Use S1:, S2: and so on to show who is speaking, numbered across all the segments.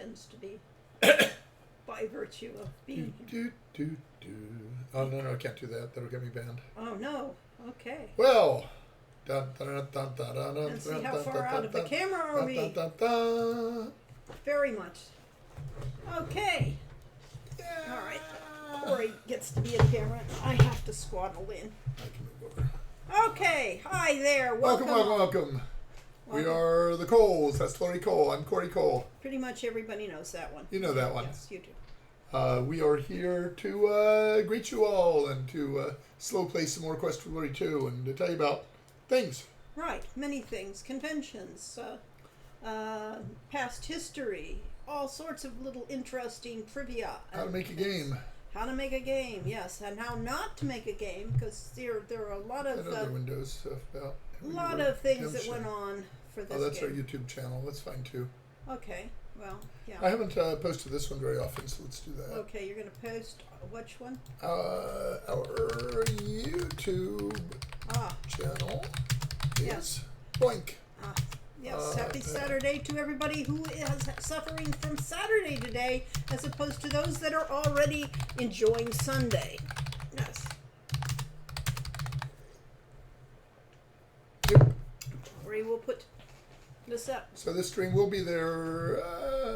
S1: tends to be by virtue of being here.
S2: Oh, no, I can't do that. That'll get me banned.
S1: Oh, no. Okay.
S2: Well.
S1: Let's see how far out of the camera are we? Very much. Okay. All right. Corey gets to be in camera. I have to squaddle in.
S2: I can move over.
S1: Okay. Hi there.
S2: Welcome. We are the Coles. That's Lori Cole. I'm Corey Cole.
S1: Pretty much everybody knows that one.
S2: You know that one.
S1: Yes, you do.
S2: We are here to greet you all and to slow play some more Quest for Glory 2 and to tell you about things.
S1: Right. Many things. Conventions. Past history. All sorts of little interesting trivia.
S2: How to make a game.
S1: How to make a game, yes, and how not to make a game, because there are a lot of
S2: other windows about
S1: things that went on for this game.
S2: Oh, that's our YouTube channel. That's fine too.
S1: Okay, well, yeah.
S2: I haven't posted this one very often, so let's do that.
S1: Okay, you're going to post which one?
S2: Our YouTube channel is blank.
S1: Yes, happy Saturday to everybody who is suffering from Saturday today, as opposed to those that are already enjoying Sunday. Yes.
S2: Yep.
S1: We will put this up.
S2: So this stream will be there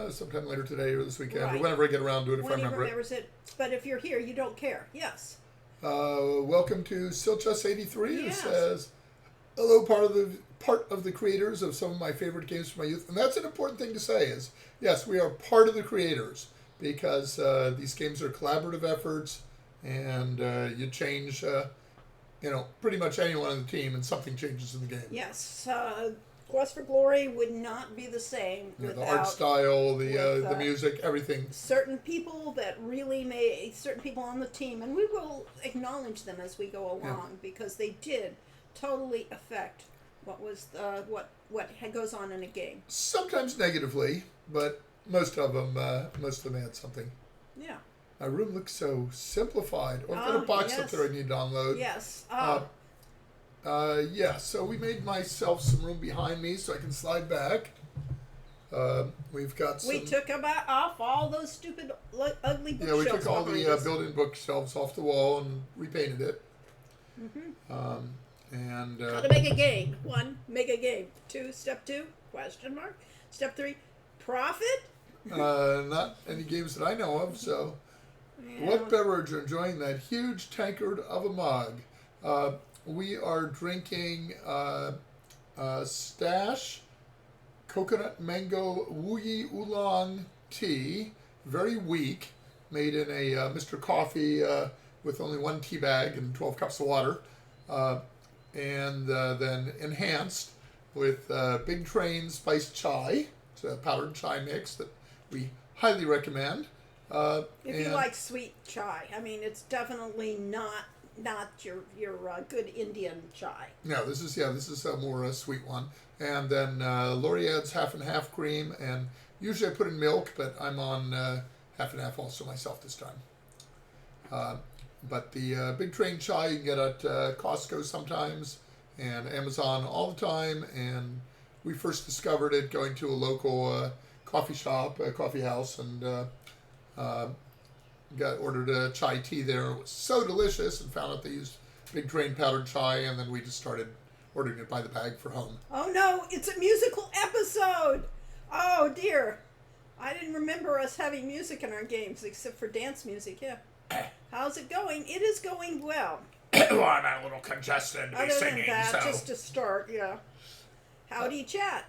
S2: sometime later today or this weekend,
S1: Right.
S2: or whenever I get around to it, if I
S1: When he
S2: remember
S1: remembers it. But if you're here, you don't care. Yes.
S2: Welcome to Silchus83,
S1: Yes.
S2: who says, hello, part of the creators of some of my favorite games from my youth. And that's an important thing to say is, yes, we are part of the creators because these games are collaborative efforts and you change, pretty much anyone on the team and something changes in the game.
S1: Yes. Quest for Glory would not be the same without
S2: the art style, the music, everything.
S1: Certain people that really made, certain people on the team, and we will acknowledge them as we go along because they did totally affect what was what goes on in a game.
S2: Sometimes negatively, but most of them had something.
S1: Yeah.
S2: My room looks so simplified. I've got a box up there I need to download.
S1: Yes.
S2: So we made myself some room behind me so I can slide back. We've got some...
S1: We took off all those stupid, ugly bookshelves.
S2: Yeah, we took all the built-in bookshelves off the wall and repainted it.
S1: Mm-hmm.
S2: And
S1: how to make a game. 1, make a game. 2, step 2, question mark. Step 3, profit.
S2: Not any games that I know of, so... Yeah. What beverage are enjoying that huge tankard of a mug? We are drinking Stash Coconut Mango Wuyi Oolong Tea. Very weak. Made in a Mr. Coffee with only 1 tea bag and 12 cups of water. And then enhanced with Big Train Spiced Chai. It's a powdered chai mix that we highly recommend.
S1: If you like sweet chai, I mean, it's definitely not your good Indian chai.
S2: No, this is a more sweet one. And then Lori adds half and half cream, and usually I put in milk, but I'm on half and half also myself this time. But the Big Train chai you can get at Costco sometimes and Amazon all the time. And we first discovered it going to a local coffee shop, a coffee house, and ordered a chai tea there. It was so delicious, and found out they used Big Train powdered chai, and then we just started ordering it by the bag for home.
S1: Oh no, it's a musical episode! Oh dear. I didn't remember us having music in our games, except for dance music, yeah. How's it going? It is going well.
S2: Well, I'm a little congested to be singing,
S1: than that,
S2: so...
S1: just to start, yeah. Howdy, chat.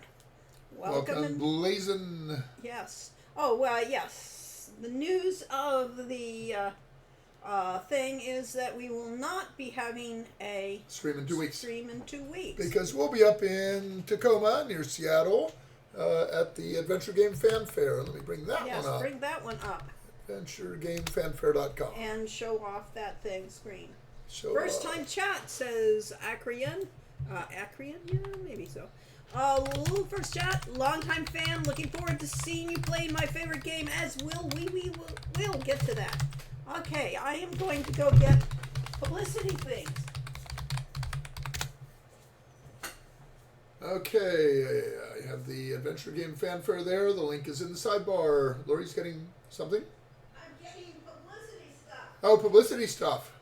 S2: Welcome Blazin'.
S1: Yes. Oh, yes. The news of the thing is that we will not be having a
S2: stream in 2 weeks. Because we'll be up in Tacoma, near Seattle, at the Adventure Game Fanfare. Let me bring that one up.
S1: Yes, bring that one up.
S2: AdventureGameFanfare.com.
S1: And show off that thing screen.
S2: First
S1: time chat says Acrian. Acrian? Yeah, maybe so. First chat, longtime fan, looking forward to seeing you play my favorite game, as will we. We'll get to that. Okay, I am going to go get publicity things.
S2: Okay, I have the Adventure Game Fanfare there. The link is in the sidebar. Lori's getting something?
S1: I'm getting publicity stuff.
S2: Oh, publicity stuff.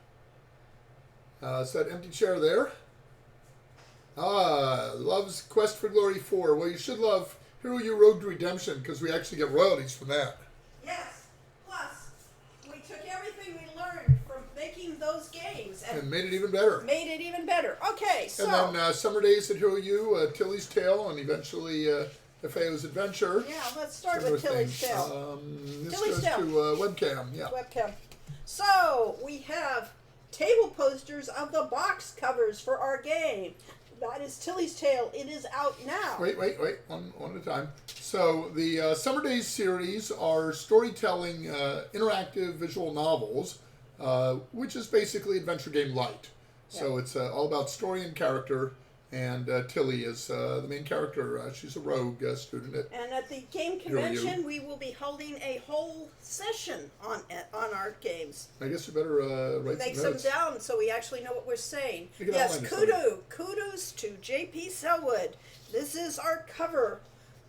S2: It's that empty chair there. Loves Quest for Glory 4. Well, you should love Hero U Road to Redemption because we actually get royalties from that.
S1: Yes. Plus, we took everything we learned from making those games
S2: And made it even better.
S1: made it even better. Okay, so.
S2: And then Summer Days at Hero U, Tilly's Tale, and eventually FAO's Adventure.
S1: Yeah, let's start
S2: Some
S1: with
S2: other
S1: Tilly's
S2: things.
S1: Tale.
S2: This
S1: Tilly's
S2: goes
S1: Tale.
S2: to webcam. Yeah.
S1: Webcam. So, we have table posters of the box covers for our game. That is Tilly's Tale. It is out now.
S2: Wait. One at a time. So the Summer Days series are storytelling interactive visual novels, which is basically adventure game light. So it's all about story and character, and Tilly is the main character. She's a rogue student at.
S1: And at the game convention, we will be holding a whole session on our games.
S2: I guess you better write
S1: Make
S2: some
S1: some
S2: notes.
S1: down so we actually know what we're saying.
S2: You can
S1: Yes,
S2: outline it
S1: kudos to J.P. Selwood. This is our cover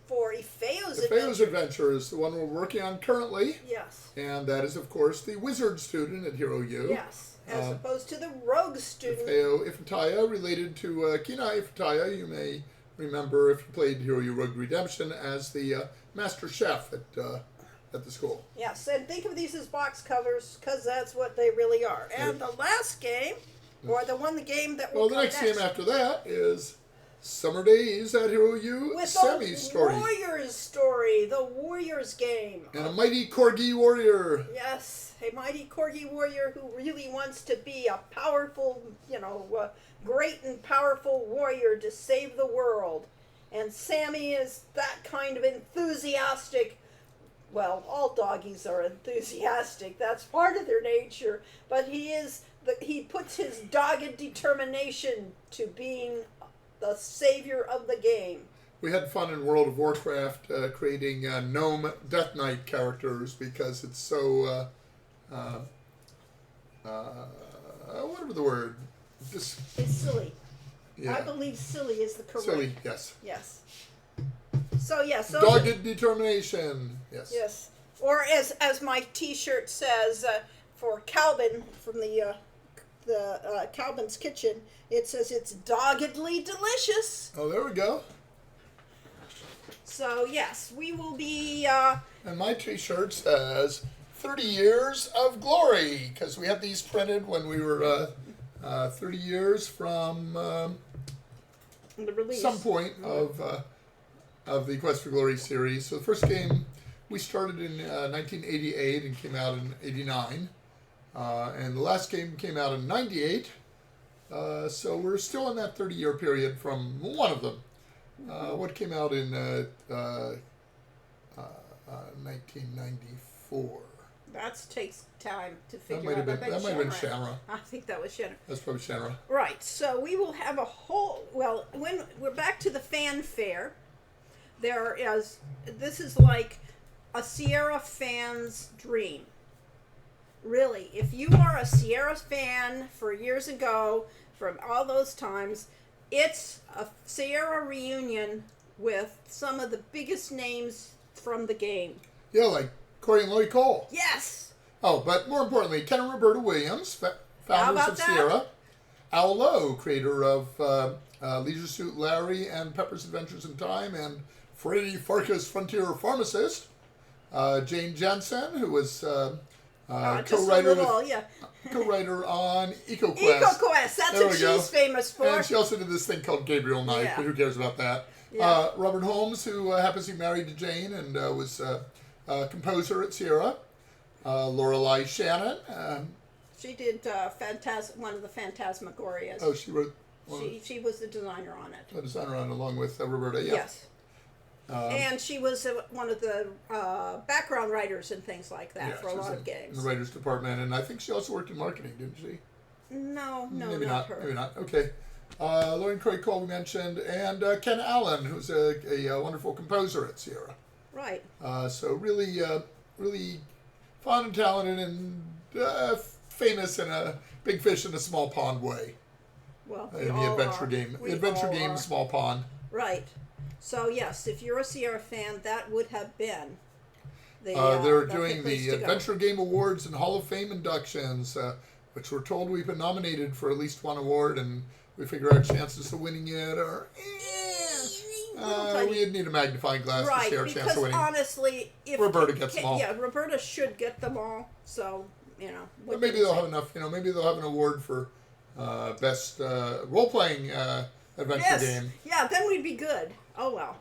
S1: for Ifeo's
S2: FAO's
S1: Adventure.
S2: Adventure is the one we're working on currently,
S1: Yes,
S2: and that is, of course, the wizard student at Hero U.
S1: yes. As opposed to the rogue student.
S2: FAO Ifritaya, related to Kina Ifritaya. You may remember if you played Hero U Rogue Redemption as the master chef at the school.
S1: Yes, and think of these as box covers because that's what they really are. And the last game, or the game that will
S2: Well, the
S1: come
S2: next game after that is Summer Days at Hero U
S1: with
S2: Semi's
S1: the
S2: story.
S1: Warriors story, the Warriors game.
S2: And a mighty Corgi warrior.
S1: Yes, a mighty Corgi warrior who really wants to be a powerful, great and powerful warrior to save the world. And Sammy is that kind of enthusiastic. Well, all doggies are enthusiastic. That's part of their nature. But he puts his dogged determination to being the savior of the game.
S2: We had fun in World of Warcraft creating gnome Death Knight characters because it's so, whatever the word, just
S1: It's silly.
S2: yeah,
S1: I believe silly is the correct.
S2: silly. Yes,
S1: Yes. So yes, those
S2: dogged determination. Yes.
S1: yes. Or as my T-shirt says for Calvin from the Calvin's Kitchen, it says it's doggedly delicious.
S2: Oh, there we go.
S1: So yes, we will be.
S2: And my T-shirt says 30 years of glory because we had these printed when we were 30 years from
S1: The release.
S2: some point of the Quest for Glory series. So the first game we started in 1988 and came out in 89. And the last game came out in 98. So we're still in that 30-year period from one of them. What came out in 1994?
S1: That takes time to
S2: That
S1: figure
S2: might have
S1: out.
S2: been Shamrock.
S1: I think that was Shannon.
S2: That's probably Shamrock.
S1: Right. So we will have a whole. Well, when we're back to the fanfare, this is like a Sierra fan's dream. Really, if you are a Sierra fan for years ago, from all those times, it's a Sierra reunion with some of the biggest names from the game.
S2: Yeah, like Corey and Lloyd Cole.
S1: Yes.
S2: Oh, but more importantly, Ken and Roberta Williams,
S1: How
S2: founders
S1: about
S2: of
S1: that?
S2: Sierra. Al Lowe, creator of Leisure Suit Larry and Pepper's Adventures in Time, and Freddy Farkas, Frontier Pharmacist. Jane Jensen, who was
S1: Just a
S2: co-writer
S1: little, yeah.
S2: co-writer on EcoQuest.
S1: EcoQuest, that's
S2: There
S1: what
S2: we go.
S1: she's famous for.
S2: And she also did this thing called Gabriel Knight,
S1: Yeah.
S2: but who cares about that?
S1: Yeah.
S2: Robert Holmes, who happens to be married to Jane and was a composer at Sierra. Lorelei Shannon.
S1: She did one of the Phantasmagorias.
S2: Oh, she wrote one
S1: She was the designer on it.
S2: of the designer on along with Roberta. Yeah.
S1: Yes. And she was one of the background writers and things like that
S2: Yeah,
S1: for a
S2: she was
S1: lot of
S2: in
S1: games.
S2: the writers department, and I think she also worked in marketing, didn't she?
S1: No,
S2: Maybe
S1: not her.
S2: Maybe not. Okay. Lauren Croy Cole we mentioned, and Ken Allen, who's a wonderful composer at Sierra.
S1: Right.
S2: So really, really fun and talented and famous in a big fish in a small pond way
S1: Well,
S2: in the adventure game.
S1: We
S2: The adventure
S1: all
S2: game,
S1: are.
S2: small pond.
S1: Right. So yes, if you're a Sierra fan, that would have been
S2: They're
S1: the
S2: doing
S1: place
S2: the
S1: to go.
S2: Adventure Game Awards and Hall of Fame inductions, which we're told we've been nominated for at least one award, and we figure our chances of winning it are. We need a magnifying glass to
S1: Right,
S2: see our chance
S1: because
S2: of winning.
S1: honestly, if
S2: Roberta gets them all.
S1: Yeah, Roberta should get them all. So
S2: But maybe they'll have enough. Maybe they'll have an award for best role-playing adventure game.
S1: Yeah, then we'd be good. Oh well.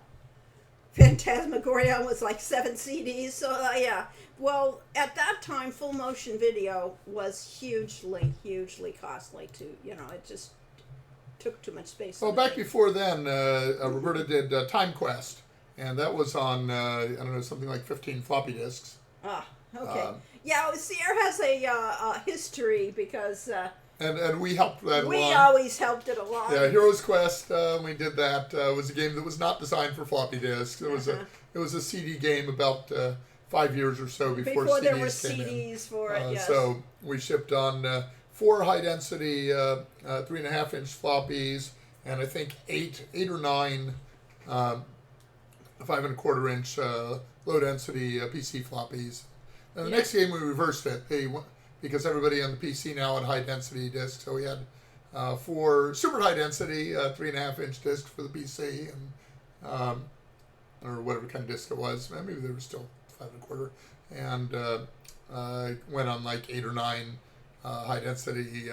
S1: Phantasmagoria was like 7 CDs, so yeah. Well, at that time, full motion video was hugely costly to, it just took too much space.
S2: Well, back before then, Roberta did Time Quest, and that was on, I don't know, something like 15 floppy disks.
S1: Ah, okay. Yeah, Sierra has a history because...
S2: and we helped that along.
S1: We always helped it along.
S2: Yeah, Heroes Quest, we did that. Was a game that was not designed for floppy disks. It was a CD game about 5 years or so before CDs
S1: there were
S2: came
S1: CDs
S2: in.
S1: for it, yes.
S2: So we shipped on 4 high-density 3.5-inch floppies, and I think 8 or 9 5.25-inch low-density PC floppies. And the next game we reversed it. Because everybody on the PC now had high-density discs, so we had 4 super high-density 3.5-inch discs for the PC, and or whatever kind of disc it was. Maybe they were still 5.25, and went on like 8 or 9 high-density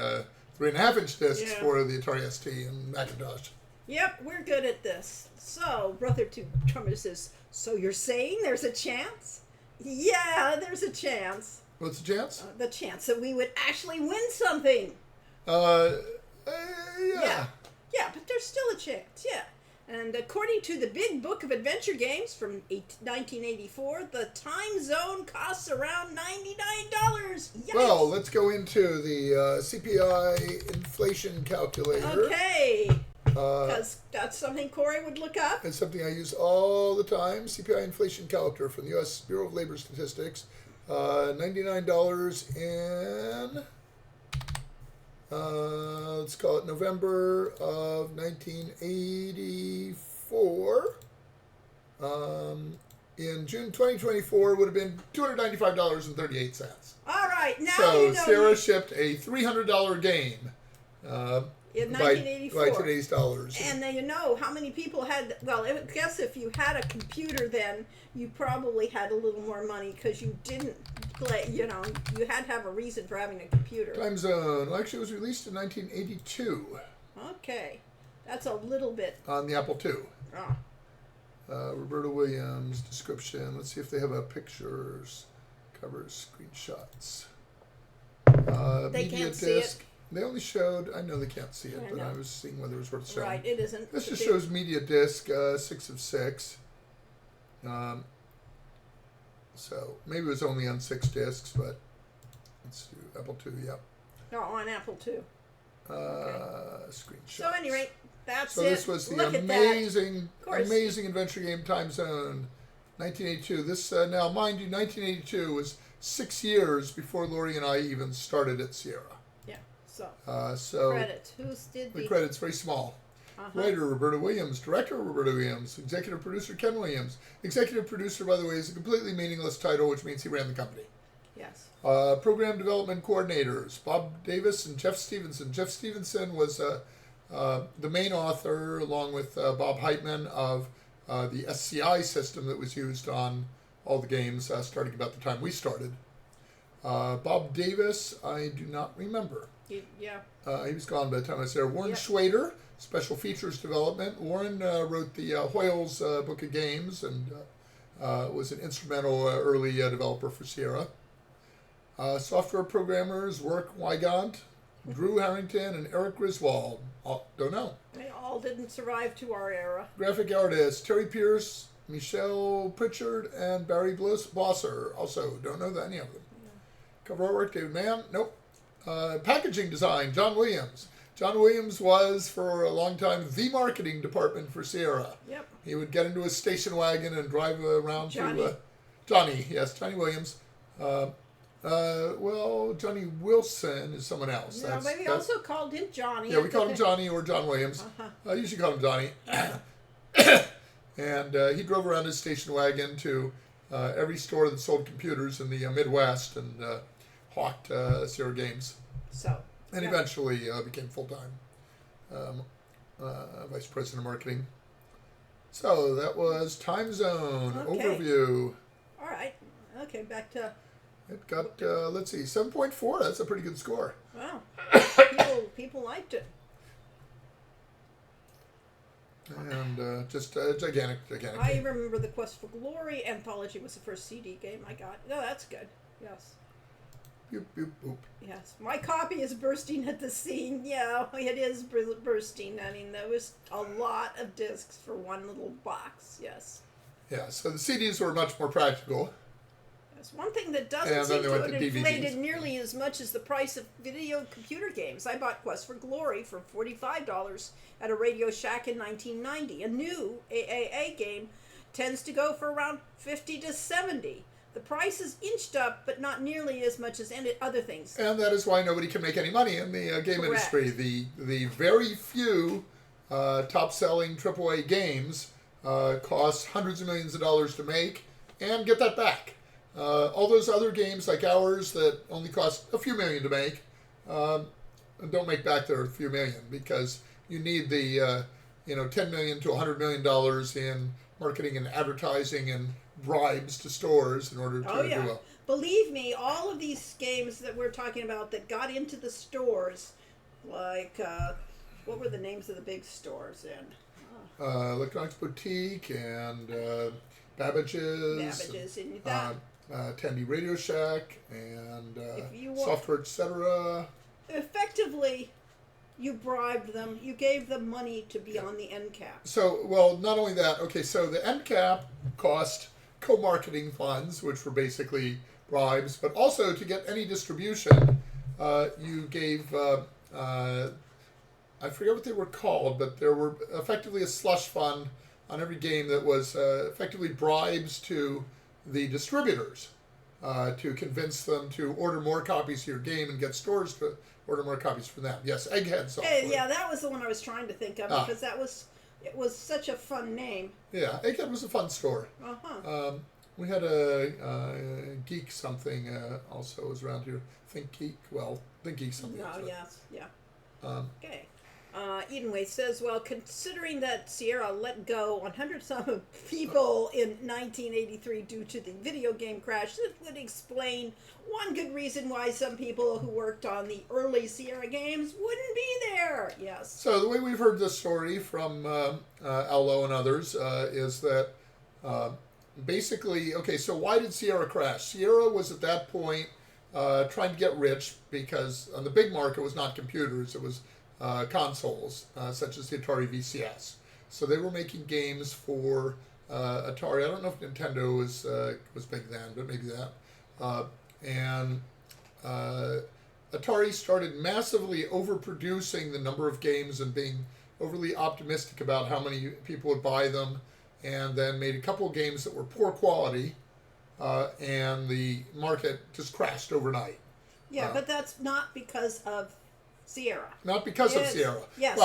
S2: 3.5-inch discs for the Atari ST and Macintosh.
S1: Yep, we're good at this. So, Brother Two Drummer says, so you're saying there's a chance? Yeah, there's a chance.
S2: What's the chance?
S1: The chance that we would actually win something.
S2: Yeah.
S1: Yeah, but there's still a chance, yeah. And according to the Big Book of Adventure Games from 1984, the time zone costs around $99. Yikes.
S2: Well, let's go into the CPI inflation calculator.
S1: Okay. Because that's something Corey would look up.
S2: It's something I use all the time. CPI inflation calculator from the U.S. Bureau of Labor Statistics. $99 in, let's call it November of 1984. In June 2024, it would have been $295.38.
S1: All right, now
S2: so Sarah shipped a $300 game.
S1: In 1984.
S2: By today's dollars.
S1: And then how many people had, well, I guess if you had a computer then, you probably had a little more money because you didn't play, you had to have a reason for having a computer.
S2: Time Zone. Well, actually, it was released in 1982.
S1: Okay. That's a little bit.
S2: On the Apple II.
S1: Oh.
S2: Roberta Williams, description. Let's see if they have pictures, covers, screenshots.
S1: They
S2: media
S1: can't see
S2: disc.
S1: it.
S2: They only showed, I know they can't see it, but
S1: know.
S2: I was seeing whether it was worth showing.
S1: Right, it isn't.
S2: This just shows media disc, 6 of 6. So maybe it was only on 6 discs, but let's do Apple II, yep.
S1: No, on Apple II.
S2: Screenshots.
S1: So, at any rate, that's
S2: so
S1: it.
S2: this was the
S1: Look
S2: amazing adventure game Time Zone, 1982. This now, mind you, 1982 was 6 years before Lori and I even started at Sierra.
S1: Yeah. So.
S2: So
S1: credits. Who's did
S2: the credits very small. Writer Roberta Williams, director Roberta Williams, executive producer Ken Williams. Executive producer, by the way, is a completely meaningless title, which means he ran the company.
S1: Yes.
S2: Program development coordinators Bob Davis and Jeff Stevenson. Jeff Stevenson was the main author, along with Bob Heitman, of the SCI system that was used on all the games starting about the time we started. Bob Davis, I do not remember.
S1: Yeah.
S2: He was gone by the time I was there. Warren Schwader, special features development. Warren wrote the Hoyle's Book of Games and was an instrumental early developer for Sierra. Software programmers, Work Wygant, Drew Harrington, and Eric Griswold. Don't know.
S1: They all didn't survive to our era.
S2: Graphic artists, Terry Pierce, Michelle Pritchard, and Barry Blosser. Also, don't know any of them. Yeah. Cover artwork, David Mann. Nope. Packaging design, John Williams. John Williams was, for a long time, the marketing department for Sierra.
S1: Yep.
S2: He would get into a station wagon and drive around
S1: to...
S2: Johnny Williams. Johnny Wilson is someone else.
S1: No, maybe also called him Johnny.
S2: Yeah, we call him Johnny or John Williams. I usually call him Johnny. And he drove around his station wagon to every store that sold computers in the Midwest and hawked Sierra Games.
S1: So.
S2: And eventually became full-time vice president of marketing. So that was Time Zone overview.
S1: All right. Okay, back to...
S2: It got, let's see, 7.4. That's a pretty good score.
S1: Wow. People liked it.
S2: And just gigantic.
S1: I remember the Quest for Glory Anthology was the first CD game I got. No, that's good. Yes.
S2: Boop, boop, boop.
S1: Yes. My copy is bursting at the seam. Yeah, it is bursting. I mean, there was a lot of discs for one little box. Yes.
S2: Yeah, so the CDs were much more practical.
S1: Yes. One thing that doesn't seem to have inflated nearly as much as the price of video computer games. I bought Quest for Glory for $45 at a Radio Shack in 1990. A new AAA game tends to go for around $50 to $70. The price is inched up, but not nearly as much as other things.
S2: And that is why nobody can make any money in the game industry. The very few top-selling AAA games cost hundreds of millions of dollars to make and get that back. All those other games like ours that only cost a few million to make don't make back their few million because you need the $10 million to $100 million in marketing and advertising and bribes to stores in order to do well.
S1: Believe me, all of these games that we're talking about that got into the stores, like what were the names of the big stores then?
S2: Electronics Boutique and Babbage's and that. Tandy Radio Shack and Software Etc.
S1: Effectively, you bribed them. You gave them money to be on the end cap.
S2: So, well, not only that. Okay, so the end cap cost co-marketing funds, which were basically bribes, but also to get any distribution, you gave, I forget what they were called, but there were effectively a slush fund on every game that was effectively bribes to the distributors to convince them to order more copies of your game and get stores to order more copies for them. Yes, Egghead Software.
S1: Yeah, that was the one I was trying to think of because it was such a fun name.
S2: Yeah, Egghead was a fun store. We had a Geek something also was around here. Think Geek something.
S1: Oh, yes, yeah. Okay. Edenway says, well, considering that Sierra let go 100-some people in 1983 due to the video game crash, that would explain one good reason why some people who worked on the early Sierra games wouldn't be there. Yes.
S2: So the way we've heard this story from Al Lowe and others is that basically, okay, so why did Sierra crash? Sierra was at that point trying to get rich because on the big market was not computers, it was consoles, such as the Atari VCS. So they were making games for Atari. I don't know if Nintendo was big then, but maybe that. And Atari started massively overproducing the number of games and being overly optimistic about how many people would buy them, and then made a couple of games that were poor quality, and the market just crashed overnight.
S1: Yeah, but that's not because of Sierra.
S2: Not because of Sierra.
S1: Yes.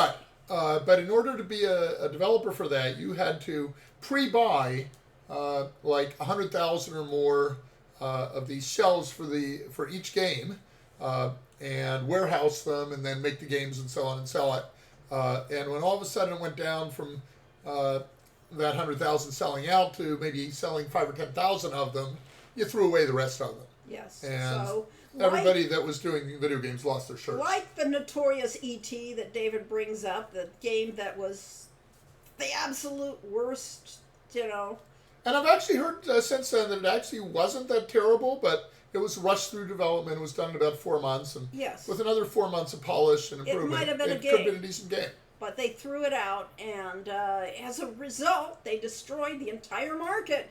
S2: But in order to be a developer for that, you had to pre-buy like 100,000 or more of these shells for each game, and warehouse them, and then make the games and so on and sell it. And when all of a sudden it went down from that 100,000 selling out to maybe selling 5,000 or 10,000 of them, you threw away the rest of them.
S1: Yes.
S2: And
S1: so
S2: everybody that was doing video games lost their shirts.
S1: Like the notorious E.T. that David brings up, the game that was the absolute worst,
S2: And I've actually heard since then that it actually wasn't that terrible, but it was rushed through development. It was done in about 4 months, and with another 4 months of polish and improvement,
S1: it might have been
S2: could have been a decent game.
S1: But they threw it out, and as a result, they destroyed the entire market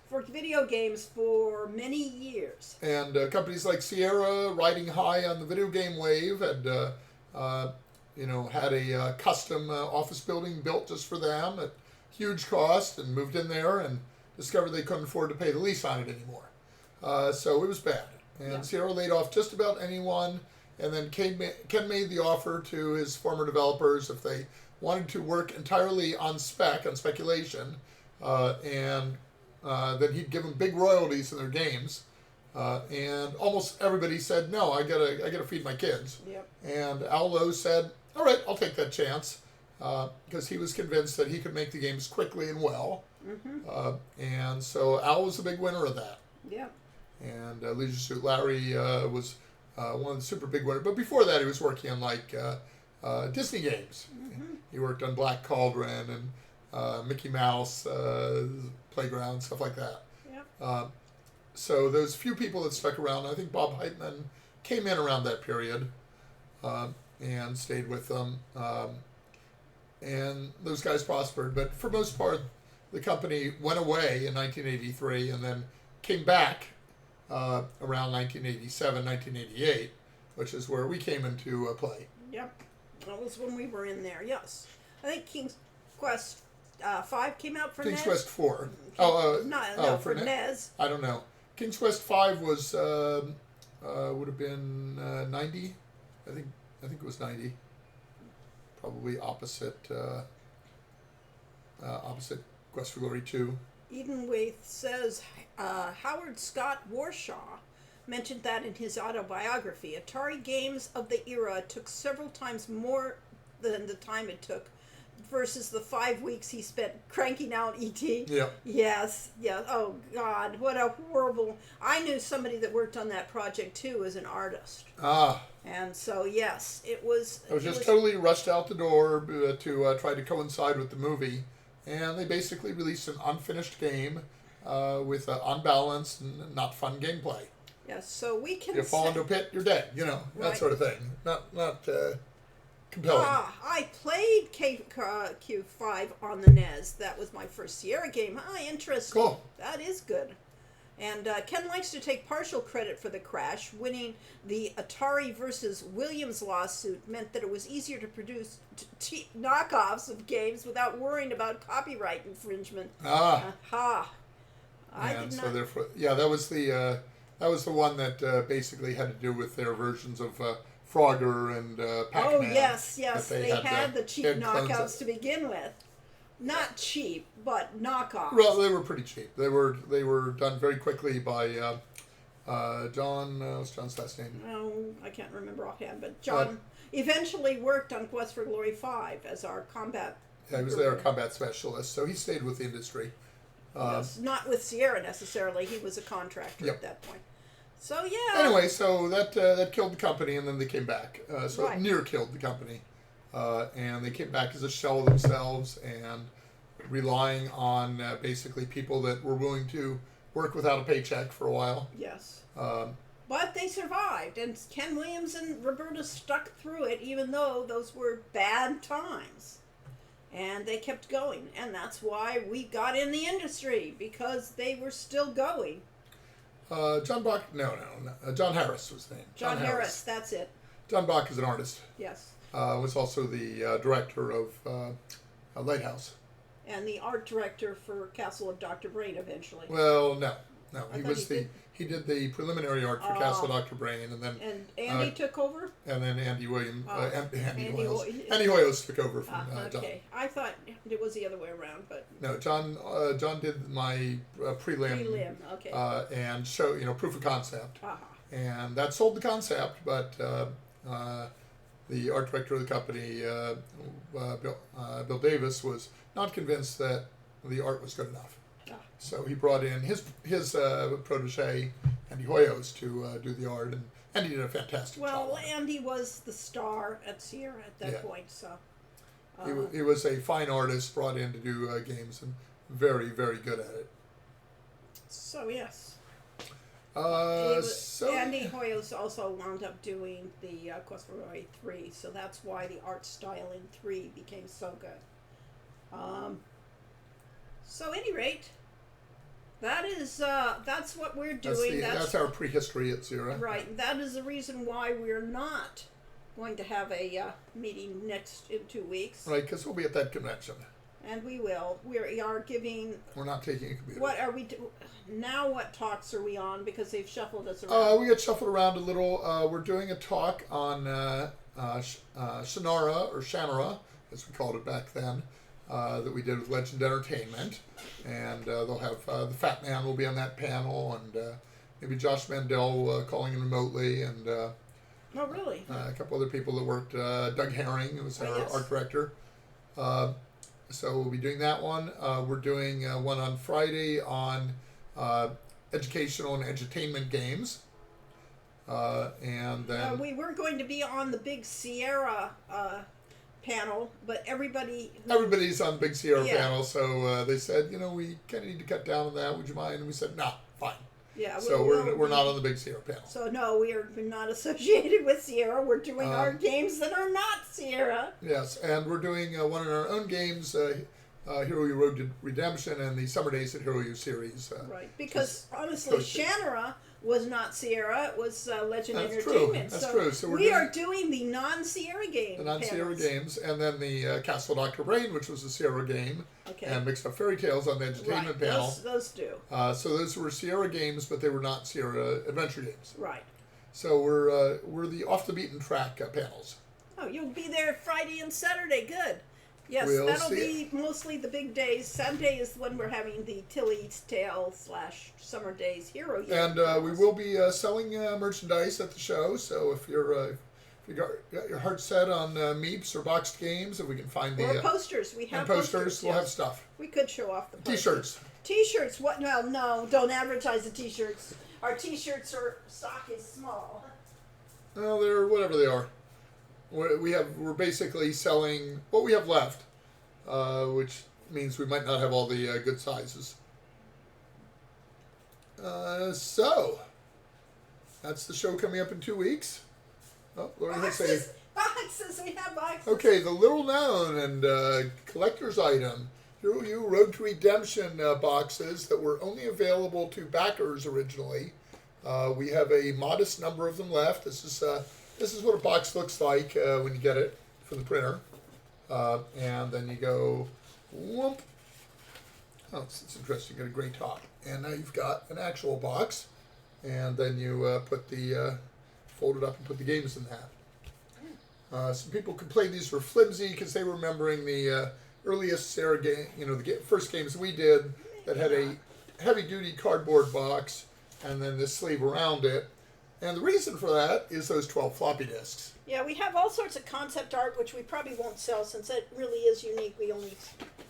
S1: for video games for many years.
S2: And companies like Sierra, riding high on the video game wave, had had a custom office building built just for them at huge cost, and moved in there and discovered they couldn't afford to pay the lease on it anymore. So it was bad. And Sierra laid off just about anyone. And then Ken made the offer to his former developers if they wanted to work entirely on speculation, and then he'd give them big royalties in their games. And almost everybody said, "No, I gotta feed my kids."
S1: Yep.
S2: And Al Lowe said, "All right, I'll take that chance," because he was convinced that he could make the games quickly and well. And so Al was a big winner of that.
S1: Yep.
S2: And Leisure Suit Larry was one of the super big winners. But before that, he was working on like Disney games. He worked on Black Cauldron and Mickey Mouse Playground, stuff like that.
S1: Yep.
S2: So those few people that stuck around, I think Bob Heitman came in around that period and stayed with them. And those guys prospered. But for most part, the company went away in 1983 and then came back around 1987, 1988, which is where we came into play.
S1: Yep. That was when we were in there, yes. I think King's Quest 5 came out for
S2: King's
S1: NES.
S2: Quest 4.
S1: No, for
S2: NES.
S1: NES.
S2: I don't know. King's Quest 5 was would have been 90. I think it was 90. Probably opposite Quest for Glory 2.
S1: Edenwaith says Howard Scott Warshaw mentioned that in his autobiography. Atari games of the era took several times more than the time it took versus the 5 weeks he spent cranking out E.T.
S2: Yeah.
S1: Yes. Oh, God. What a horrible... I knew somebody that worked on that project, too, as an artist. And so, yes, it was...
S2: It was just totally rushed out the door to try to coincide with the movie. And they basically released an unfinished game with unbalanced and not fun gameplay.
S1: Yes, so we can
S2: You fall into a pit, you're dead. That
S1: Right.
S2: sort of thing. Not compelling.
S1: I played Q5 on the NES. That was my first Sierra game. Interesting.
S2: Cool.
S1: That is good. And Ken likes to take partial credit for the crash. Winning the Atari versus Williams lawsuit meant that it was easier to produce cheap knockoffs of games without worrying about copyright infringement. Aha.
S2: And so therefore, that was the one that basically had to do with their versions of Frogger and Pac-Man.
S1: Oh, yes. They had the cheap
S2: knockoffs
S1: to begin with. Not cheap, but knockoffs.
S2: Well, they were pretty cheap. They were done very quickly by John. What's John's last name?
S1: Oh, I can't remember offhand, but John eventually worked on Quest for Glory 5 as our combat.
S2: Yeah, he was their combat specialist, so he stayed with the industry.
S1: Yes, not with Sierra necessarily. He was a contractor at that point. So yeah.
S2: Anyway, so that killed the company, and then they came back. So
S1: Right.
S2: it near killed the company, and they came back as a shell of themselves and relying on basically people that were willing to work without a paycheck for a while.
S1: Yes. But they survived, and Ken Williams and Roberta stuck through it, even though those were bad times. And they kept going, and that's why we got in the industry, because they were still going.
S2: John Bach, no, John Harris was the name.
S1: John Harris, that's it.
S2: John Bach is an artist.
S1: Yes.
S2: Was also the director of Lighthouse.
S1: And the art director for Castle of Dr. Brain eventually.
S2: Well, no,
S1: I
S2: he
S1: thought
S2: was he did the preliminary art for Castle of Dr. Brain, and then
S1: And Andy took over?
S2: and then Andy Williams, Andy
S1: Hoyles.
S2: Hoyles took over from John.
S1: Okay, I thought it was the other way around, but
S2: No, John did my prelim,
S1: okay.
S2: and show proof of concept,
S1: Uh-huh.
S2: and that sold the concept, but the art director of the company, Bill Davis, was not convinced that the art was good enough. So he brought in his protege, Andy Hoyos, to do the art, and Andy did a fantastic job.
S1: Well, Andy was the star at Sierra at that point, so.
S2: He was a fine artist brought in to do games, and very, very good at it.
S1: So, yes.
S2: So
S1: Andy Hoyos also wound up doing the Quest for Glory 3, so that's why the art style in 3 became so good. So, at any rate, that's what we're doing.
S2: That's our prehistory at Sierra.
S1: Right. That is the reason why we're not going to have a meeting in 2 weeks.
S2: Right, because we'll be at that convention.
S1: And we will. We are giving.
S2: We're not taking a computer.
S1: What are we now? What talks are we on? Because they've shuffled us around.
S2: We get shuffled around a little. We're doing a talk on Shannara, as we called it back then, that we did with Legend Entertainment. And they'll have the Fat Man will be on that panel, and maybe Josh Mandel calling in remotely, and
S1: Oh, really?
S2: a couple other people that worked. Doug Herring, who was our
S1: yes.
S2: art director. So we'll be doing that one. We're doing one on Friday on educational and edutainment games. And then
S1: We were going to be on the Big Sierra panel, but
S2: everybody's on Big Sierra
S1: Yeah.
S2: panel, so they said, we kind of need to cut down on that. Would you mind? And we said, no, fine.
S1: Yeah,
S2: So we're not on the Big Sierra panel.
S1: So no, we are not associated with Sierra. We're doing our games that are not Sierra.
S2: Yes, and we're doing one of our own games, Hero U Road to Redemption, and the Summer Days at Hero U series.
S1: Right, because honestly,
S2: posted.
S1: Shannara was not Sierra; it was Legend
S2: That's true.
S1: Entertainment.
S2: That's
S1: so
S2: true. So
S1: we are doing the non-Sierra game.
S2: The non-Sierra
S1: panels.
S2: games, and then the Castle Dr. Brain, which was a Sierra game,
S1: Okay.
S2: and Mixed Up Fairy Tales on the entertainment
S1: Right,
S2: panel.
S1: those do.
S2: So those were Sierra games, but they were not Sierra adventure games.
S1: Right.
S2: So we're the off the beaten track panels.
S1: Oh, you'll be there Friday and Saturday. Good. Yes,
S2: We'll
S1: that'll
S2: see
S1: be mostly the big days. Sunday is when we're having the Tilly's Tale / Summer Days Hero Year.
S2: And we will be selling merchandise at the show. So if you got your heart set on meeps or boxed games, if we can find
S1: or
S2: the
S1: posters. We have
S2: and posters, we'll
S1: yes.
S2: have stuff.
S1: We could show off the posters.
S2: T-shirts.
S1: T-shirts. What? Well, no, don't advertise the T-shirts. Our T-shirts stock is small.
S2: Well, they're whatever they are. We're basically selling what we have left, which means we might not have all the good sizes. So that's the show coming up in 2 weeks. Oh, Lori has a
S1: Boxes. We have boxes.
S2: okay. The little known and collector's item. Hero U Road to Redemption boxes that were only available to backers originally. We have a modest number of them left. This is what a box looks like when you get it from the printer. And then you go, whoop. Oh, it's interesting. You get a gray top. And now you've got an actual box. And then you fold it up and put the games in that. Some people complained these were flimsy because they were remembering the earliest Sierra game, the first games we did that had a heavy-duty cardboard box and then this sleeve around it. And the reason for that is those 12 floppy disks.
S1: Yeah, we have all sorts of concept art, which we probably won't sell since it really is unique. We only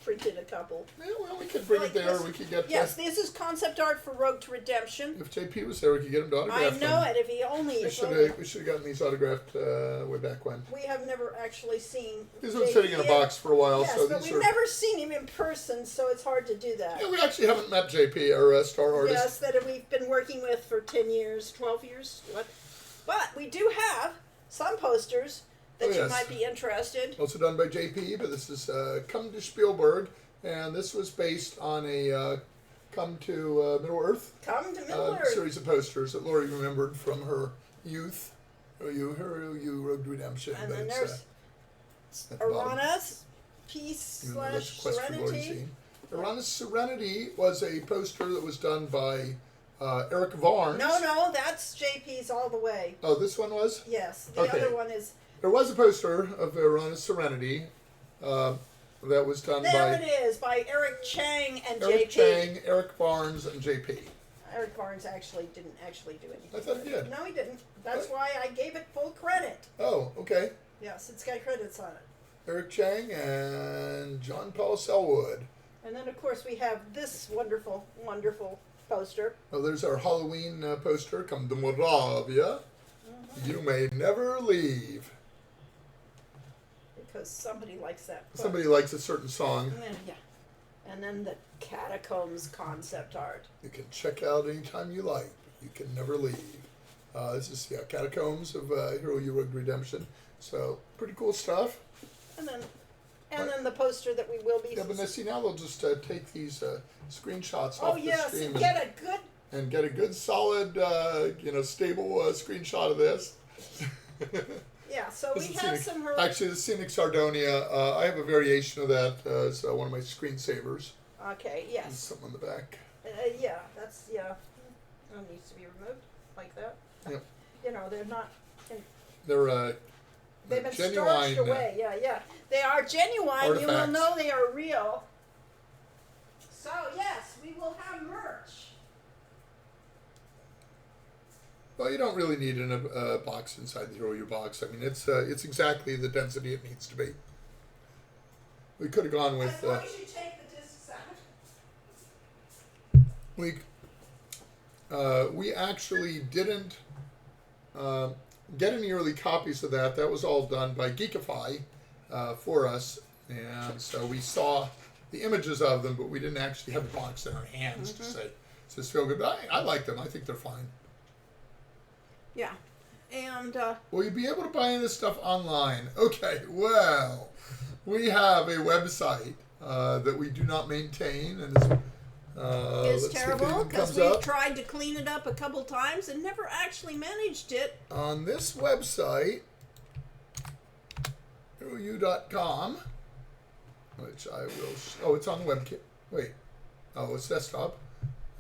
S1: printed a couple.
S2: Yeah, well, we could bring
S1: Like
S2: it there.
S1: this-
S2: We could get.
S1: Yes, this is concept art for Road to Redemption.
S2: If JP was there, we could get him to
S1: I
S2: autograph
S1: know
S2: them.
S1: it. If he only.
S2: We
S1: If
S2: should
S1: only.
S2: have gotten these autographed way back when.
S1: We have never actually seen.
S2: These have been sitting in a box for a while,
S1: Yes,
S2: so
S1: but
S2: these
S1: we've
S2: are.
S1: never seen him in person, so it's hard to do that.
S2: Yeah, we actually haven't met JP, our star artist.
S1: Yes, that we've been working with for 10 years, 12 years, what? But we do have some posters that
S2: Oh,
S1: you
S2: yes.
S1: might be interested.
S2: Also done by JP, but this is Come to Spielberg, and this was based on a Come to Middle Earth
S1: Come to Middle Earth.
S2: series of posters that Lori remembered from her youth. Hero U Road to Redemption.
S1: And
S2: but
S1: then
S2: it's,
S1: there's
S2: at the bottom.
S1: Arana's Peace
S2: Even though that's
S1: /
S2: a quest for Lori's
S1: Serenity.
S2: scene. Arana's Serenity was a poster that was done by Eric Varnes.
S1: No, that's JP's all the way.
S2: Oh, this one was?
S1: Yes, the
S2: Okay.
S1: other one is.
S2: There was a poster of Arana's Serenity that was done
S1: There
S2: by
S1: it is, by Eric Chang and
S2: Eric
S1: JP.
S2: Chang, Eric Barnes, and JP.
S1: Eric Barnes actually didn't do anything.
S2: I thought he
S1: with it.
S2: did.
S1: No, he didn't. That's
S2: What?
S1: why I gave it full credit.
S2: Oh, okay.
S1: Yes, it's got credits on it.
S2: Eric Chang and John Paul Selwood.
S1: And then, of course, we have this wonderful, wonderful poster.
S2: Oh, there's our Halloween poster. Come to Moravia. You may never leave.
S1: Because somebody likes that book.
S2: Somebody likes a certain song.
S1: And then, yeah. And then the Catacombs concept art.
S2: You can check out anytime you like. You can never leave. This is Catacombs of Hero U Road to Redemption. So pretty cool stuff.
S1: And then the poster that we will be.
S2: Yeah, but see now they'll just take these screenshots
S1: Oh
S2: off
S1: yes,
S2: the stream
S1: and get a good.
S2: and get a good solid, stable screenshot of this.
S1: Yeah, so
S2: This
S1: we
S2: is
S1: have
S2: scenic-
S1: some.
S2: Actually, the Scenic Sardonia. I have a variation of that as one of my screensavers.
S1: Okay.
S2: There's
S1: Yes.
S2: something on the back.
S1: Yeah. That's yeah. That needs to be removed like that.
S2: Yep.
S1: They're not.
S2: They're
S1: They've been
S2: genuine,
S1: storaged away. Yeah. They are genuine. You will
S2: artifacts.
S1: know they are real. So yes, we will have merch.
S2: Well, you don't really need a box inside the Hero U box. I mean, it's exactly the density it needs to be. We could have gone with.
S1: As long as you take the discs out.
S2: We actually didn't get any early copies of that. That was all done by Geekify for us, and so we saw the images of them, but we didn't actually have the box in our hands to say, "Does this feel good?" But I like them. I think they're fine.
S1: Yeah, and
S2: Will you be able to buy this stuff online? Okay, well, we have a website that we do not maintain, and
S1: it's
S2: let's see if
S1: terrible
S2: anything
S1: because
S2: comes
S1: we've
S2: up.
S1: tried to clean it up a couple times and never actually managed it.
S2: On this website, HeroU.com, which I will. It's on the webkit. Wait. Oh, it's desktop.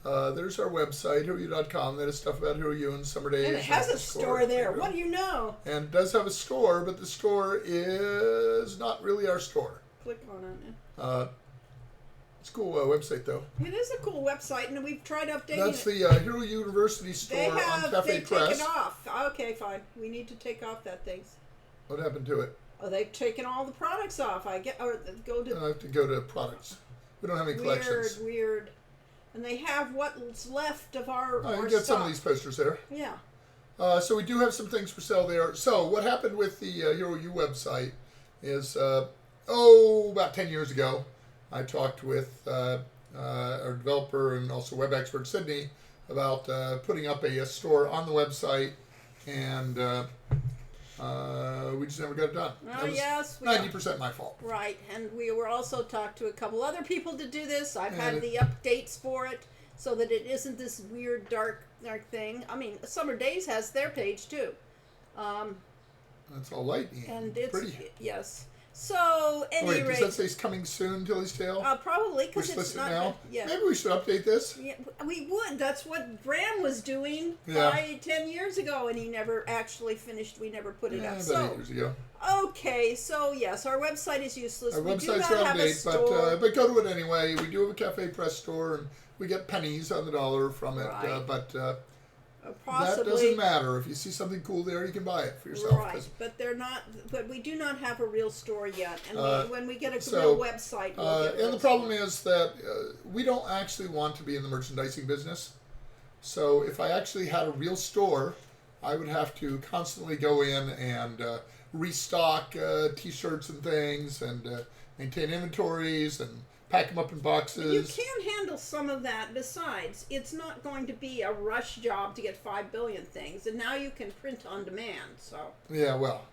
S2: There's our website, HeroU.com. That is stuff about Hero U and Summer Days.
S1: And it has a
S2: the
S1: store there. What do you know?
S2: And it does have a store, but the store is not really our store.
S1: Click on it.
S2: It's a cool website, though.
S1: It is a cool website, and we've tried updating
S2: That's
S1: it.
S2: the Hero University store on Cafe
S1: they've
S2: Press.
S1: taken off. Okay, fine. We need to take off that thing.
S2: What happened to it?
S1: Oh, they've taken all the products off. I go to
S2: I have to go to products. We don't have any collections.
S1: weird. And they have what's left of our.
S2: Oh, you
S1: our
S2: get
S1: stock.
S2: some of these posters there.
S1: Yeah.
S2: So we do have some things for sale there. So what happened with the Hero U website is, about 10 years ago, I talked with our developer and also web expert Sydney about putting up a store on the website, and we just never got it done.
S1: Oh, yes.
S2: 90% my fault.
S1: Right, and we were also talked to a couple other people to do this. I've had
S2: And
S1: the updates for it so that it isn't this weird dark thing. I mean, Summer Days has their page too.
S2: That's all light
S1: And it's
S2: pretty.
S1: Yes. So
S2: Wait,
S1: any
S2: does
S1: rate,
S2: that say it's coming soon, Tilly's Tale?
S1: probably
S2: Wish
S1: because it's
S2: list it
S1: not.
S2: now.
S1: Yeah.
S2: Maybe we should update this.
S1: Yeah, we would. That's what Graham was doing
S2: Yeah.
S1: 10 years ago, and he never actually finished. We never put it up.
S2: About
S1: So
S2: 8 years ago.
S1: okay, so yes, our website is useless.
S2: Our
S1: We do
S2: website's
S1: not
S2: out of
S1: have a
S2: date,
S1: store.
S2: but go to it anyway. We do have a Cafe Press store, and we get pennies on the dollar from it.
S1: Right.
S2: But
S1: Possibly.
S2: that doesn't matter. If you see something cool there, you can buy it for yourself.
S1: Right, but they're not. But we do not have a real store yet, and when we get a
S2: so,
S1: real website, we'll get a
S2: and
S1: real
S2: the problem
S1: store.
S2: is that we don't actually want to be in the merchandising business. So if I actually had a real store, I would have to constantly go in and restock T-shirts and things, and maintain inventories and pack them up in boxes.
S1: You can handle some of that. Besides, it's not going to be a rush job to get 5 billion things, and now you can print on demand. So
S2: Yeah, well,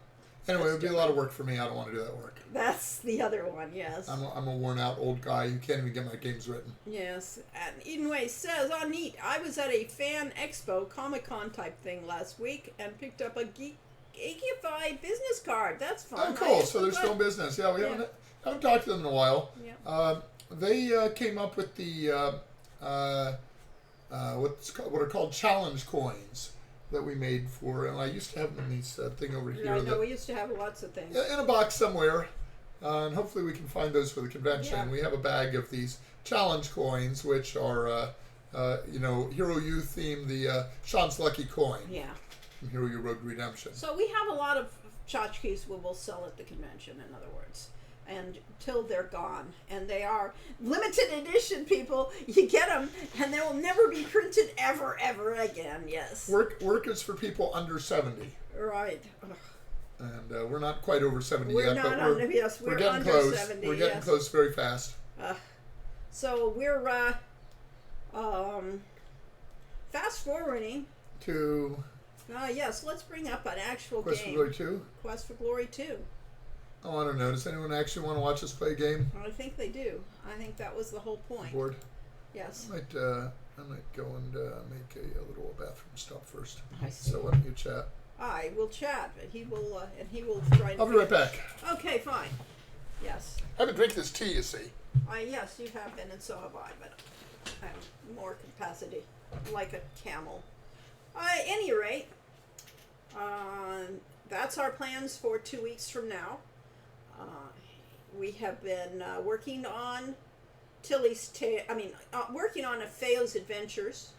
S2: anyway, it
S1: That's
S2: would be a lot of work for me. I don't want to do that work.
S1: that's the other one. Yes.
S2: I'm a worn out old guy who can't even get my games written.
S1: Yes, and Edenway says, "Oh, neat! I was at a fan expo, Comic-Con type thing last week, and picked up a Geekify business card. That's fun.
S2: Oh, cool. So they're still in business. Yeah, we
S1: Yeah.
S2: haven't talked to them in a while.
S1: Yeah.
S2: They came up with the what are called challenge coins that we made for, and I used to have them in these thing over here.
S1: I know
S2: that-
S1: we used to have lots of things.
S2: in a box somewhere, and hopefully we can find those for the convention.
S1: Yeah.
S2: We have a bag of these challenge coins, which are, Hero U themed, the Sean's Lucky Coin
S1: Yeah.
S2: from Hero U Road to Redemption.
S1: So we have a lot of tchotchkes we will sell at the convention, in other words, until they're gone. And they are limited edition, people. You get them, and they will never be printed ever again. Yes.
S2: Work is for people under 70,
S1: Right. Ugh.
S2: and we're not quite over 70
S1: We're
S2: yet,
S1: not
S2: but
S1: under, yes,
S2: we're
S1: we're
S2: getting
S1: under
S2: close.
S1: 70.
S2: We're getting
S1: yes.
S2: close very fast.
S1: So we're fast forwarding.
S2: To
S1: Yes, let's bring up an actual
S2: Quest for
S1: game.
S2: Glory 2.
S1: Quest for Glory 2.
S2: Oh, I don't know. Does anyone actually want to watch us play a game?
S1: I think they do. I think that was the whole point.
S2: Board.
S1: Yes.
S2: I might go and make a little bathroom stop first.
S1: I see.
S2: So why don't you chat?
S1: I will chat, and he will try.
S2: I'll be right back.
S1: Okay, fine. Yes.
S2: I haven't drank this tea, you see.
S1: Yes, you have been, and so have I, but I have more capacity, like a camel. At any rate, that's that's our plans for 2 weeks from now. We have been working on working on Feo's Adventures,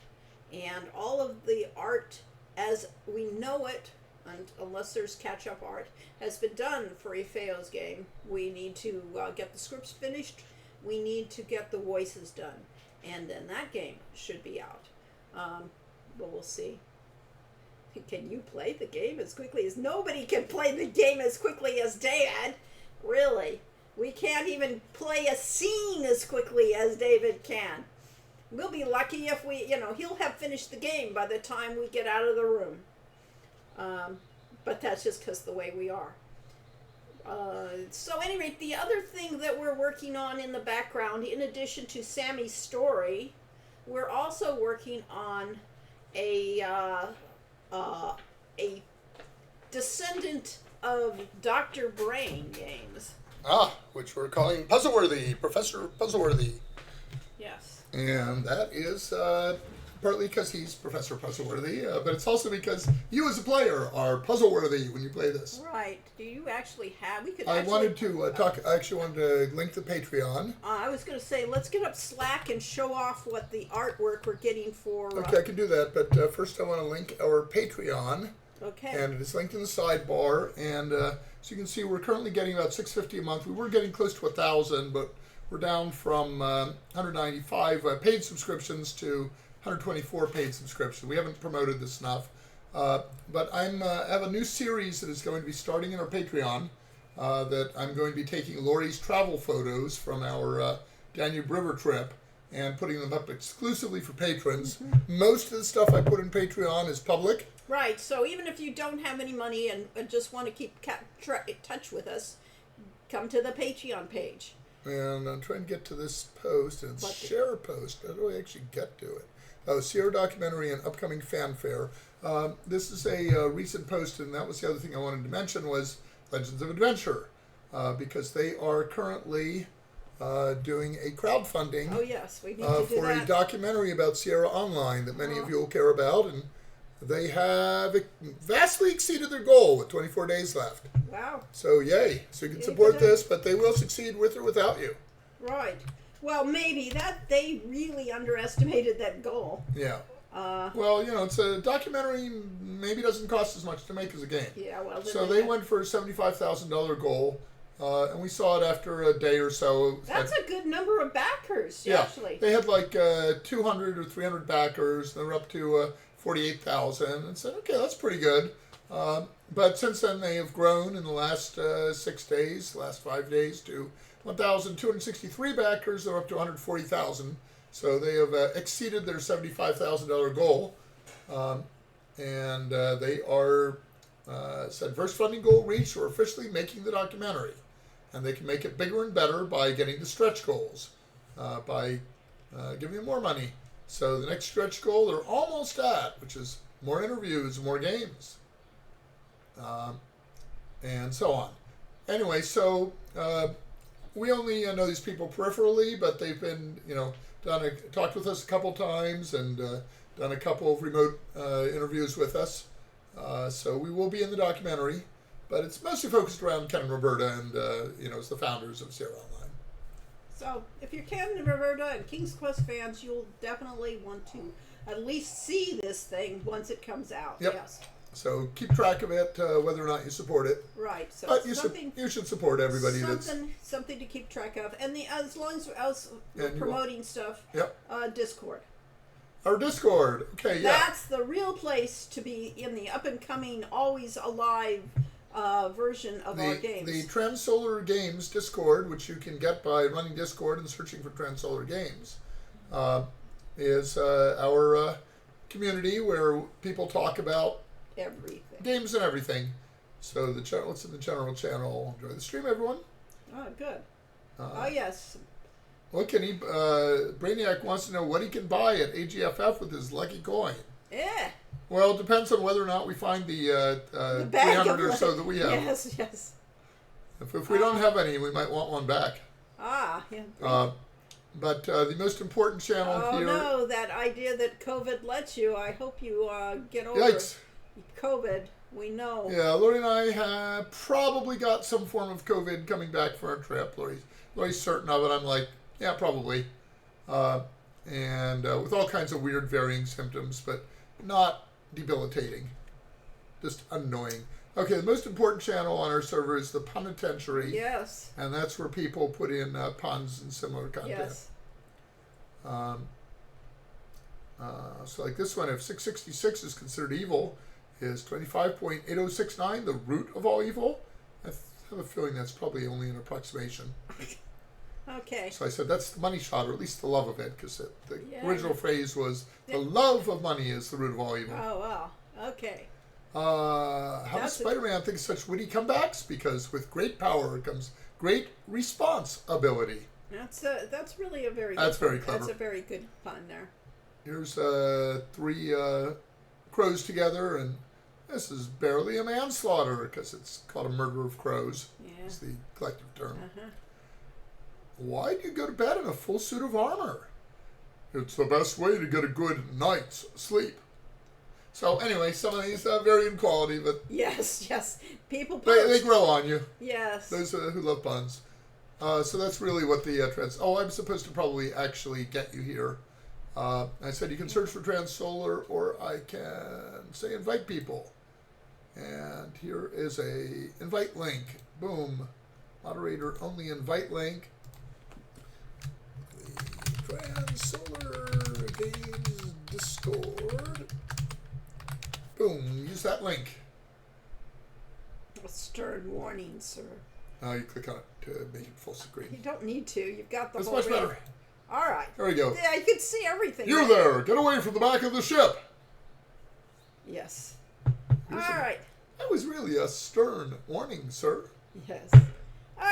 S1: and all of the art as we know it, and unless there's catch-up art, has been done for Feo's game. We need to get the scripts finished. We need to get the voices done, and then that game should be out. But we'll see. Can you play the game as quickly as... Nobody can play the game as quickly as Dad. Really. We can't even play a scene as quickly as David can. We'll be lucky if he'll have finished the game by the time we get out of the room. But that's just because the way we are. So at any rate, the other thing that we're working on in the background, in addition to Sammy's story, we're also working on a descendant of Dr. Brain games.
S2: Which we're calling Puzzleworthy, Professor Puzzleworthy.
S1: Yes.
S2: And that is partly because he's Professor Puzzleworthy, but it's also because you as a player are puzzleworthy when you play this.
S1: Right. Do you actually have...
S2: I wanted to talk... I actually wanted to link the Patreon.
S1: I was going to say, let's get up Slack and show off what the artwork we're getting for...
S2: Okay, I can do that, but first I want to link our Patreon.
S1: Okay.
S2: And it is linked in the sidebar, and so you can see we're currently getting about $6.50 a month. We were getting close to 1,000, but we're down from 195 paid subscriptions to 124 paid subscriptions. We haven't promoted this enough, but I have a new series that is going to be starting in our Patreon. That I'm going to be taking Lori's travel photos from our Danube River trip and putting them up exclusively for patrons. Mm-hmm. Most of the stuff I put in Patreon is public.
S1: Right, so even if you don't have any money and just want to keep touch with us, come to the Patreon page.
S2: And I'm trying to get to this post, and it's share a post. How do I actually get to it? Oh, Sierra documentary and upcoming fanfare. This is a recent post, and that was the other thing I wanted to mention was Legends of Adventure, because they are currently doing a crowdfunding.
S1: Oh yes, we need to do
S2: for
S1: that.
S2: A documentary about Sierra Online that many of you will care about, and they have vastly exceeded their goal with 24 days left.
S1: Wow.
S2: So yay. So you can support this, but they will succeed with or without you.
S1: Right. Well, maybe that they really underestimated that goal.
S2: Yeah. Well, it's a documentary, maybe doesn't cost as much to make as a game.
S1: Yeah, well.
S2: So they went for a $75,000 goal, and we saw it after a day or so.
S1: That's a good number of backers, actually.
S2: They had like 200 or 300 backers, and they're up to 48,000, and said, okay, that's pretty good. But since then, they have grown in the last 6 days, last 5 days, to 1,263 backers. They're up to 140,000. So they have exceeded their $75,000 goal. And they are, said, first funding goal reached, we're officially making the documentary. And they can make it bigger and better by getting the stretch goals, by giving them more money. So the next stretch goal they're almost at, which is more interviews, more games, and so on. Anyway, so we only know these people peripherally, but they've been, talked with us a couple times and done a couple of remote interviews with us. So we will be in the documentary, but it's mostly focused around Ken and Roberta and, as the founders of Sierra Online.
S1: So, if you're Ken and Roberta and King's Quest fans, you'll definitely want to at least see this thing once it comes out.
S2: Yep.
S1: Yes.
S2: So keep track of it, whether or not you support it.
S1: Right. So
S2: but you should support everybody.
S1: Something to keep track of, and as long as we're promoting stuff.
S2: Yep.
S1: Discord.
S2: Our Discord. Okay. Yeah.
S1: That's the real place to be in the up and coming, always alive version of our games.
S2: The Transolar Games Discord, which you can get by running Discord and searching for Transolar Games, is our community where people talk about
S1: everything,
S2: games and everything. So what's in the general channel? Enjoy the stream, everyone.
S1: Oh, good. Oh yes.
S2: What can he? Brainiac wants to know what he can buy at AGFF with his lucky coin.
S1: Yeah.
S2: Well, it depends on whether or not we find the 300 or so that we have.
S1: Yes, yes.
S2: If we don't have any, we might want one back.
S1: Yeah.
S2: But the most important channel here...
S1: Oh, no, that idea that COVID lets you, I hope you get over
S2: Yikes.
S1: COVID. We know.
S2: Yeah, Lori and I have probably got some form of COVID coming back for our trip. Lori's certain of it. I'm like, yeah, probably. And with all kinds of weird varying symptoms, but not debilitating. Just annoying. Okay, the most important channel on our server is the Penitentiary.
S1: Yes.
S2: And that's where people put in puns and similar content.
S1: Yes.
S2: So like this one, if 666 is considered evil, is 25.8069 the root of all evil? I have a feeling that's probably only an approximation.
S1: Okay.
S2: So I said that's the money shot, or at least the love of it, because the
S1: Yeah.
S2: original phrase was the love of money is the root of all evil.
S1: Oh, wow. Okay.
S2: How does
S1: That's
S2: Spider-Man think such witty comebacks? Because with great power comes great responsibility.
S1: That's really a very
S2: That's
S1: good
S2: very clever.
S1: That's a very good pun there.
S2: Here's three crows together, and this is barely a manslaughter because it's called a murder of crows.
S1: Yeah.
S2: Is the collective term.
S1: Uh-huh.
S2: Why do you go to bed in a full suit of armor? It's the best way to get a good night's sleep. So anyway, some of these vary in quality, but
S1: Yes, yes. People
S2: they
S1: post.
S2: grow on you.
S1: Yes.
S2: Those who love puns. So that's really what the trans... Oh, I'm supposed to probably actually get you here. I said you can search for Trans Solar, or I can say invite people. And here is a invite link. Boom. Moderator only invite link. The Trans Solar Games Discord. Boom. Use that link.
S1: A stern warning, sir.
S2: You click on it to make it full screen.
S1: You don't need to. You've got the
S2: That's
S1: whole
S2: much
S1: ring.
S2: better.
S1: All right.
S2: There we go.
S1: Yeah, you can see everything.
S2: You
S1: right?
S2: there! Get away from the back of the ship!
S1: Yes.
S2: Here's
S1: All right.
S2: That was really a stern warning, sir.
S1: Yes.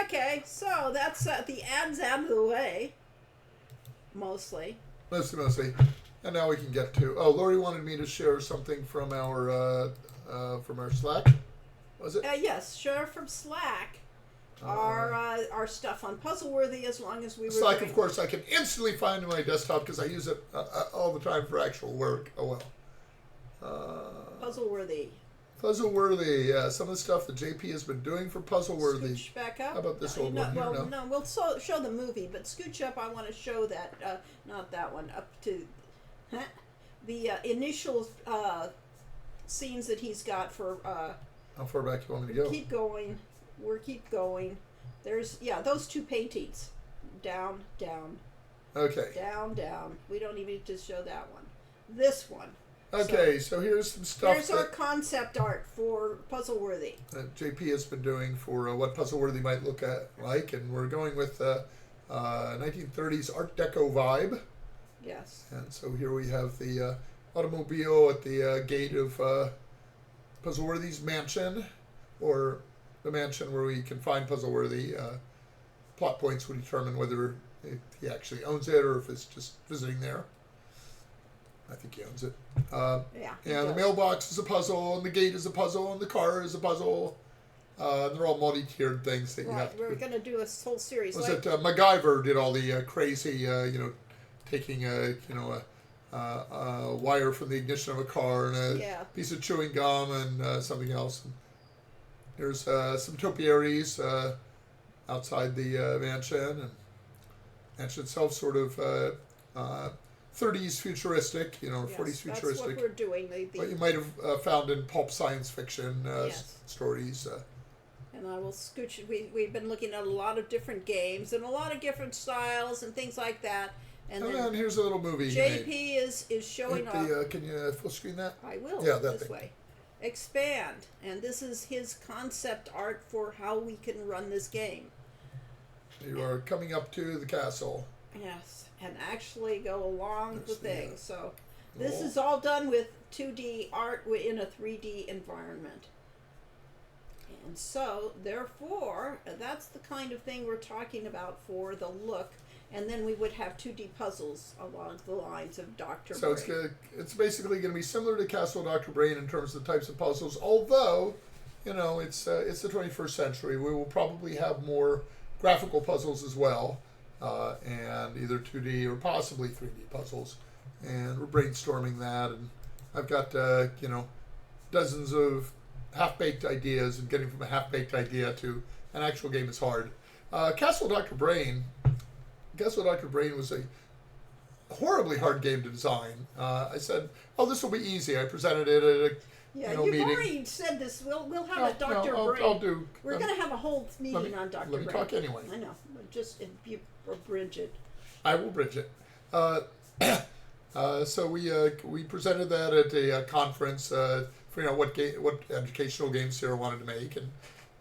S1: Okay, so that's the ads out of the way. Mostly.
S2: Mostly. And now we can get to... Oh, Lori wanted me to share something from our Slack. Was it?
S1: Yes, share from Slack. Our stuff on Puzzleworthy, as long as we were
S2: Slack,
S1: doing-
S2: of course, I can instantly find on my desktop because I use it all the time for actual work. Oh, well.
S1: Puzzleworthy.
S2: Puzzleworthy. Some of the stuff that JP has been doing for Puzzleworthy.
S1: Scooch back up.
S2: How about this
S1: No,
S2: old
S1: no,
S2: one here?
S1: well,
S2: No.
S1: no, we'll show the movie, but scooch up. I want to show that, not that one, up to the initial scenes that he's got for.
S2: How far back do you want me to go?
S1: Keep going. Keep going. There's those two paintings. Down, down,
S2: Okay.
S1: down, down. We don't even need to show that one. This one.
S2: Okay, so here's some stuff
S1: Here's our concept art for Puzzleworthy.
S2: that JP has been doing for what Puzzleworthy might look like, and we're going with 1930s Art Deco vibe.
S1: Yes.
S2: And so here we have the automobile at the gate of Puzzleworthy's mansion, or the mansion where we can find Puzzleworthy. Plot points will determine whether he actually owns it or if it's just visiting there. I think he owns it.
S1: Yeah.
S2: And the mailbox is a puzzle, and the gate is a puzzle, and the car is a puzzle. They're all multi-tiered things that you have
S1: Right.
S2: to
S1: We're
S2: do.
S1: going to do a whole series.
S2: Was
S1: like,
S2: it MacGyver did all the crazy, taking a wire from the ignition of a car and a
S1: Yeah.
S2: piece of chewing gum and something else. And here's some topiaries outside the mansion, and mansion itself sort of 30s futuristic, or
S1: yes,
S2: 40s
S1: that's
S2: futuristic.
S1: what we're doing.
S2: What you might have found in pulp science fiction
S1: Yes.
S2: stories.
S1: And I will scooch. We've been looking at a lot of different games and a lot of different styles and things like that. And
S2: And
S1: then
S2: then here's a little movie. you made.
S1: JP is showing
S2: Hit
S1: off.
S2: can you full screen that?
S1: I will.
S2: Yeah, that
S1: this
S2: thing.
S1: way. Expand, and this is his concept art for how we can run this game.
S2: You are coming up to the castle.
S1: Yes, and actually go along
S2: There's
S1: the
S2: the,
S1: thing. So this
S2: wall.
S1: is all done with 2D art in a 3D environment. And so, therefore, that's the kind of thing we're talking about for the look. And then we would have 2D puzzles along the lines of Dr.
S2: So it's basically going to be similar to Castle Dr. Brain in terms of the types of puzzles. Although, it's the 21st century. We will probably have more graphical puzzles as well, and either 2D or possibly 3D puzzles. And we're brainstorming that. And I've got dozens of half-baked ideas, and getting from a half-baked idea to an actual game is hard. Castle Dr. Brain was a horribly hard game to design. I said, "Oh, this will be easy." I presented it at a
S1: Yeah,
S2: you've
S1: you've
S2: meeting.
S1: already said this. We'll have a Dr. Brain.
S2: I'll do.
S1: We're going to have a whole meeting on Dr.
S2: Let me
S1: Brain.
S2: talk anyway.
S1: I know. But just if you or Bridget.
S2: I will bridge it. So we presented that at a conference, figuring out what educational game Sarah wanted to make, and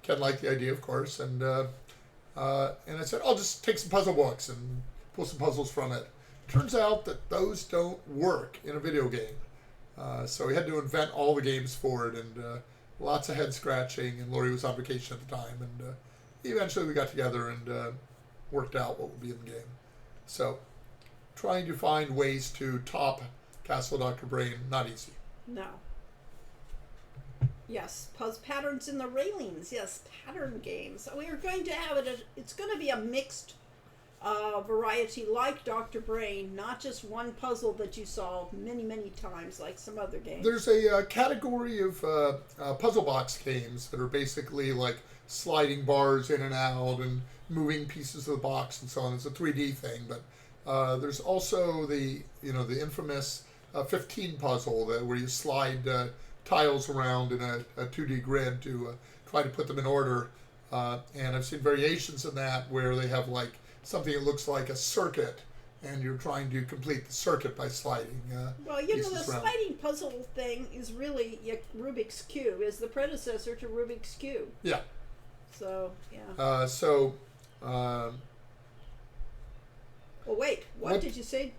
S2: Ken liked the idea, of course, and I said, I'll just take some puzzle books and pull some puzzles from it. Turns out that those don't work in a video game, so we had to invent all the games for it, and lots of head scratching. And Lori was on vacation at the time, and eventually we got together and worked out what would be in the game. So, trying to find ways to top Castle Dr. Brain, not easy.
S1: No. Yes, patterns in the railings. Yes, pattern games. So we are going to have it. It's going to be a mixed variety, like Dr. Brain, not just one puzzle that you solve many, many times, like some other games.
S2: There's a category of puzzle box games that are basically like sliding bars in and out and moving pieces of the box and so on. It's a 3D thing, but there's also the infamous 15 puzzle where you slide tiles around in a 2D grid to try to put them in order. And I've seen variations in that where they have like something that looks like a circuit, and you're trying to complete the circuit by sliding.
S1: Well, the
S2: around.
S1: sliding puzzle thing is really Rubik's Cube, is the predecessor to Rubik's Cube.
S2: Yeah.
S1: So, yeah.
S2: Well,
S1: wait, what did you say?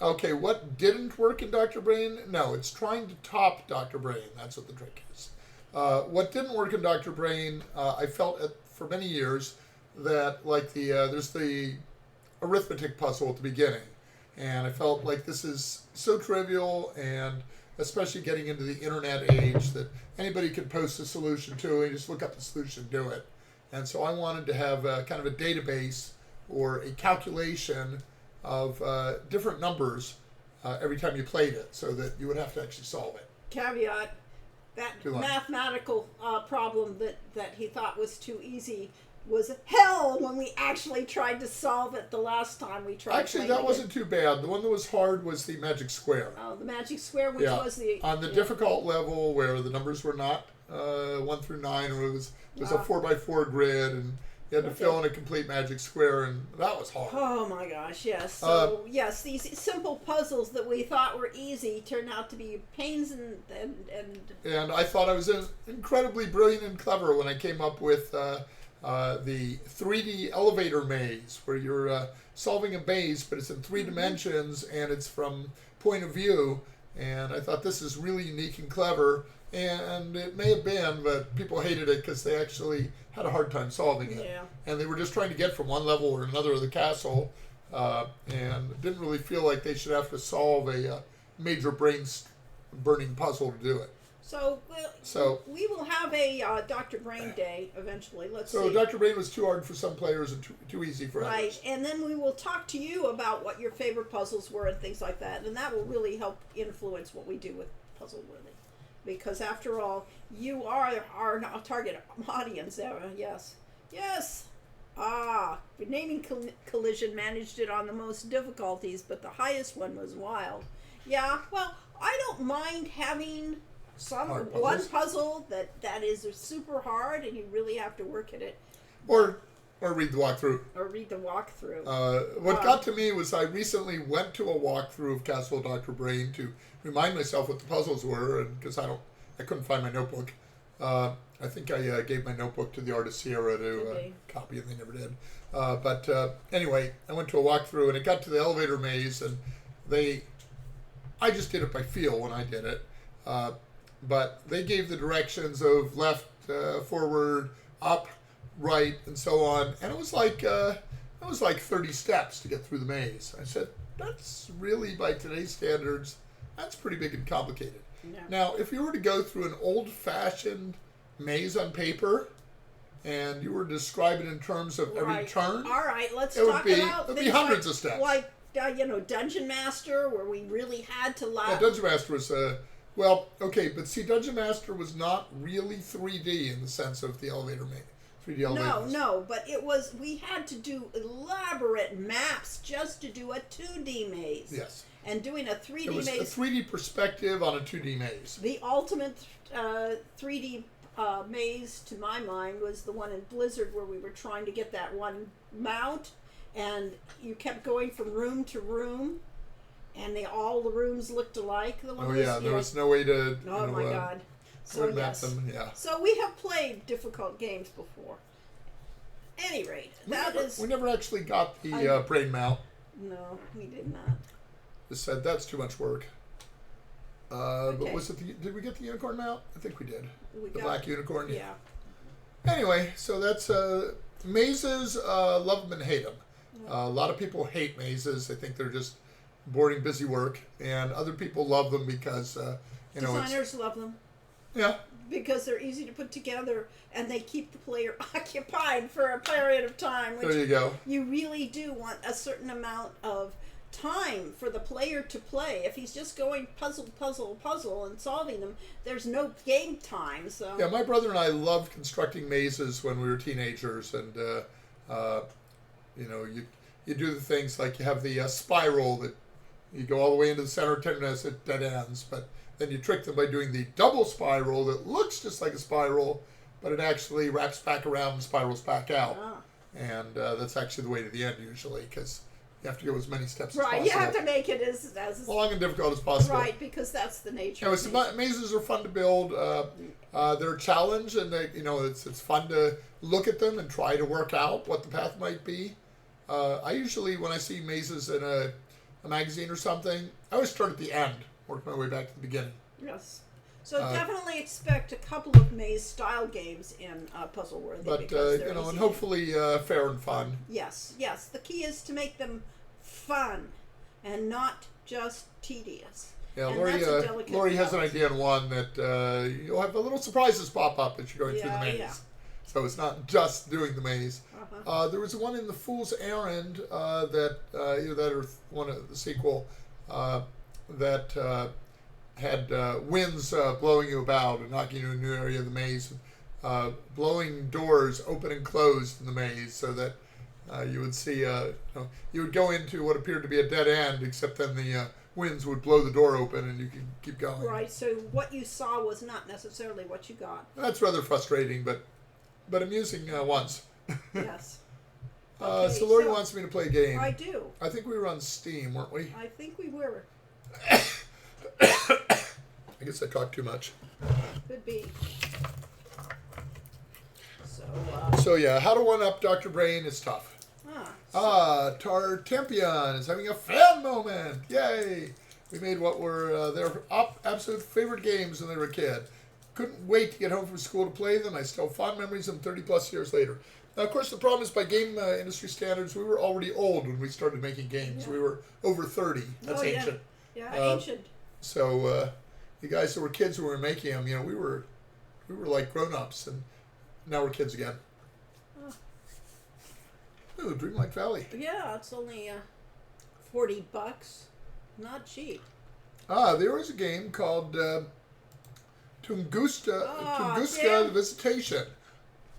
S2: Okay, what didn't work in Dr. Brain? No, it's trying to top Dr. Brain. That's what the trick is. What didn't work in Dr. Brain, I felt for many years that like there's the arithmetic puzzle at the beginning, and I felt like this is so trivial, and especially getting into the internet age, that anybody could post a solution to and just look up the solution and do it. And so I wanted to have kind of a database or a calculation of different numbers every time you played it, so that you would have to actually solve it.
S1: Caveat, that mathematical problem that he thought was too easy was hell when we actually tried to solve it the last time we tried.
S2: Actually, that wasn't too bad. The one that was hard was the magic square.
S1: Oh, the magic square, which was the...
S2: On the difficult level where the numbers were not 1 through 9, it was a 4x4 grid, and you had to fill in a complete magic square, and that was hard.
S1: Oh my gosh, yes. So, yes, these simple puzzles that we thought were easy turned out to be pains and...
S2: And I thought I was incredibly brilliant and clever when I came up with the 3D elevator maze, where you're solving a maze, but it's in 3 dimensions, and it's from point of view. And I thought this is really unique and clever. And it may have been, but people hated it because they actually had a hard time solving it.
S1: Yeah.
S2: And they were just trying to get from one level or another of the castle, and didn't really feel like they should have to solve a major brain-burning puzzle to do it.
S1: So we will have a Dr. Brain Day eventually. Let's see.
S2: So Dr. Brain was too hard for some players and too easy for others.
S1: Right, and then we will talk to you about what your favorite puzzles were and things like that, and that will really help influence what we do with Puzzle Worthy. Because after all, you are our target audience. Yes. Yes. Naming Collision managed it on the most difficulties, but the highest one was wild. Yeah, well, I don't mind having one puzzle that is super hard and you really have to work at it.
S2: Or read the walkthrough. What got to me was I recently went to a walkthrough of Castle Dr. Brain to remind myself what the puzzles were, and because I couldn't find my notebook. I think I gave my notebook to the artist Sierra to copy, and they never did. But anyway, I went to a walkthrough, and it got to the elevator maze, and I just did it by feel when I did it. But they gave the directions of left, forward, up, right, and so on, and it was like 30 steps to get through the maze. I said, that's really, by today's standards, that's pretty big and complicated.
S1: No.
S2: Now, if you were to go through an old-fashioned maze on paper, and you were to describe it in terms of every turn,
S1: all right, let's talk about
S2: it would be hundreds of steps.
S1: Like Dungeon Master, where we really had to
S2: Yeah, Dungeon Master was Well, okay, but see, Dungeon Master was not really 3D in the sense of the elevator 3D elevators.
S1: No, but it was. We had to do elaborate maps just to do a 2D maze.
S2: Yes.
S1: And doing a 3D
S2: It was
S1: maze.
S2: a 3D perspective on a 2D maze.
S1: The ultimate 3D maze, to my mind, was the one in Blizzard where we were trying to get that one mount, and you kept going from room to room, and all the rooms looked alike. The one
S2: Oh yeah, there was no way to.
S1: Oh my God! So
S2: map
S1: yes,
S2: them. Yeah.
S1: so we have played difficult games before. Any rate,
S2: We never actually got the brain mount.
S1: No, we did not.
S2: They said that's too much work.
S1: Okay.
S2: But was it did we get the unicorn mount? I think we did.
S1: We
S2: The
S1: got,
S2: black unicorn.
S1: Yeah.
S2: Anyway, so that's mazes. Love them and hate them. A lot of people hate mazes. They think they're just boring, busy work, and other people love them because
S1: Designers love them
S2: yeah.
S1: because they're easy to put together and they keep the player occupied for a period of time. Which
S2: There you go.
S1: you really do want a certain amount of time for the player to play. If he's just going puzzle, puzzle, puzzle and solving them, there's no game time. So
S2: Yeah, my brother and I loved constructing mazes when we were teenagers, and you do the things like you have the spiral that you go all the way into the center of terminus at dead ends, but then you trick them by doing the double spiral that looks just like a spiral, but it actually wraps back around and spirals back out, and that's actually the way to the end usually because you have to go as many steps as possible.
S1: you have to make it as
S2: long and difficult as possible.
S1: right, because that's the nature.
S2: Anyway, so mazes are fun to build. They're a challenge, and it's fun to look at them and try to work out what the path might be. I usually, when I see mazes in a magazine or something, I always start at the end, work my way back to the beginning.
S1: Yes. So definitely expect a couple of maze-style games in Puzzleworthy.
S2: But and hopefully fair and fun.
S1: Yes. The key is to make them fun and not just tedious.
S2: Yeah,
S1: And
S2: Lori,
S1: that's a delicate
S2: Lori has an
S1: balance.
S2: idea on one that you'll have a little surprises pop up as you're going through the maze.
S1: Yeah.
S2: So it's not just doing the maze.
S1: Uh-huh.
S2: There was one in the Fool's Errand that or one of the sequel that had winds blowing you about and knocking you into a new area of the maze, blowing doors open and closed in the maze, so that you would see you would go into what appeared to be a dead end, except then the winds would blow the door open and you could keep going.
S1: Right. So what you saw was not necessarily what you got.
S2: That's rather frustrating, but amusing once.
S1: Yes.
S2: So Lori wants me to play a game.
S1: I do.
S2: I think we were on Steam, weren't we?
S1: I think we were.
S2: I guess I talked too much.
S1: Could be. So.
S2: So yeah, how to one up Dr. Brain is tough. Tartempion is having a fan moment. Yay! We made what were their absolute favorite games when they were a kid. Couldn't wait to get home from school to play them. I still have fond memories of them 30 plus years later. Now, of course, the problem is by game industry standards, we were already old when we started making games. Yeah. We were over 30. That's ancient.
S1: Yeah, ancient.
S2: So the guys that were kids when we were making them, we were like grown-ups, and now we're kids again. Oh, Dreamlight Valley.
S1: Yeah, it's only $40. Not cheap.
S2: There was a game called Tunguska the Visitation.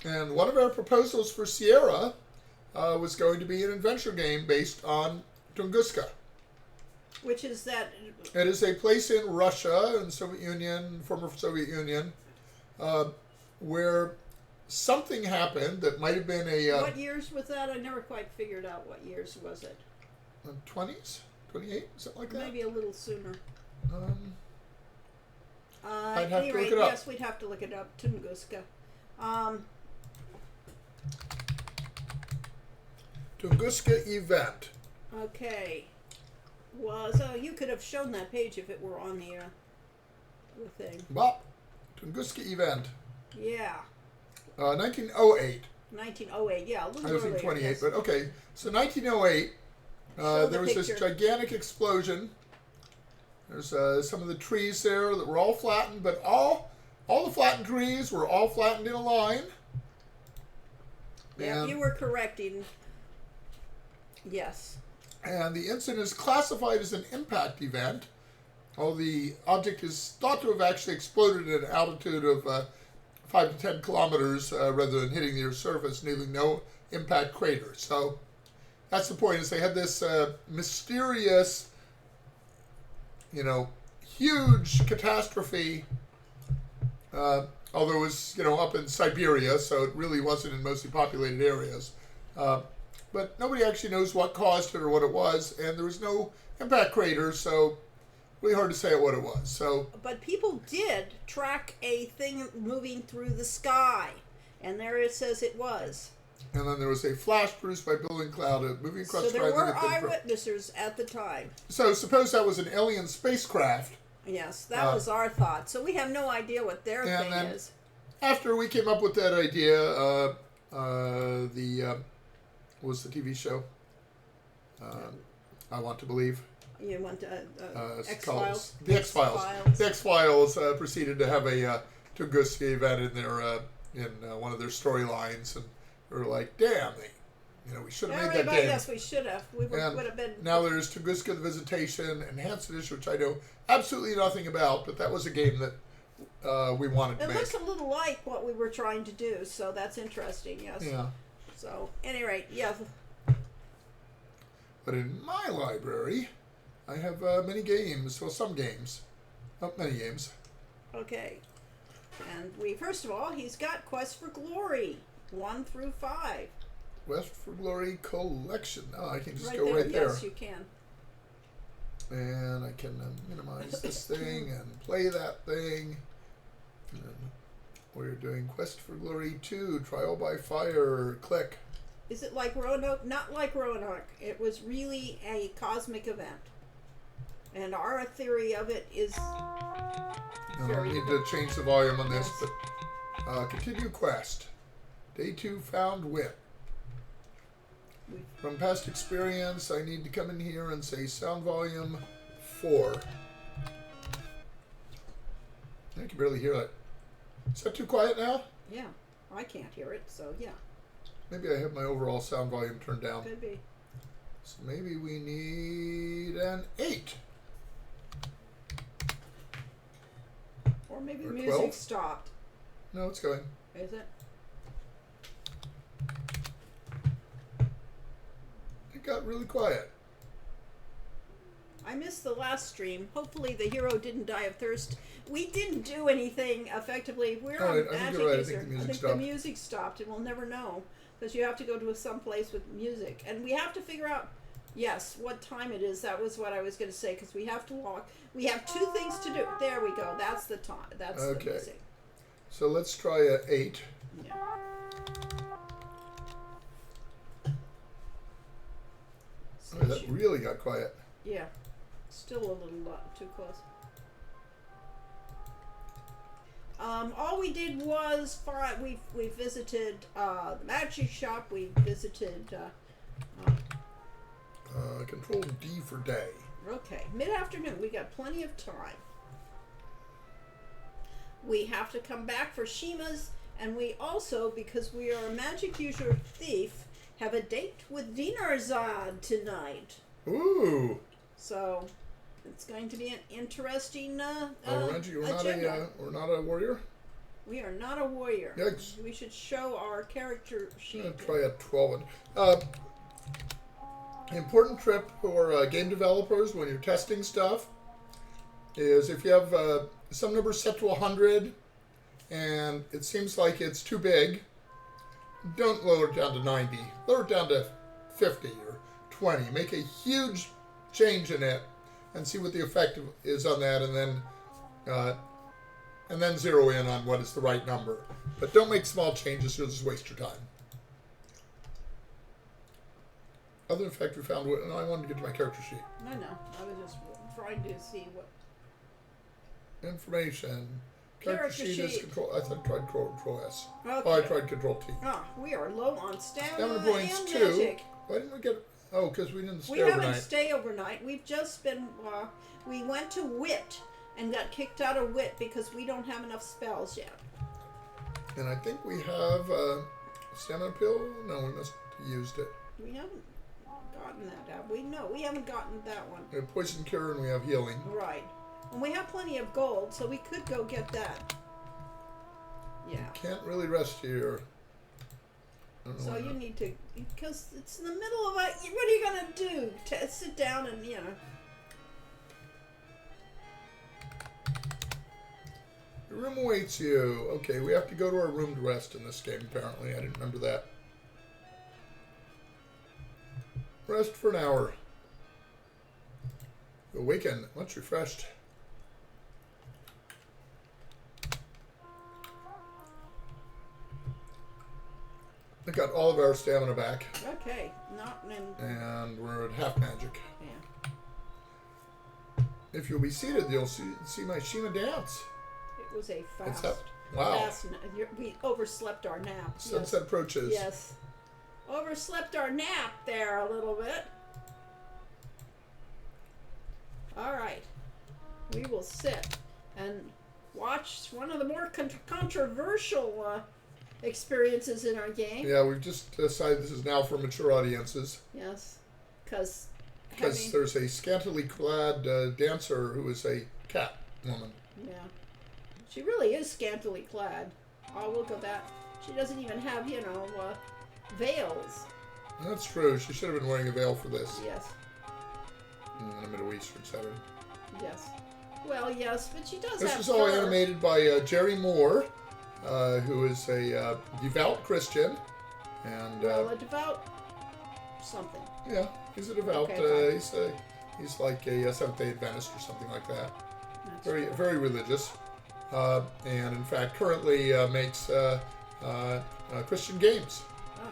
S2: And one of our proposals for Sierra was going to be an adventure game based on Tunguska.
S1: Which is that?
S2: It is a place in Russia and Soviet Union, former Soviet Union, where something happened that might have been a...
S1: what years was that? I never quite figured out what years was it.
S2: 20s? 28? Something like that?
S1: Maybe a little sooner.
S2: I'd have to look it up.
S1: Yes, we'd have to look it up. Tunguska.
S2: Tunguska event.
S1: Okay. So you could have shown that page if it were on the thing.
S2: Bop. Tunguska event.
S1: Yeah.
S2: 1908.
S1: 1908, yeah, a little
S2: I was
S1: earlier.
S2: in 28,
S1: yes.
S2: but okay. So 1908, there was this gigantic explosion. There's some of the trees there that were all flattened, but all the flattened trees were all flattened in a line.
S1: Yeah, you were correcting. Yes.
S2: And the incident is classified as an impact event, Oh, the object is thought to have actually exploded at an altitude of 5 to 10 kilometers rather than hitting the Earth's surface, leaving no impact crater. So that's the point. Is they had this mysterious, huge catastrophe. Although it was, up in Siberia, so it really wasn't in mostly populated areas. But nobody actually knows what caused it or what it was, and there was no impact crater, so really hard to say what it was. So,
S1: but people did track a thing moving through the sky, and there it says it was.
S2: And then there was a flash produced by billowing cloud moving across the sky.
S1: So there were eyewitnesses at the time.
S2: So suppose that was an alien spacecraft.
S1: Yes, that was our thought. So we have no idea what their thing is.
S2: After we came up with that idea, what was the TV show? I Want to Believe.
S1: You want to X-Files?
S2: The X-Files. The X-Files proceeded to have a Tunguska event in their in one of their storylines, and we were like, "Damn, we should have made that game."
S1: Yes, we should have. We would have been.
S2: Now there's Tunguska the Visitation, Enhanced Edition, which I know absolutely nothing about, but that was a game that we wanted to make.
S1: It looks a little like what we were trying to do, so that's interesting. Yes.
S2: Yeah.
S1: So, at any rate, yeah.
S2: But in my library, I have many games. Well, some games. Not many games.
S1: Okay. And first of all, he's got Quest for Glory, 1 through 5.
S2: Quest for Glory Collection. Oh, I can just go
S1: there.
S2: right there.
S1: Yes, you can.
S2: And I can minimize this thing and play that thing. And we're doing Quest for Glory 2, Trial by Fire. Click.
S1: Is it like Roanoke? Not like Roanoke. It was really a cosmic event. And our theory of it is
S2: I need to change the volume on this, but continue quest. Day 2 found wit. From past experience, I need to come in here and say sound volume 4. I can barely hear it. Is that too quiet now?
S1: Yeah, I can't hear it, so yeah.
S2: Maybe I have my overall sound volume turned down.
S1: Could be.
S2: So maybe we need an 8.
S1: Or maybe
S2: Or
S1: music
S2: 12?
S1: stopped.
S2: No, it's going.
S1: Is it?
S2: It got really quiet.
S1: I missed the last stream. Hopefully the hero didn't die of thirst. We didn't do anything effectively. We're on
S2: I think
S1: Magic
S2: you're right.
S1: User.
S2: I think the music
S1: the
S2: stopped.
S1: music stopped, and we'll never know because you have to go to some place with music, and we have to figure out. Yes, what time it is. That was what I was going to say because we have to walk. We have 2 things to do. There we go. That's the time. That's the music.
S2: So let's try a 8.
S1: Yeah.
S2: Oh, that really got quiet.
S1: Yeah. Still a little too close. All we did was we visited the magic shop. We visited.
S2: Control D for day.
S1: Okay, mid-afternoon. We got plenty of time. We have to come back for Shima's, and we also, because we are a magic user thief, have a date with Dinarzad tonight.
S2: Ooh.
S1: So it's going to be an interesting
S2: Reggie,
S1: agenda.
S2: We're not a warrior?
S1: We are not a warrior.
S2: Yikes.
S1: We should show our character sheet.
S2: I'm going to try a 12. Important tip for game developers when you're testing stuff is if you have some number set to 100 and it seems like it's too big, don't lower it down to 90. Lower it down to 50 or 20. Make a huge change in it and see what the effect is on that, and then zero in on what is the right number. But don't make small changes; you'll just waste your time. Other effect we found. No, I wanted to get to my character sheet.
S1: No, I was just trying to see what
S2: Information. Character sheet is control. I thought I tried control S.
S1: Okay.
S2: Oh, I tried control T.
S1: We are low on stamina
S2: Stamina points
S1: and
S2: 2.
S1: magic.
S2: Why didn't we get? Oh, because we didn't stay
S1: We
S2: overnight.
S1: haven't stayed overnight. We've just been. We went to Wit and got kicked out of Wit because we don't have enough spells yet.
S2: And I think we have stamina pill. No, we must have used it.
S1: We haven't gotten that, have we? No, we haven't gotten that one.
S2: We have poison cure and we have healing.
S1: Right. And we have plenty of gold, so we could go get that. Yeah.
S2: Can't really rest here. I don't know
S1: So
S2: why
S1: you
S2: not.
S1: need to, because it's in the middle of a. What are you gonna do? Sit down and
S2: Your room awaits you. Okay, we have to go to our room to rest in this game, apparently. I didn't remember that. Rest for an hour. Awaken, much refreshed. I got all of our stamina back,
S1: Okay, not in.
S2: and we're at half magic.
S1: Yeah.
S2: If you'll be seated, you'll see my Shima dance.
S1: It was a
S2: It's
S1: fast.
S2: up. Wow.
S1: We overslept our nap.
S2: Sunset approaches.
S1: Yes. Overslept our nap there a little bit. All right. We will sit and watch one of the more controversial experiences in our game.
S2: Yeah, we've just decided this is now for mature audiences.
S1: Yes. Because
S2: There's a scantily clad dancer who is a cat woman.
S1: Yeah. She really is scantily clad. I'll look at that. She doesn't even have, veils.
S2: That's true. She should have been wearing a veil for this.
S1: Yes.
S2: In a Middle Eastern setting.
S1: Yes. Well, yes, but she does
S2: This
S1: have
S2: was all
S1: fur.
S2: animated by Jerry Moore, who is a devout Christian. And,
S1: Well, a devout something.
S2: yeah, he's a devout.
S1: Okay,
S2: He's like a Seventh-day Adventist or something like that.
S1: That's
S2: Very,
S1: cool.
S2: very religious. And in fact, currently makes Christian games.
S1: Ah.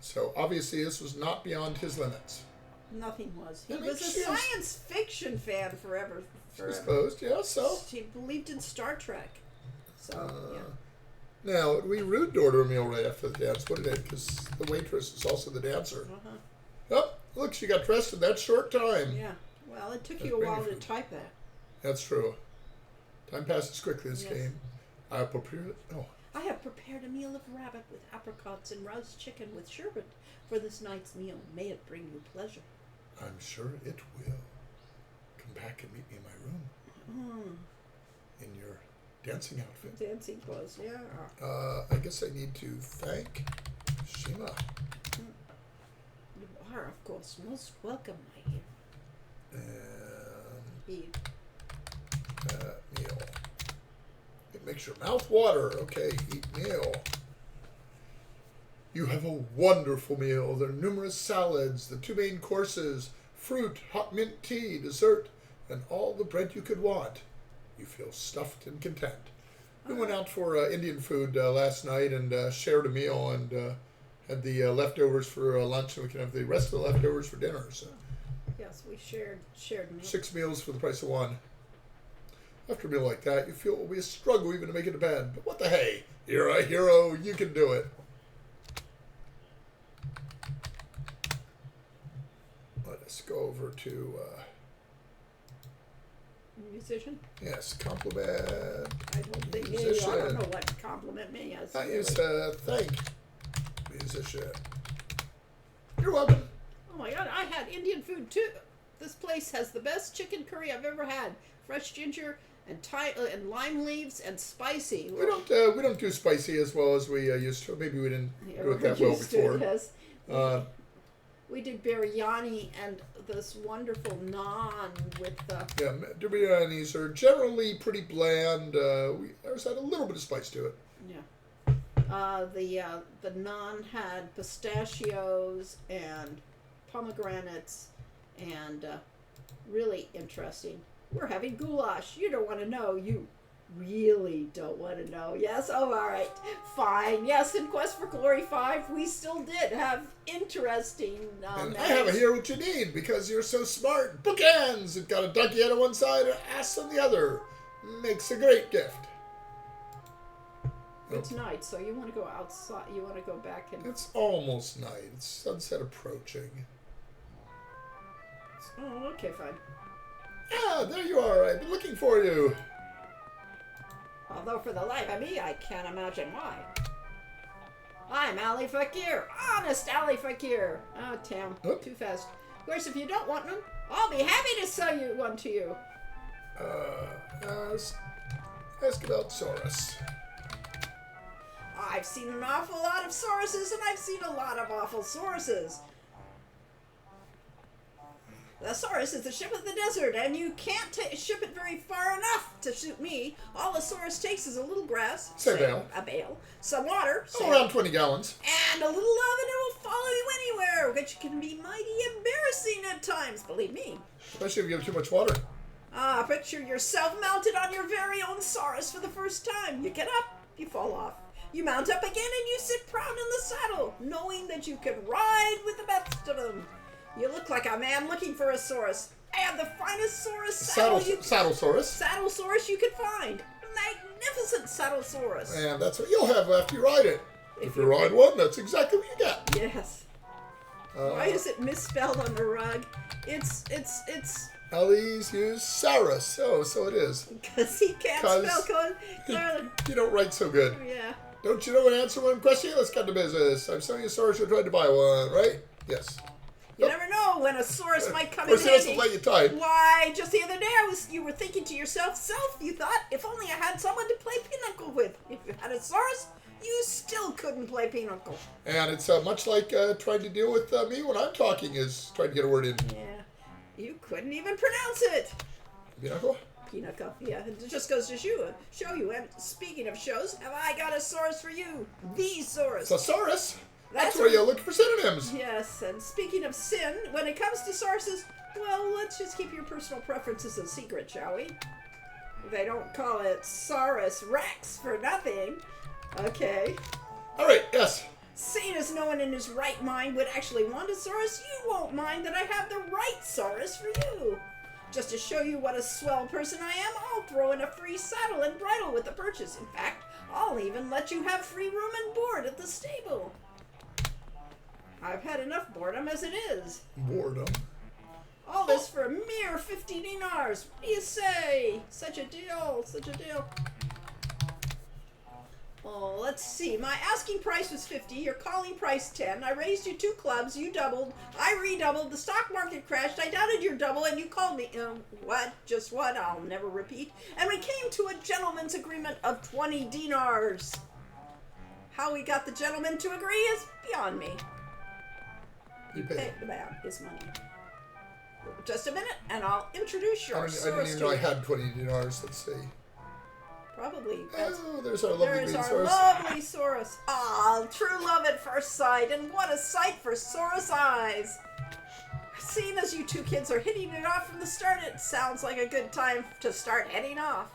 S2: So obviously, this was not beyond his limits.
S1: Nothing was. He
S2: I mean,
S1: was a
S2: she is-
S1: science fiction fan forever.
S2: She's closed, yeah. So
S1: She believed in Star Trek. So, yeah.
S2: now it'd be rude to order a meal right after the dance, wouldn't it? Because the waitress is also the dancer.
S1: Uh-huh.
S2: Oh, look, she got dressed in that short time.
S1: Yeah. Well, it took
S2: That's
S1: you a while to
S2: beautiful.
S1: type that.
S2: That's true. Time passes quickly this
S1: Yes.
S2: game. I prepared. Oh,
S1: I have prepared a meal of rabbit with apricots and roast chicken with sherbet for this night's meal. May it bring you pleasure.
S2: I'm sure it will. Come back and meet me in my room in your dancing outfit.
S1: Dancing clothes, yeah.
S2: I guess I need to thank Shima
S1: You are, of course, most welcome, my dear.
S2: and
S1: Eat.
S2: meal. It makes your mouth water. Okay, eat meal. You have a wonderful meal. There are numerous salads, the 2 main courses, fruit, hot mint tea, dessert, and all the bread you could want. You feel stuffed and content. We went out for Indian food last night and shared a meal and had the leftovers for lunch, and we can have the rest of the leftovers for dinner. So
S1: Yes, we shared meal.
S2: 6 meals for the price of 1. After a meal like that, you feel it will be a struggle even to make it to bed. But what the hey? You're a hero. You can do it. Let us go over to,
S1: Musician?
S2: yes, compliment.
S1: I don't think I
S2: Musician.
S1: don't know what compliment me as.
S2: I use thank musician. You're welcome.
S1: Oh my god, I had Indian food too. This place has the best chicken curry I've ever had. Fresh ginger and lime leaves and spicy.
S2: We don't do spicy as well as we used to. Maybe we didn't do it that well before.
S1: Yes.
S2: Uh,
S1: We did biryani and this wonderful naan with the.
S2: Yeah, biryanis are generally pretty bland. Ours had a little bit of spice to it.
S1: Yeah. The naan had pistachios and pomegranates and really interesting. We're having goulash. You don't want to know. You really don't want to know. Yes? Oh, all right. Fine. Yes, in Quest for Glory 5, we still did have interesting
S2: And I have here what you need because you're so smart. Bookends! It got a donkey head on one side and an ass on the other. Makes a great gift.
S1: It's night, so you want to go outside. You want to go back and.
S2: It's almost night. It's sunset approaching.
S1: Oh, okay, fine.
S2: Ah, there you are. I've been looking for you.
S1: Although for the life of me, I can't imagine why. I'm Ali Fakir. Honest Ali Fakir. Oh, Tim.
S2: Oop.
S1: Too fast. Of course, if you don't want them, I'll be happy to sell you one to you.
S2: Ask about Saurus.
S1: I've seen an awful lot of Sauruses, and I've seen a lot of awful Sauruses. The Saurus is the ship of the desert, and you can't ship it very far enough to suit me. All the Saurus takes is a little grass, a bale, some water,
S2: around 20 gallons,
S1: and a little love, and it will follow you anywhere, which can be mighty embarrassing at times, believe me.
S2: especially if you give too much water.
S1: Picture yourself mounted on your very own Saurus for the first time. You get up, you fall off. You mount up again, and you sit proud in the saddle, knowing that you can ride with the best of them. You look like a man looking for a Saurus. I have the finest Saurus
S2: Saddle Saurus.
S1: Saddle Saurus you could find. Magnificent Saddle Saurus.
S2: And that's what you'll have after you ride it. If you ride one, that's exactly what you get.
S1: Yes. Why is it misspelled on the rug? It's
S2: Ellie's use Saurus. Oh, so it is.
S1: because he can't spell clearly.
S2: You don't write so good.
S1: Yeah.
S2: Don't you know an answer one question? Let's get to business. I'm selling you a Saurus. You're trying to buy one, right? Yes.
S1: You never know when a Saurus might come in
S2: Or Saurus
S1: handy.
S2: will let you type.
S1: Why, just the other day you were thinking to yourself, you thought, if only I had someone to play Pinochle with. If you had a Saurus, you still couldn't play Pinochle.
S2: And it's much like trying to deal with me when I'm talking is trying to get a word in.
S1: Yeah. You couldn't even pronounce it.
S2: Pinochle?
S1: Pinochle. Yeah, it just goes to show you. And speaking of shows, have I got a Saurus for you? The Saurus.
S2: Thesaurus? That's where you look for synonyms.
S1: Yes, and speaking of sin, when it comes to Sauruses, well, let's just keep your personal preferences a secret, shall we? They don't call it Saurus Rex for nothing. Okay.
S2: All right, yes.
S1: Seeing as no one in his right mind would actually want a Saurus, you won't mind that I have the right Saurus for you. Just to show you what a swell person I am, I'll throw in a free saddle and bridle with the purchase. In fact, I'll even let you have free room and board at the stable. I've had enough boredom as it is.
S2: Boredom.
S1: All this for a mere 50 dinars. What do you say? Such a deal, such a deal. Oh, let's see. My asking price was 50, your calling price 10. I raised you 2 clubs, you doubled, I redoubled, the stock market crashed, I doubted your double, and you called me. What? Just what? I'll never repeat. And we came to a gentleman's agreement of 20 dinars. How we got the gentleman to agree is beyond me.
S2: You pay.
S1: The man, his money. Just a minute, and I'll introduce your
S2: I
S1: source
S2: didn't even
S1: to
S2: know I
S1: you.
S2: had 20 dinars. Let's see.
S1: Probably.
S2: Oh, there's our lovely
S1: There's
S2: green
S1: our
S2: Saurus.
S1: lovely Saurus. Ah, true love at first sight, and what a sight for Saurus eyes. Seeing as you 2 kids are hitting it off from the start, it sounds like a good time to start heading off.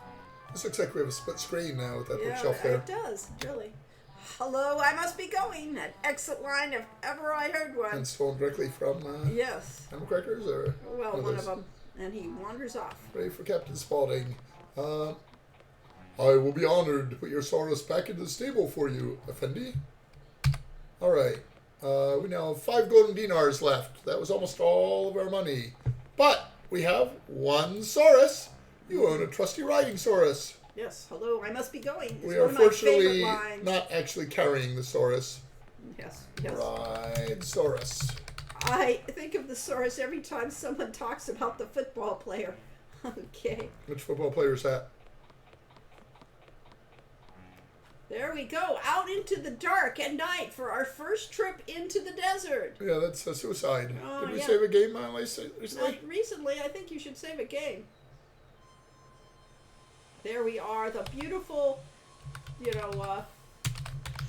S2: This looks like we have a split screen now with that
S1: Yeah,
S2: bookshelf there.
S1: it does, really. Hello, I must be going. An exit line if ever I heard one.
S2: And stolen directly from
S1: Yes.
S2: Animal Crackers, or
S1: Well, one of them. And he wanders off.
S2: ready for Captain Spaulding. I will be honored to put your Saurus back into the stable for you, Effendi. All right. We now have 5 golden dinars left. That was almost all of our money. But we have 1 Saurus. You own a trusty riding Saurus.
S1: Yes, hello, I must be going. It's
S2: We
S1: one
S2: are
S1: of my favorite
S2: fortunately
S1: lines.
S2: not actually carrying the Saurus.
S1: Yes, yes.
S2: Ride Saurus.
S1: I think of the Saurus every time someone talks about the football player. Okay,
S2: Which football player is that?
S1: there we go, out into the dark at night for our first trip into the desert.
S2: Yeah, that's a suicide.
S1: Oh,
S2: Did we
S1: yeah.
S2: save a game recently?
S1: Not recently, I think you should save a game. There we are, the beautiful,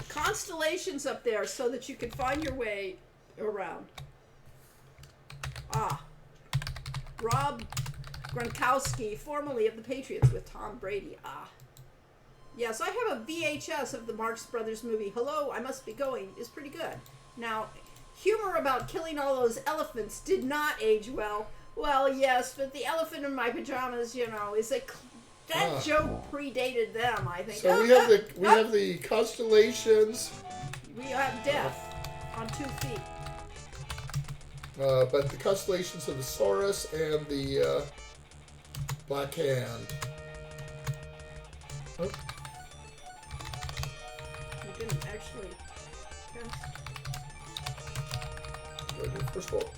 S1: constellations up there so that you can find your way around. Ah, Rob Gronkowski, formerly of the Patriots with Tom Brady. Ah. Yes, I have a VHS of the Marx Brothers movie, Hello, I Must Be Going, is pretty good. Now, humor about killing all those elephants did not age well. Well, yes, but the elephant in my pajamas, is that joke predated them, I think.
S2: So we have the constellations.
S1: We have death on 2 feet.
S2: But the constellations of the Saurus and the Black Hand. Oh,
S1: You didn't actually.
S2: what do I do first of all?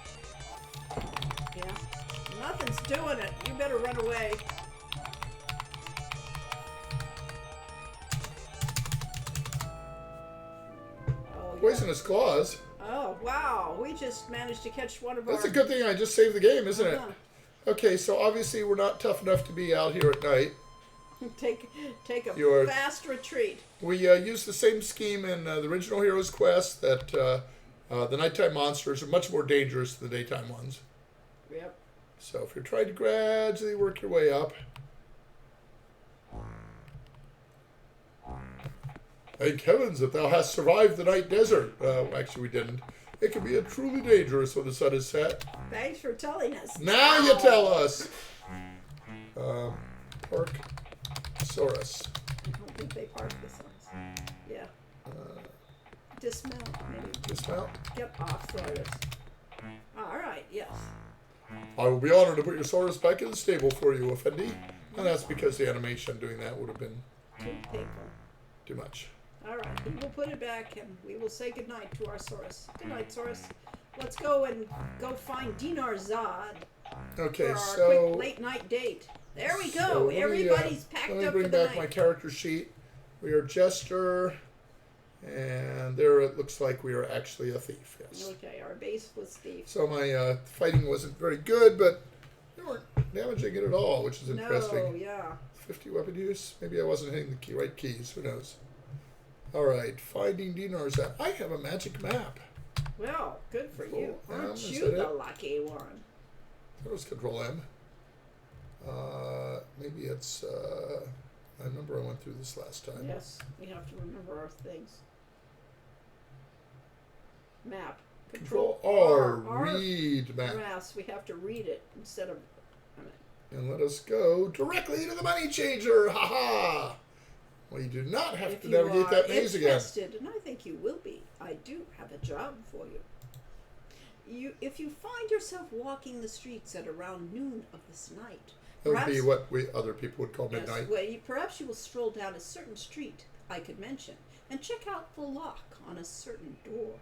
S1: Yeah. Nothing's doing it. You better run away. Oh, yeah.
S2: Poisonous claws.
S1: Oh, wow. We just managed to catch one of
S2: That's
S1: our...
S2: a good thing I just saved the game, isn't
S1: Uh-huh.
S2: it? Okay, so obviously we're not tough enough to be out here at night.
S1: Take a
S2: You're-
S1: fast retreat.
S2: We used the same scheme in the original Heroes Quest that the nighttime monsters are much more dangerous than the daytime ones.
S1: Yep.
S2: So if you're trying to gradually work your way up. Thank heavens that thou hast survived the night desert. Actually, we didn't. It can be truly dangerous when the sun is set.
S1: Thanks for telling us.
S2: Now you tell us. Park Saurus.
S1: I don't think they park this one. Yeah. Dismount, maybe.
S2: Dismount.
S1: Get off, Saurus. All right, yes.
S2: I will be honored to put your Saurus back in the stable for you, Effendi. And that's because the animation doing that would have been
S1: Too painful.
S2: too much.
S1: All right, we will put it back and we will say goodnight to our Saurus. Good night, Saurus. Let's go find Dinar Zod
S2: Okay,
S1: for our
S2: so
S1: quick late night date. There we
S2: so
S1: go.
S2: let me,
S1: Everybody's packed
S2: let me
S1: up
S2: bring
S1: for the
S2: back
S1: night.
S2: my character sheet. We are Jester, and there it looks like we are actually a thief. Yes.
S1: Okay, our baseless thief.
S2: So my fighting wasn't very good, but they weren't damaging it at all, which is interesting.
S1: No, yeah.
S2: 50 weapon use. Maybe I wasn't hitting the right keys. Who knows? All right, finding Dinar's app. I have a magic map.
S1: Well, good for you.
S2: Control M,
S1: Aren't
S2: is
S1: you
S2: that
S1: the
S2: it?
S1: lucky one?
S2: That was Control M. Maybe it's. I remember I went through this last time.
S1: Yes, we have to remember our things. Map.
S2: Control R.
S1: R.
S2: Read map.
S1: Yes, we have to read it instead of.
S2: And let us go directly to the money changer. Ha ha! Well, you do not have
S1: If
S2: to
S1: you
S2: navigate
S1: are
S2: that maze again.
S1: interested, and I think you will be, I do have a job for you. If you find yourself walking the streets at around noon of this night,
S2: That would be
S1: perhaps-
S2: what we other people would call
S1: yes,
S2: midnight.
S1: well, perhaps you will stroll down a certain street I could mention and check out the lock on a certain door.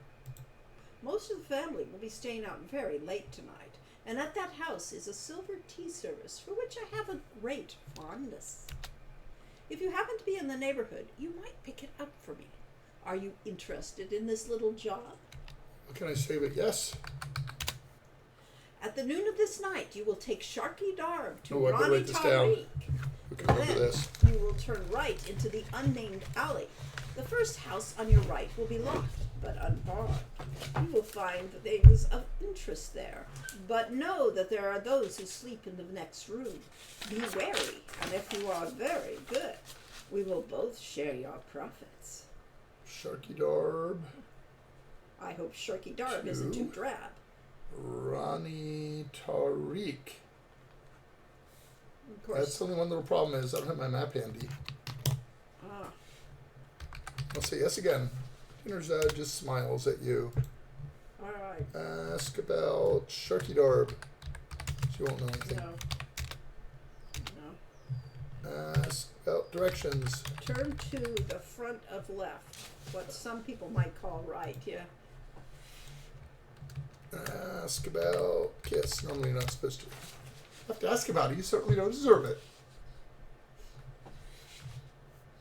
S1: Most of the family will be staying out very late tonight, and at that house is a silver tea service for which I have a great fondness. If you happen to be in the neighborhood, you might pick it up for me. Are you interested in this little job?
S2: What can I say but yes?
S1: At the noon of this night, you will take Sharky Darb to
S2: Oh, I better
S1: Ronnie
S2: write this down.
S1: Tariq.
S2: We can remember
S1: Then
S2: this.
S1: you will turn right into the unnamed alley. The first house on your right will be locked, but unbarred. You will find things of interest there, but know that there are those who sleep in the next room. Be wary, and if you are very good, we will both share your profits.
S2: Sharky Darb.
S1: I hope Sharky Darb isn't too drab.
S2: Ronnie Tariq.
S1: Of course.
S2: That's the only one little problem is I don't have my map handy.
S1: Ah,
S2: I'll say yes again. Dinner's just smiles at you.
S1: all right.
S2: Ask about Sharky Darb. She won't know anything.
S1: No. No.
S2: Ask about directions.
S1: Turn to the front of left, what some people might call right, yeah.
S2: Ask about kiss. Normally you're not supposed to. Have to ask about it. You certainly don't deserve it.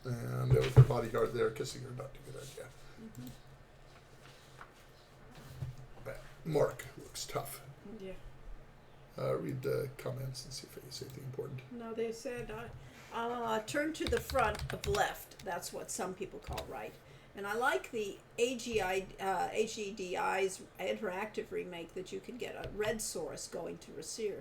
S2: And there was her bodyguard there kissing her. Not a good idea. But Mark looks tough.
S1: Yeah.
S2: Read the comments and see if they say anything important.
S1: No, they said, turn to the front of left. That's what some people call right. And I like the HEDI's interactive remake that you can get a red source going to Rasir.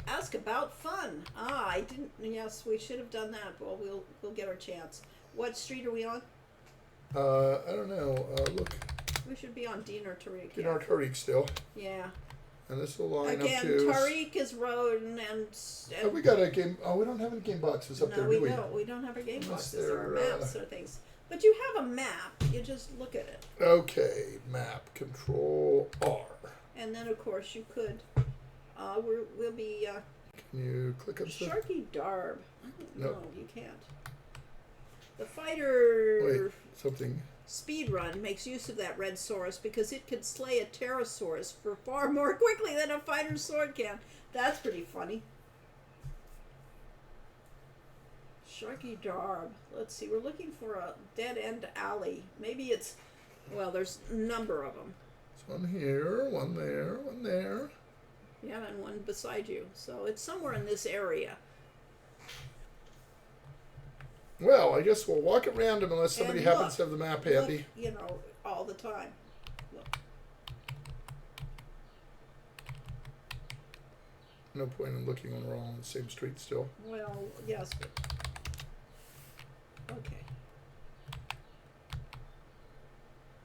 S1: Ask about fun. I didn't. Yes, we should have done that. Well, we'll get our chance. What street are we on?
S2: I don't know. Look,
S1: We should be on Dinar Tariq.
S2: Dinar Tariq still.
S1: Yeah.
S2: And this will line
S1: Again,
S2: up to.
S1: Tariq is Roden and
S2: Oh, we got a game. Oh, we don't have any game boxes up
S1: no,
S2: there,
S1: we
S2: do we?
S1: don't. We don't have our game
S2: Unless
S1: boxes or
S2: they're,
S1: maps or things. But you have a map. You just look at it,
S2: Okay, map. Control R.
S1: and then of course you could. We'll be
S2: Can you click on stuff?
S1: Sharky Darb. I don't
S2: Nope.
S1: know. You can't. The fighter
S2: Wait, something.
S1: speedrun makes use of that red Saurus because it can slay a Pterosaurus for far more quickly than a fighter's sword can. That's pretty funny. Sharky Darb. Let's see, we're looking for a dead-end alley. Maybe it's... Well, there's a number of them.
S2: There's one here, one there, one there.
S1: Yeah, and one beside you. So it's somewhere in this area.
S2: Well, I guess we'll walk at random unless somebody
S1: And
S2: happens
S1: look,
S2: to have the map handy.
S1: Look, you know, all the time. Look.
S2: No point in looking when we're all on the same street still.
S1: Well, yes, but... Okay.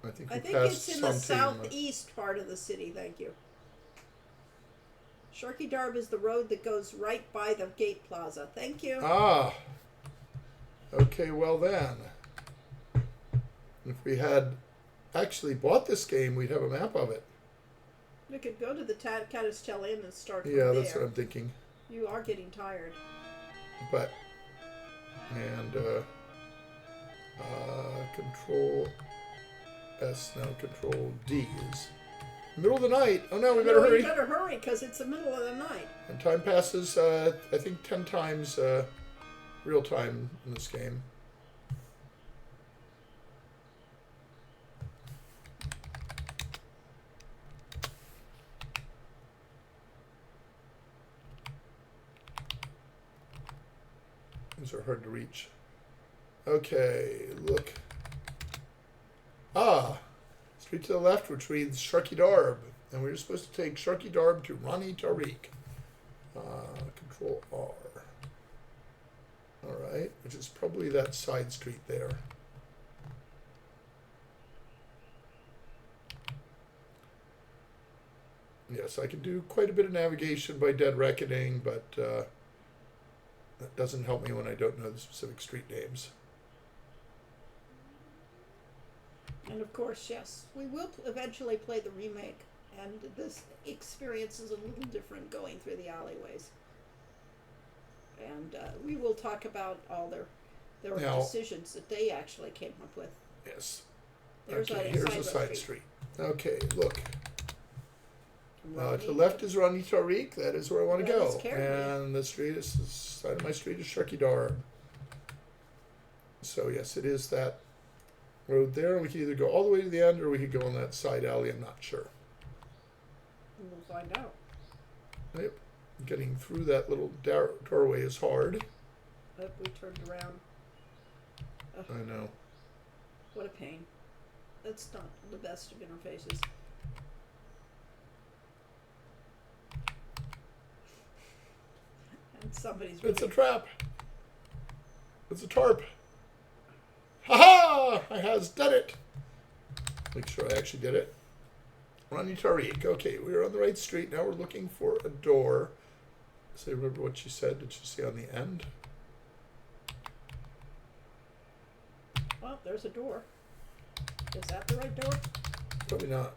S2: I think
S1: I
S2: we
S1: think
S2: passed
S1: it's in the
S2: something.
S1: southeast part of the city, thank you. Sharky Darb is the road that goes right by the gate plaza. Thank you.
S2: Ah. Okay, well then. If we had actually bought this game, we'd have a map of it.
S1: We could go to the Caddistel Inn and start from
S2: Yeah,
S1: there.
S2: that's what I'm thinking.
S1: You are getting tired.
S2: But, and, Control S now, Control D is middle of the night. Oh no, we better hurry.
S1: You better hurry because it's the middle of the night.
S2: And time passes, I think 10 times real time in this game. These are hard to reach. Okay, look. Ah, street to the left, which reads Sharky Darb. And we were supposed to take Sharky Darb to Rani Tariq. Control R. Alright, which is probably that side street there. Yes, I can do quite a bit of navigation by Dead Reckoning, but that doesn't help me when I don't know the specific street names.
S1: And of course, yes, we will eventually play the remake, and this experience is a little different going through the alleyways. And we will talk about all their
S2: Now,
S1: decisions that they actually came up with.
S2: Yes.
S1: There's
S2: Okay,
S1: a
S2: here's a side street. Okay, look. To the left is Rani Tariq. That is where I want to
S1: That
S2: go.
S1: is Caribbean.
S2: And the side of my street is Sharky Darb. So yes, it is that road there. We can either go all the way to the end, or we could go on that side alley. I'm not sure.
S1: We'll find out.
S2: Yep. Getting through that little doorway is hard.
S1: But we turned around. Ugh,
S2: I know.
S1: what a pain. That's not the best of interfaces. And somebody's
S2: It's a
S1: really...
S2: trap. It's a tarp. Ha ha! I has done it. Make sure I actually did it. Rani Tariq. Okay, we are on the right street. Now we're looking for a door. So remember what she said. Did she say on the end?
S1: Well, there's a door. Is that the right door?
S2: Probably not.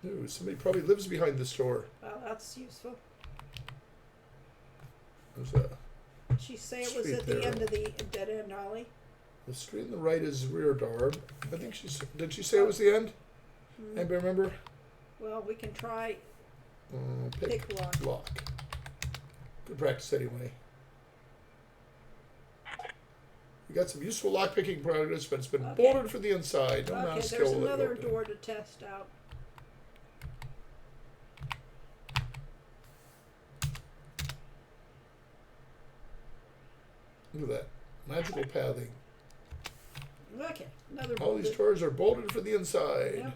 S2: No, somebody probably lives behind this door.
S1: Well, that's useful.
S2: There's a...
S1: Did she say it was
S2: Street
S1: at the
S2: there.
S1: end of the dead end alley?
S2: The street on the right is Rear Darb. I think she said... Did she say it was the end? Anybody remember?
S1: Well, we can try
S2: Pick
S1: pick lock.
S2: lock. Good practice anyway. We got some useful lock-picking progress, but it's been
S1: Okay.
S2: bolted for the inside. No amount
S1: Okay,
S2: of skill
S1: there's
S2: will let you
S1: another
S2: open it.
S1: door to test out.
S2: Look at that. Magical pathing.
S1: Okay, another
S2: All these
S1: bolted.
S2: doors are bolted for the inside.
S1: Yep.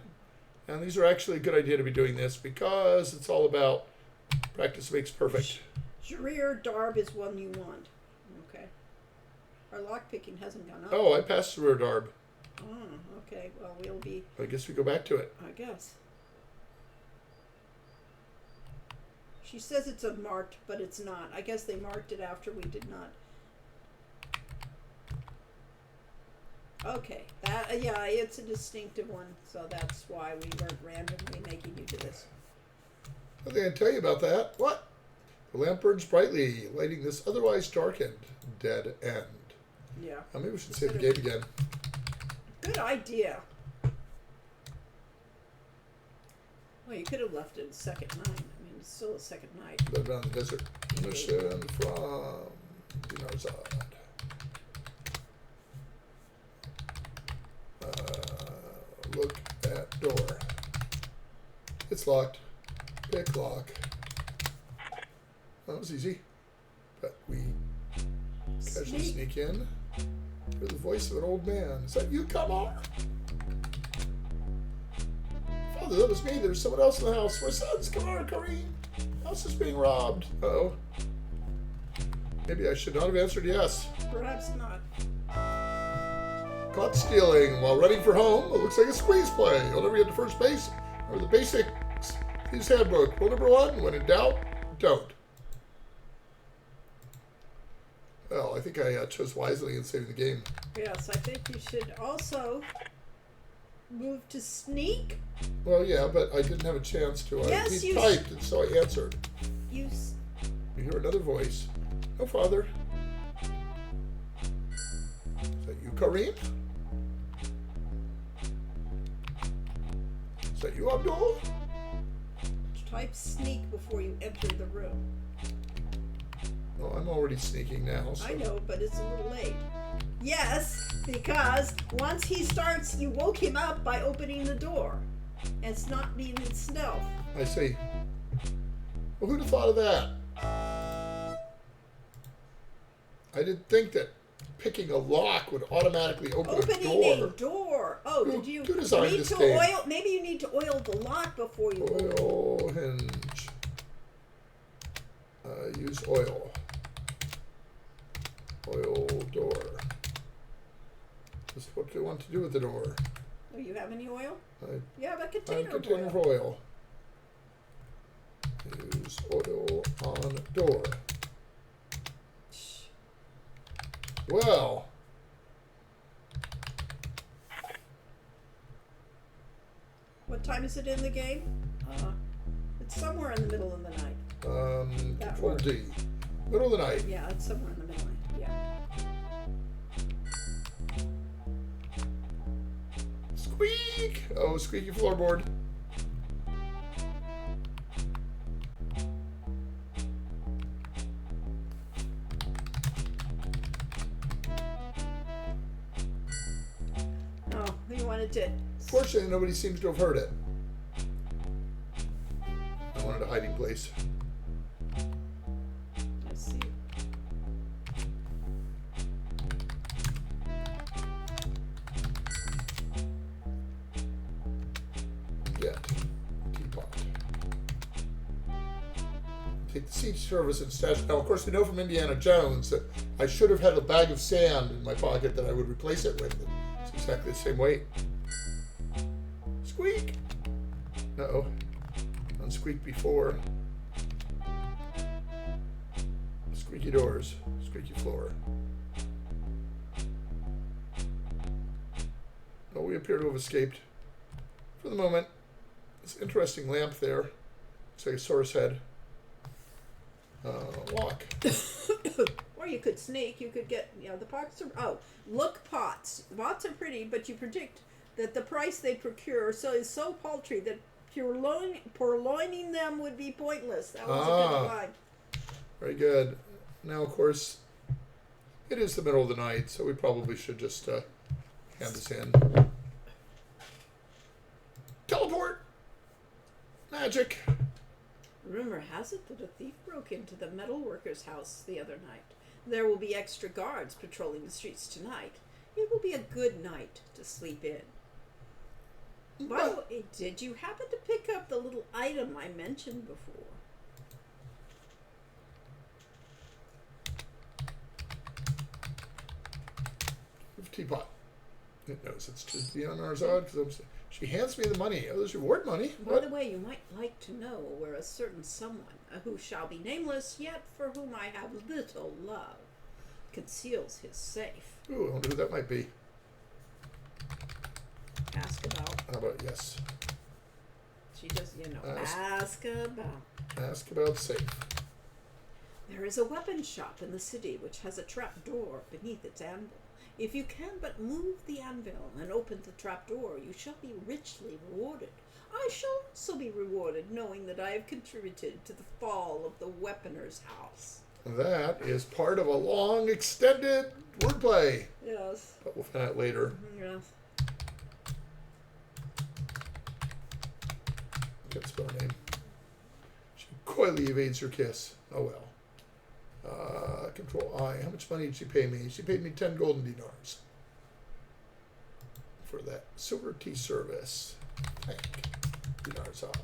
S2: And these are actually a good idea to be doing this because it's all about practice makes perfect.
S1: Rear Darb is one you want. Okay. Our lock picking hasn't gone up.
S2: Oh, I passed the Rear Darb.
S1: Oh, okay. Well, we'll be,
S2: I guess we go back to it.
S1: I guess. She says it's unmarked, but it's not. I guess they marked it after we did not. Okay, that yeah, it's a distinctive one, so that's why we weren't randomly making you do this.
S2: Nothing I can tell you about that. What? The lamp burns brightly, lighting this otherwise darkened dead end.
S1: Yeah.
S2: Maybe we should save the game again.
S1: Good idea. Well, you could have left it second night. I mean, it's still a second night.
S2: But around the desert. Mission from Dinarzad. Look at door. It's locked. Pick lock. That was easy. But we casually sneak in. Hear the voice of an old man. Is that you, Kamar? Father, that was me. There's someone else in the house. My son's Kamar Kareem. House is being robbed. Uh-oh. Maybe I should not have answered yes.
S1: Perhaps not.
S2: Caught stealing while running for home. It looks like a squeeze play. You'll never get to first base. Or the basics. His handbook. Rule number 1, when in doubt, don't. Well, I think I chose wisely in saving the game.
S1: Yes, I think you should also move to sneak.
S2: Well, yeah, but I didn't have a chance to.
S1: Yes,
S2: he typed, and so I answered.
S1: You
S2: hear another voice. No, Father. Is that you, Kareem? Is that you, Abdul?
S1: type sneak before you enter the room.
S2: Well, I'm already sneaking now. So.
S1: I know, but it's a little late. Yes, because once he starts, you woke him up by opening the door. And it's not being in stealth.
S2: I see. Well, who'd have thought of that? I didn't think that picking a lock would automatically open a door.
S1: A door. Oh, did you
S2: need to
S1: game? Oil? Maybe you need to oil the lock before you
S2: oil hinge. Use oil. Oil door. What do you want to do with the door?
S1: Do you have any oil? You have a
S2: container
S1: of
S2: oil. Use oil on door. Well.
S1: What time is it in the game? It's somewhere in the middle of the night.
S2: Control D. Middle of the night.
S1: Yeah, it's somewhere in the middle. Yeah.
S2: Squeak! Oh, squeaky floorboard.
S1: Oh, you wanted it.
S2: Fortunately, nobody seems to have heard it. I wanted a hiding place.
S1: Let's see.
S2: Get teapot. Take the seat service and stash. Now, of course, we know from Indiana Jones that I should have had a bag of sand in my pocket that I would replace it with. It's exactly the same weight. Squeak! Uh-oh. Unsqueaked before. Squeaky doors. Squeaky floor. Oh, we appear to have escaped. For the moment. This interesting lamp there. Looks like a source head. Lock.
S1: Or you could sneak. You could get, the pots are... Oh, look pots. The pots are pretty, but you predict that the price they procure is so paltry that purloining them would be pointless. That was a good line.
S2: Very good. Now, of course, it is the middle of the night, so we probably should just hand this in. Teleport! Magic!
S1: Rumor has it that a thief broke into the metalworker's house the other night. There will be extra guards patrolling the streets tonight. It will be a good night to sleep in. By the way, did you happen to pick up the little item I mentioned before?
S2: Teapot. It knows it's to Dinarzad because she hands me the money. Oh, there's reward money.
S1: By the way, you might like to know where a certain someone, who shall be nameless, yet for whom I have little love, conceals his safe.
S2: Ooh, I wonder who that might be.
S1: Ask about.
S2: How about yes?
S1: She just, ask about.
S2: Ask about safe.
S1: There is a weapons shop in the city which has a trap door beneath its anvil. If you can but move the anvil and open the trap door, you shall be richly rewarded. I shall also be rewarded, knowing that I have contributed to the fall of the weaponer's house.
S2: That is part of a long, extended wordplay.
S1: Yes.
S2: But we'll find out later.
S1: Yes.
S2: Good spell name. She coyly evades her kiss. Oh well. Control I. How much money did she pay me? She paid me 10 golden dinars for that silver tea service. Thank dinars odd.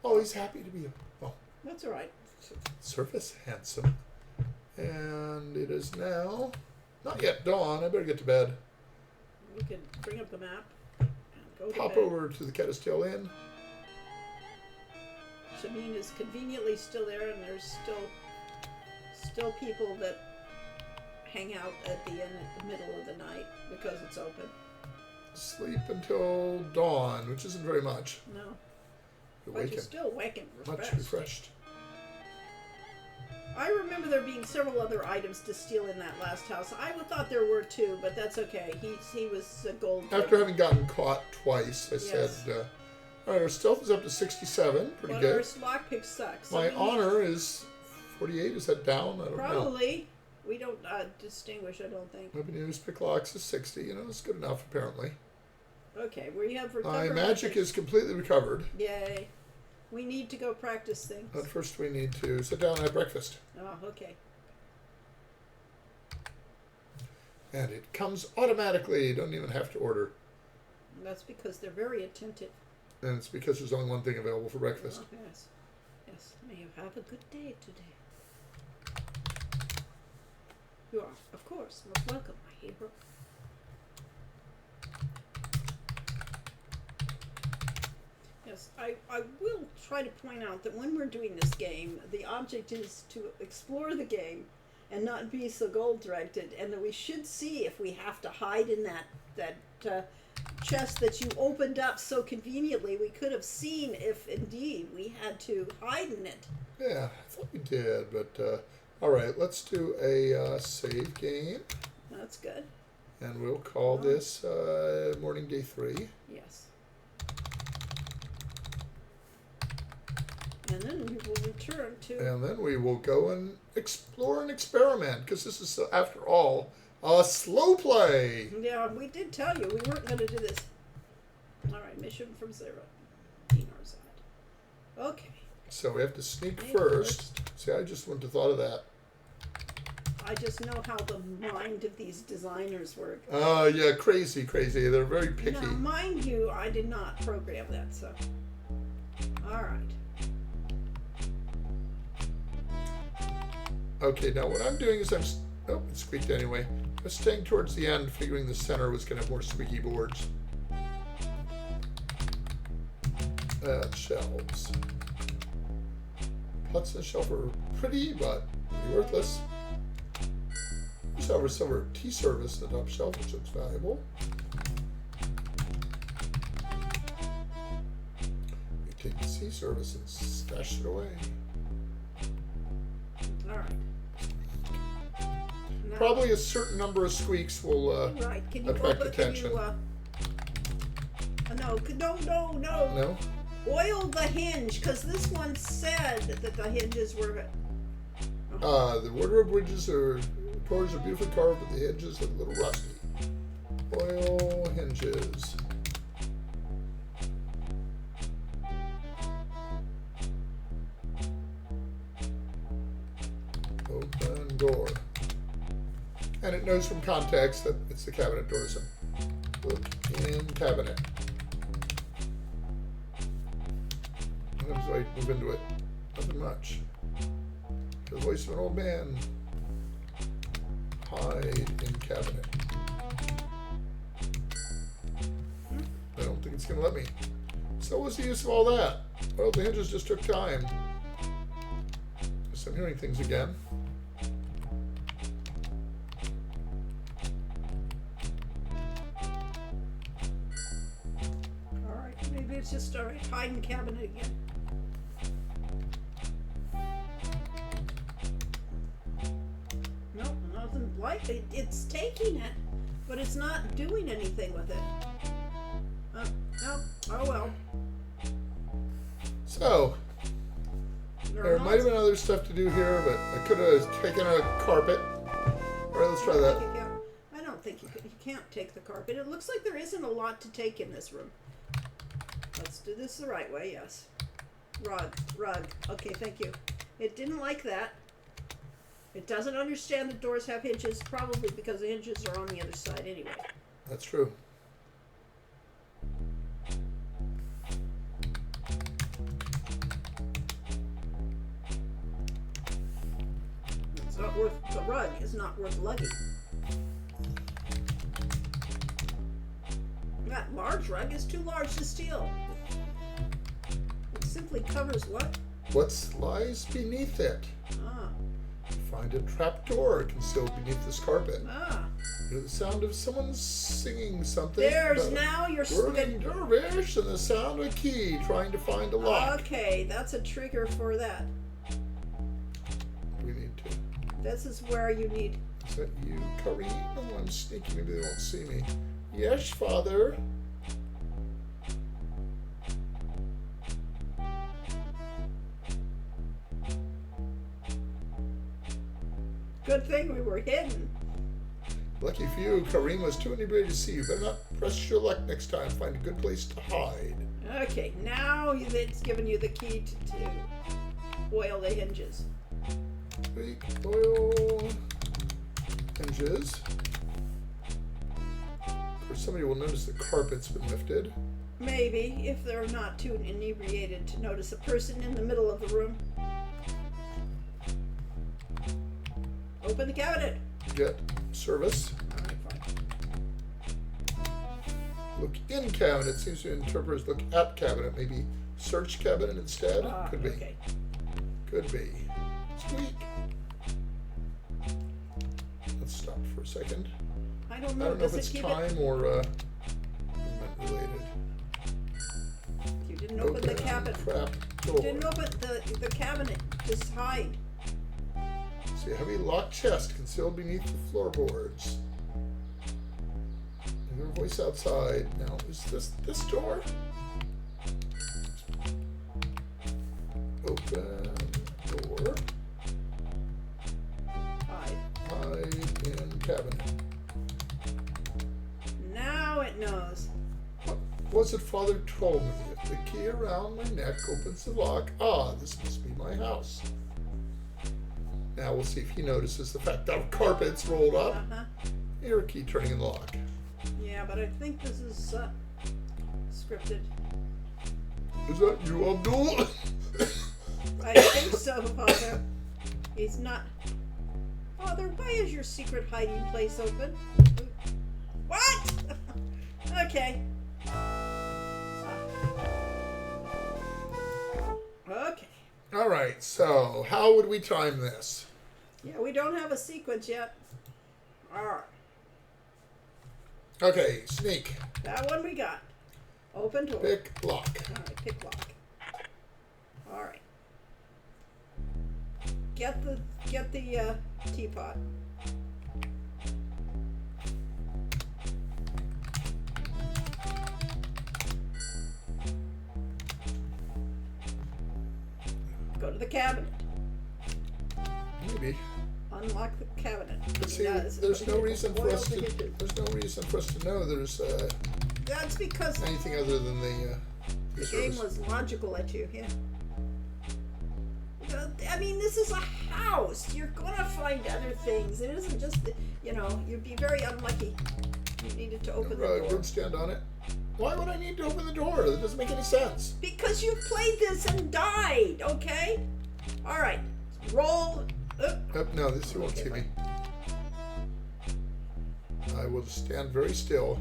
S2: Oh, he's happy to be here. Oh,
S1: That's all right.
S2: surface handsome. And it is now not yet dawn. I better get to bed.
S1: We can bring up the map and go to
S2: Pop
S1: bed.
S2: over to the Caddisdale Inn.
S1: Shameen is conveniently still there, and there's still people that hang out at the inn at the middle of the night because it's open.
S2: Sleep until dawn, which isn't very much.
S1: No, but
S2: Awaken.
S1: you're still awake and
S2: Much
S1: refreshed.
S2: refreshed.
S1: I remember there being several other items to steal in that last house. I thought there were two, but that's okay. He was a gold.
S2: After having gotten caught twice, I
S1: Yes.
S2: said, all right, our stealth is up to 67. Pretty
S1: But
S2: good.
S1: our lockpick sucks.
S2: My
S1: So we-
S2: honor is 48. Is that down? I don't know.
S1: Probably. We don't distinguish, I don't think.
S2: My news pick locks is 60. You know, it's good enough, apparently.
S1: Okay, we have recovered.
S2: My magic is completely recovered.
S1: Yay. We need to go practice things.
S2: But first, we need to sit down and have breakfast.
S1: Oh, okay.
S2: And it comes automatically. You don't even have to order.
S1: That's because they're very attentive.
S2: And it's because there's only one thing available for breakfast.
S1: Oh, yes. Yes. May you have a good day today. You are, of course, most welcome, my hero. Yes, I will try to point out that when we're doing this game, the object is to explore the game and not be so goal-directed, and that we should see if we have to hide in that chest that you opened up so conveniently. We could have seen if indeed we had to hide in it.
S2: Yeah, I thought we did, but all right, let's do a save game,
S1: That's good.
S2: and we'll call this morning day 3.
S1: Yes. And then we will return to.
S2: And then we will go and explore and experiment, because this is, after all, a slow play.
S1: Yeah, we did tell you we weren't going to do this. All right, mission from 0. Dinars out. Okay.
S2: So we have to sneak
S1: Sneak
S2: first. See, I just wouldn't have thought of that.
S1: I just know how the mind of these designers work.
S2: Yeah, crazy. They're very picky.
S1: Now, mind you, I did not program that, so. All right.
S2: Okay, now what I'm doing is oh, it squeaked anyway. I'm staying towards the end, figuring the center was going to have more squeaky boards. Shelves. Pots and shelf are pretty, but pretty worthless. Silver tea service at the top shelf, which looks valuable. We take the tea service and stash it away.
S1: All right. Now,
S2: Probably a certain number of squeaks will,
S1: right. Can you
S2: attract
S1: open?
S2: attention.
S1: Can you? No.
S2: no?
S1: Oil the hinge, because this one said that the hinges were.
S2: The wardrobe doors are beautifully carved, but the hinges look a little rusty. Oil hinges. Open door. And it knows from context that it's the cabinet door, so look in cabinet. What happens if I move into it? Nothing much. The voice of an old man. Hide in cabinet. I don't think it's going to let me. So what's the use of all that? Well, the hinges just took time. Guess I'm hearing things again.
S1: All right. Maybe it's just all right. Hide in cabinet again. doesn't like it. It's taking it, but it's not doing anything with it. Oh well.
S2: So, there might have been other stuff to do here, but I could have taken a carpet. Alright, let's try that.
S1: I don't think you can't take the carpet. It looks like there isn't a lot to take in this room. Let's do this the right way, yes. Rug. Okay, thank you. It didn't like that. It doesn't understand that doors have hinges, probably because the hinges are on the other side anyway.
S2: That's true.
S1: It's not worth, the rug is not worth lugging. That large rug is too large to steal. It simply covers what?
S2: What lies beneath it?
S1: Ah.
S2: Find a trapdoor concealed beneath this carpet.
S1: Ah.
S2: Hear the sound of someone singing something.
S1: There's now your
S2: whirling dervish and the sound of a key trying to find a lock.
S1: Okay, that's a trigger for that.
S2: We need to.
S1: This is where you need.
S2: Is that you, Kareem? Oh, I'm sneaky. Maybe they won't see me. Yes, Father.
S1: Good thing we were hidden.
S2: Lucky for you, Kareem was too inebriated to see you. Better not press your luck next time. Find a good place to hide.
S1: Okay, now it's given you the key to oil the hinges.
S2: Big oil hinges. Of course, somebody will notice the carpet's been lifted.
S1: Maybe, if they're not too inebriated to notice a person in the middle of the room. Open the cabinet.
S2: Get service.
S1: Alright, fine.
S2: Look in cabinet. Seems to interpret as look at cabinet. Maybe search cabinet instead. Could be.
S1: Okay.
S2: Could be. Squeak. Let's stop for a second.
S1: I don't
S2: I
S1: know.
S2: don't know if it's
S1: keep
S2: time or movement related.
S1: You didn't open the cabinet.
S2: Trap
S1: You
S2: door.
S1: didn't open the cabinet. Just hide.
S2: See a heavy locked chest concealed beneath the floorboards. And your voice outside. Now, is this door? Open door.
S1: Hide.
S2: Hide in cabinet.
S1: Now it knows.
S2: What was it Father told me? If the key around my neck opens the lock, this must be my house. Now we'll see if he notices the fact that our carpet's rolled up. Here, a key turning in the lock.
S1: Yeah, but I think this is scripted.
S2: Is that you, Abdul?
S1: I think so, Father. He's not. Father, why is your secret hiding place open? What? Okay. Okay.
S2: All right, so how would we time this?
S1: Yeah, we don't have a sequence yet. All right.
S2: Okay, sneak.
S1: That one we got. Open door.
S2: Pick lock.
S1: All right, pick lock. All right. Get the teapot. Go to the cabinet.
S2: Maybe.
S1: Unlock the cabinet.
S2: But see,
S1: Yes,
S2: there's no reason for
S1: oil
S2: us
S1: the
S2: to.
S1: hinges.
S2: There's no reason for us to know there's
S1: That's because
S2: anything other than the
S1: game
S2: service.
S1: was logical at you, yeah. I mean, this is a house. You're gonna find other things. It isn't just, you'd be very unlucky. You needed to open the door.
S2: Good stand on it. Why would I need to open the door? That doesn't make any sense.
S1: Because you played this and died, okay? All right, roll.
S2: No, this you won't
S1: Okay,
S2: see me.
S1: fine.
S2: I will just stand very still.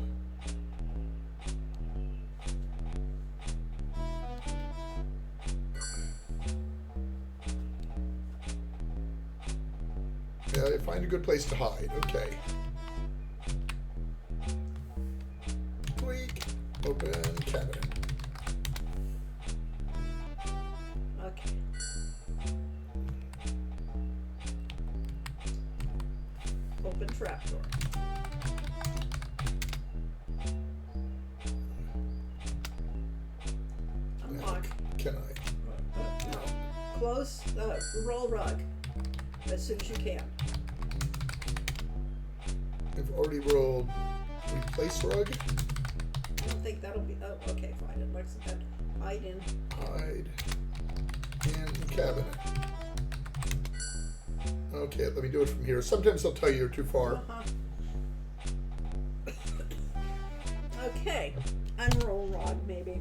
S2: Yeah, find a good place to hide. Okay. Tweak. Open cabinet.
S1: Okay. open trapdoor. Unlock.
S2: Can I?
S1: No. Close. Roll rug. As soon as you can.
S2: I've already rolled replace rug.
S1: I don't think that'll be. Oh, okay, fine. It looks like hide in.
S2: Hide in cabinet. Okay, let me do it from here. Sometimes they'll tell you you're too far.
S1: Okay. Unroll rod, maybe.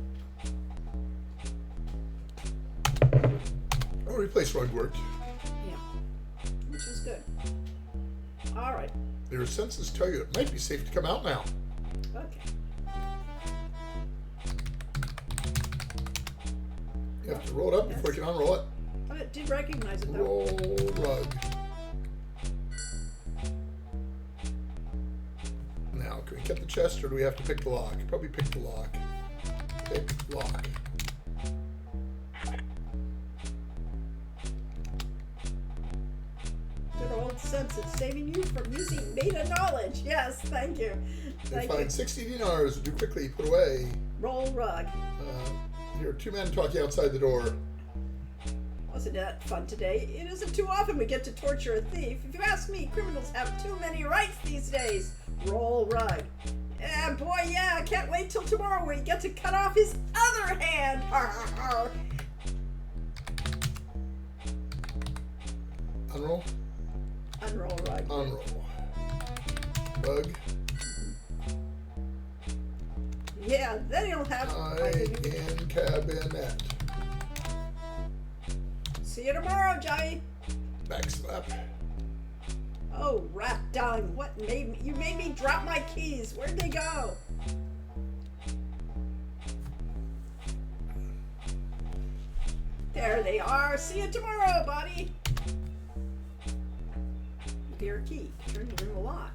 S2: Oh, replace rug worked.
S1: Yeah. Which was good. Alright.
S2: Your senses tell you it might be safe to come out now.
S1: Okay.
S2: You have to roll it up before you can unroll it.
S1: Oh, it did recognize it though.
S2: Roll rug. Now, can we get the chest or do we have to pick the lock? Probably pick the lock. Pick lock.
S1: Good old sense it's saving you from using meta knowledge. Yes, thank you.
S2: You find 60 dinars. Do quickly. Put away.
S1: Roll rug.
S2: Here are two men talking outside the door.
S1: Wasn't that fun today? It isn't too often we get to torture a thief. If you ask me, criminals have too many rights these days. Roll rug. Yeah, boy, yeah, I can't wait till tomorrow where you get to cut off his other hand. Har, har, har.
S2: Unroll.
S1: Unroll rug.
S2: Unroll. Rug.
S1: Yeah, then he'll have.
S2: Hide in cabinet.
S1: See you tomorrow, Johnny.
S2: Backslap.
S1: Oh, rat dung! What made me? You made me drop my keys. Where'd they go? There they are. See you tomorrow, buddy. Your key. Turn the room lock.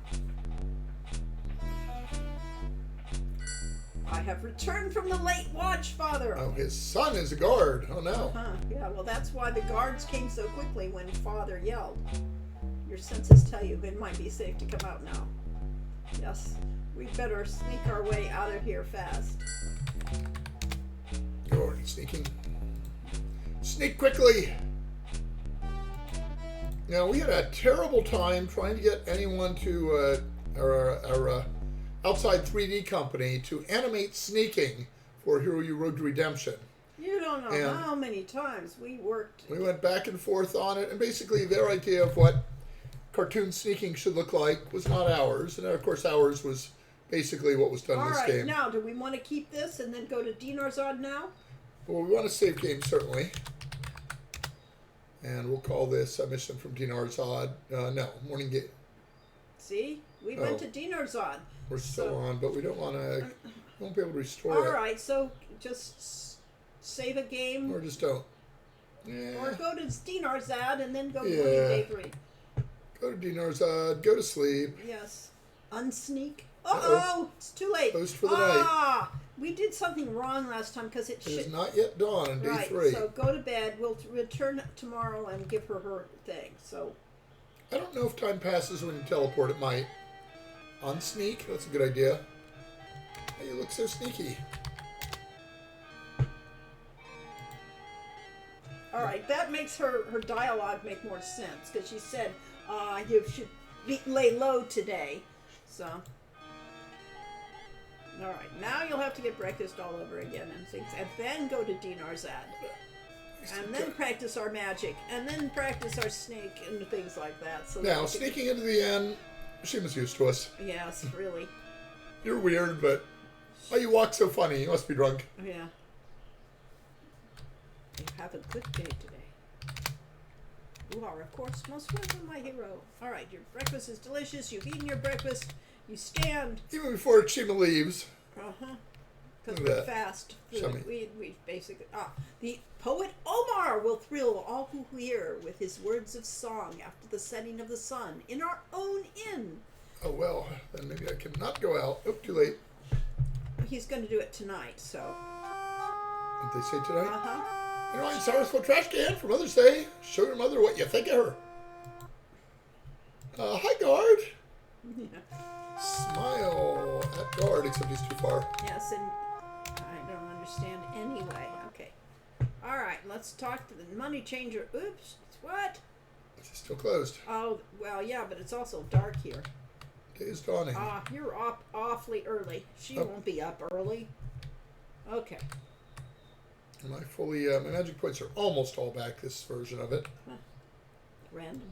S1: I have returned from the late watch, Father.
S2: Oh, his son is a guard. Oh no.
S1: Yeah, well, that's why the guards came so quickly when Father yelled. Your senses tell you it might be safe to come out now. Yes, we better sneak our way out of here fast.
S2: You're already sneaking. Sneak quickly. Now, we had a terrible time trying to get anyone to our outside 3D company to animate sneaking for Hero U Road to Redemption.
S1: You don't know
S2: And
S1: how many times we worked.
S2: we went back and forth on it, and basically their idea of what cartoon sneaking should look like was not ours, and of course ours was basically what was done in
S1: All
S2: this
S1: right,
S2: game.
S1: now, do we want to keep this and then go to Dinarzad now?
S2: Well, we want to save game, certainly. And we'll call this a mission from Dinarzad. No, Morning Gate.
S1: See? We went to Dinarzad.
S2: We're still on, but we don't want to. Won't be able to restore
S1: All
S2: it.
S1: right, so just save a game.
S2: Or just don't. Yeah.
S1: Or go to Dinarzad and then go to
S2: Yeah.
S1: Morning Day 3.
S2: Go to Dinarzad. Go to sleep.
S1: Yes. Unsneak. Uh-oh! It's too late.
S2: Closed for the night.
S1: We did something wrong last time because
S2: It is not yet dawn on day
S1: Right,
S2: 3.
S1: so go to bed. We'll return tomorrow and give her her thing. So
S2: I don't know if time passes when you teleport. It might. Unsneak? That's a good idea. Hey, you look so sneaky.
S1: all right, that makes her dialogue make more sense because she said you should lay low today. So all right, now you'll have to get breakfast all over again and things, and then go to Dinarzad, and then practice our magic, and then practice our snake and things like that. So
S2: Now, sneaking into the inn, Shima's used to us.
S1: Yes, really.
S2: You're weird, but why you walk so funny? You must be drunk.
S1: Yeah. You have a good day today. You are, of course, most welcome, my hero. All right, your breakfast is delicious. You've eaten your breakfast. You stand.
S2: Even before Shima leaves.
S1: Uh-huh. Because
S2: Look at
S1: we're
S2: that.
S1: fast food.
S2: Shummy.
S1: We basically... the poet Omar will thrill all who hear with his words of song after the setting of the sun in our own inn.
S2: Oh, well, then maybe I cannot go out. Oh, too late.
S1: He's going to do it tonight, so...
S2: Did they say tonight?
S1: Uh-huh.
S2: You know, I'm sorrowful trash can for Mother's Day. Show your mother what you think of her. Hi, guard. Smile at guard, except he's too far.
S1: Yes, and I don't understand anyway. Okay. All right, let's talk to the money changer. Oops, what?
S2: It's still closed.
S1: Oh, well, yeah, but it's also dark here.
S2: Day is dawning.
S1: You're up awfully early. She won't be up early. Okay.
S2: My my magic points are almost all back, this version of it.
S1: Huh. Random.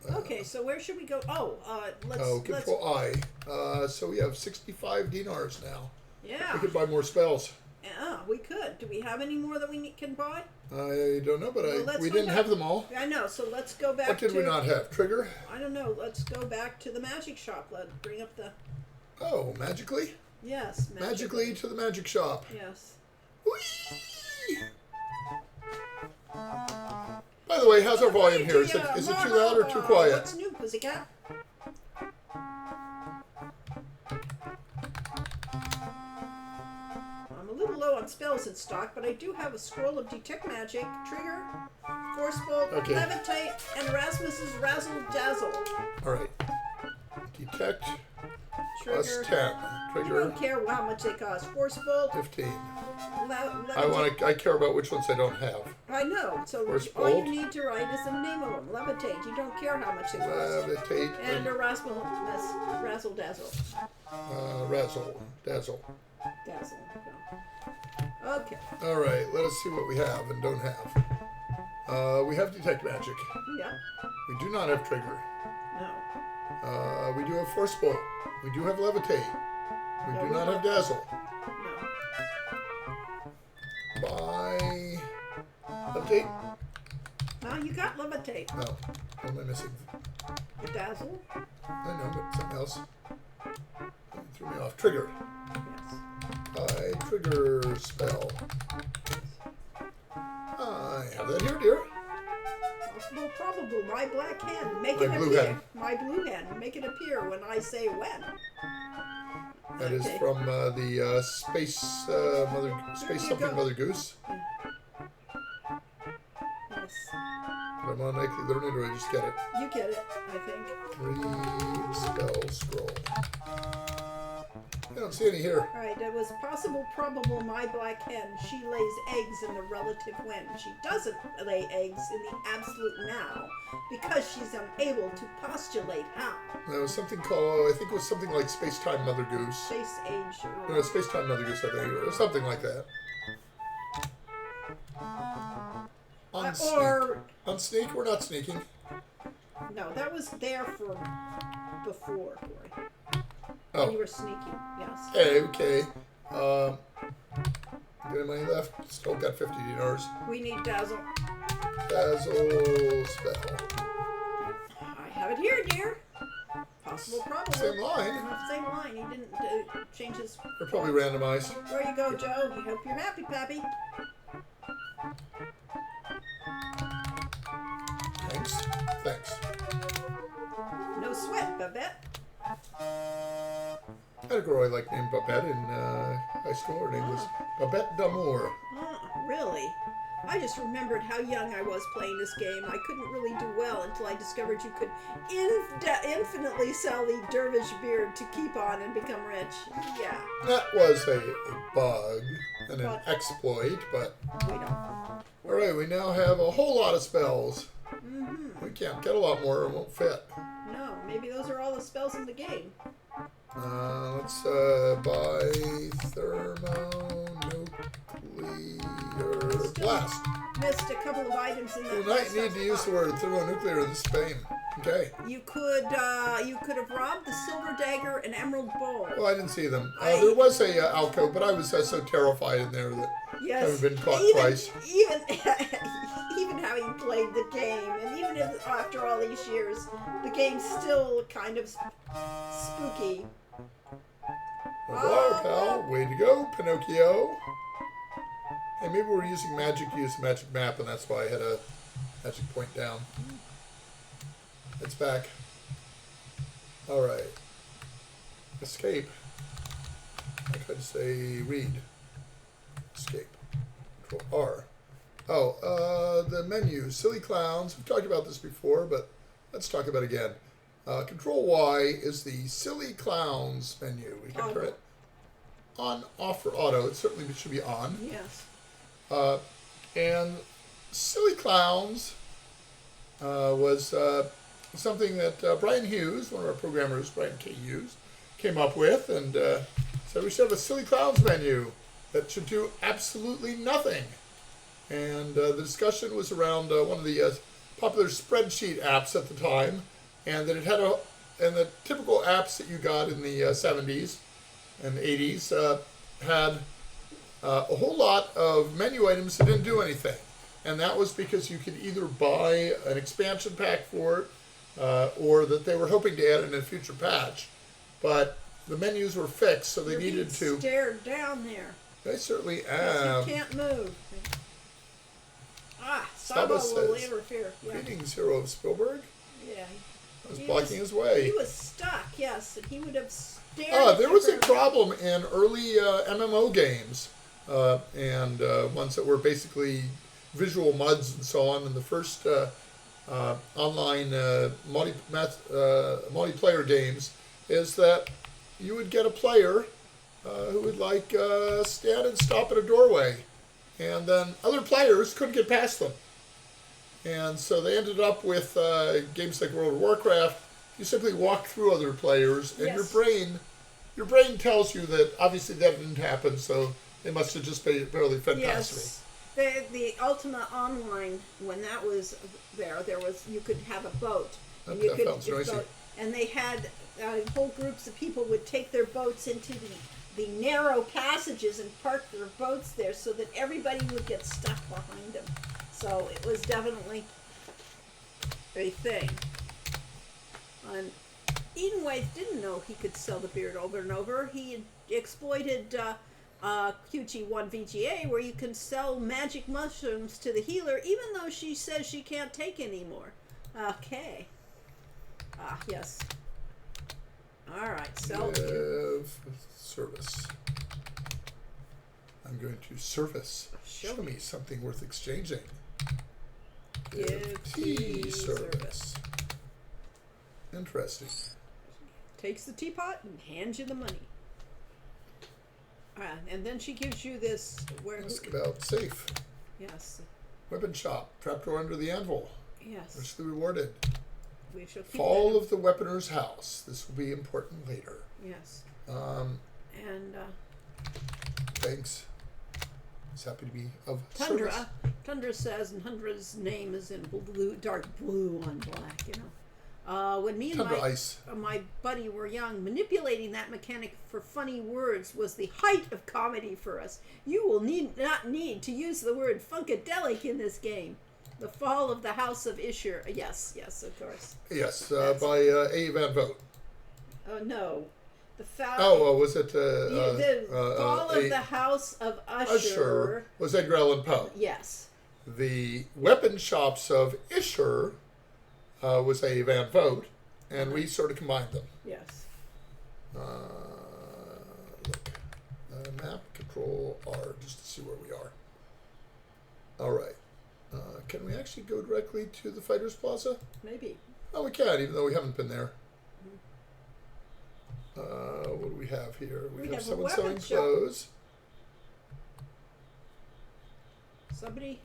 S1: Okay, so where should we go?
S2: Control I. So we have 65 dinars now.
S1: Yeah.
S2: We could buy more spells.
S1: Yeah, we could. Do we have any more that we can buy?
S2: I don't know, but
S1: Well,
S2: we didn't have them all.
S1: I know, so let's go back
S2: What did we not have? Trigger?
S1: I don't know. Let's go back to the magic shop. Let's bring up the...
S2: Oh, magically?
S1: Yes,
S2: Magically to the magic shop.
S1: Yes.
S2: Whee! By the way, how's our volume here? Is it too loud or too quiet?
S1: What's new, pussycat? I'm a little low on spells in stock, but I do have a scroll of Detect Magic, Trigger, Force Bolt, Levitate, and Rasmus's Razzle Dazzle.
S2: Alright. Detect
S1: Trigger.
S2: plus 10.
S1: I
S2: Trigger
S1: don't care how much they cost. Force Bolt.
S2: 15.
S1: Levitate.
S2: I care about which ones I don't have.
S1: I know. So
S2: Force
S1: all
S2: Bolt.
S1: you need to write is the name of them. Levitate. You don't care how much they cost.
S2: Levitate
S1: And a Razzle Dazzle.
S2: Razzle. Dazzle.
S1: Dazzle. No. Okay.
S2: Alright, let us see what we have and don't have. We have Detect Magic.
S1: Yeah.
S2: We do not have Trigger.
S1: No.
S2: We do have Force Bolt. We do have Levitate. We
S1: No,
S2: do
S1: we
S2: not
S1: don't.
S2: have Dazzle.
S1: No.
S2: Buy Levitate?
S1: No, you got Levitate.
S2: No. What am I missing?
S1: The Dazzle.
S2: I know, but something else. You threw me off. Trigger.
S1: Yes.
S2: Buy Trigger spell. I have that here, dear.
S1: Possible, probable. My black hand. Make
S2: My
S1: it
S2: blue
S1: appear.
S2: hand.
S1: My blue hand. Make it appear when I say when.
S2: That is
S1: Okay.
S2: from the Space something
S1: go.
S2: Mother Goose.
S1: Yes.
S2: But I'm automatically learning, or do I just get it?
S1: You get it, I think.
S2: Read spell scroll. I don't see any here.
S1: Alright, it was possible, probable, my black hen. She lays eggs in the relative when. She doesn't lay eggs in the absolute now because she's unable to postulate how.
S2: There was something called, I think it was something like Space Time Mother Goose.
S1: Space age or...
S2: No, Space Time Mother Goose, I think, or something like that. On sneak, we're not sneaking.
S1: No, that was there for before, Corey.
S2: Oh.
S1: You were sneaking, yes.
S2: Okay. Got any money left? Still got 50 dinars.
S1: We need Dazzle.
S2: Dazzle spell.
S1: I have it here, dear. Possible, probable.
S2: Same line.
S1: Same line. He didn't change his...
S2: They're probably randomized.
S1: There you go, Joe. I hope you're happy, Pappy.
S2: Thanks.
S1: No sweat, Babette.
S2: I had a girl I liked named Babette in high school. Her name was Babette D'Amour.
S1: Really? I just remembered how young I was playing this game. I couldn't really do well until I discovered you could infinitely sell the dervish beard to keep on and become rich. Yeah.
S2: That was a bug and an exploit, but...
S1: We don't.
S2: Alright, we now have a whole lot of spells.
S1: Mm-hmm.
S2: We can't get a lot more, it won't fit.
S1: No, maybe those are all the spells in the game.
S2: Let's buy Thermonuclear Blast.
S1: Missed a couple of items in that.
S2: You might need to use the word thermonuclear in this game. Okay.
S1: You could have robbed the silver dagger and emerald bowl.
S2: Well, I didn't see them. There was a alcove, but I was so terrified in there that I haven't been caught twice.
S1: Even having played the game, and even after all these years, the game's still kind of spooky.
S2: Hello, pal. Way to go, Pinocchio. Hey, maybe we're using magic to use the magic map, and that's why I had a magic point down. It's back. Alright. Escape. I could say read. Escape. Control R. Oh, the menu. Silly clowns. We've talked about this before, but Let's talk about it again. Control Y is the Silly Clowns menu. We can turn it on, off for auto. It certainly should be on.
S1: Yes.
S2: And Silly Clowns was something that Brian Hughes, one of our programmers, Brian K. Hughes, came up with, and said we should have a Silly Clowns menu that should do absolutely nothing. And the discussion was around one of the popular spreadsheet apps at the time, and that it had and the typical apps that you got in the 70s and 80s had a whole lot of menu items that didn't do anything. And that was because you could either buy an expansion pack for it, or that they were hoping to add it in a future patch. But the menus were fixed, so they
S1: You're
S2: needed
S1: being
S2: to.
S1: stared down there.
S2: They certainly
S1: Yes, you can't move. Saba will interfere. Yeah.
S2: Greetings, hero of Spielberg.
S1: Yeah.
S2: I was blocking his way.
S1: He was stuck, yes, and he would have stared.
S2: There was a problem in early MMO games, and ones that were basically visual MUDs and so on. And the first online multiplayer games is that you would get a player who would stand and stop at a doorway, and then other players couldn't get past them. And so they ended up with games like World of Warcraft. You simply walk through other players, and
S1: Yes.
S2: your brain tells you that obviously that didn't happen, so they must have just barely fed past me.
S1: Yes. The Ultima Online, when that was there was you could have a boat. And
S2: That sounds noisy.
S1: And they had whole groups of people would take their boats into the narrow passages and park their boats there so that everybody would get stuck behind them. So it was definitely a thing. And Edenweiss didn't know he could sell the beard over and over. He exploited QG1 VGA, where you can sell magic mushrooms to the healer, even though she says she can't take anymore. Okay. Yes. All right. So.
S2: Give service. I'm going to service. Show me something worth exchanging.
S1: Give
S2: tea service. Interesting.
S1: Takes the teapot and hands you the money. And then she gives you this.
S2: Ask about safe.
S1: Yes.
S2: Weapon shop. Trapdoor under the anvil.
S1: Yes.
S2: Richly rewarded.
S1: We shall keep
S2: Fall
S1: that.
S2: of the Weaponer's house. This will be important later.
S1: Yes.
S2: And thanks. He's happy to be of
S1: Tundra.
S2: service.
S1: Tundra says, and Tundra's name is in blue, dark blue on black. You know, when me and
S2: Tundra ice.
S1: my buddy were young, manipulating that mechanic for funny words was the height of comedy for us. You will not need to use the word funkadelic in this game. The Fall of the House of Ishur. Yes, of course.
S2: Yes, by A. Van Vogt.
S1: Oh no,
S2: Was it
S1: the Fall of the House of Usher?
S2: Was Edgar Allan Poe.
S1: Yes.
S2: The weapon shops of Ishur was A. Van Vogt, and we sort of combined them.
S1: Yes.
S2: Look, map, Control R, just to see where we are. All right. Can we actually go directly to the Fighters Plaza?
S1: Maybe.
S2: Oh, we can, even though we haven't been there. What do we have here? We have someone selling clothes.
S1: Somebody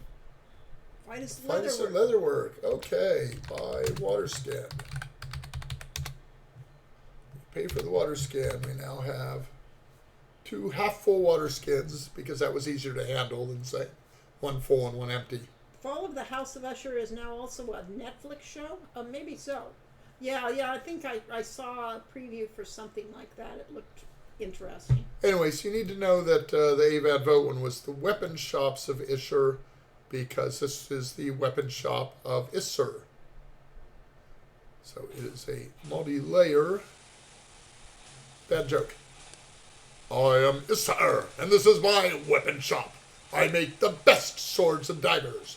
S1: find us
S2: Some leatherwork. Okay, buy water skin. Pay for the water skin. We now have 2 half-full water skins because that was easier to handle than, say, 1 full and 1 empty.
S1: Fall of the House of Usher is now also a Netflix show? Maybe so. Yeah, I think I saw a preview for something like that. It looked interesting.
S2: Anyways, you need to know that the A. Van Vogt one was the weapon shops of Ishur, because this is the weapon shop of Isser. So it is a multi-layer. Bad joke. I am Isser, and this is my weapon shop. I make the best swords and daggers.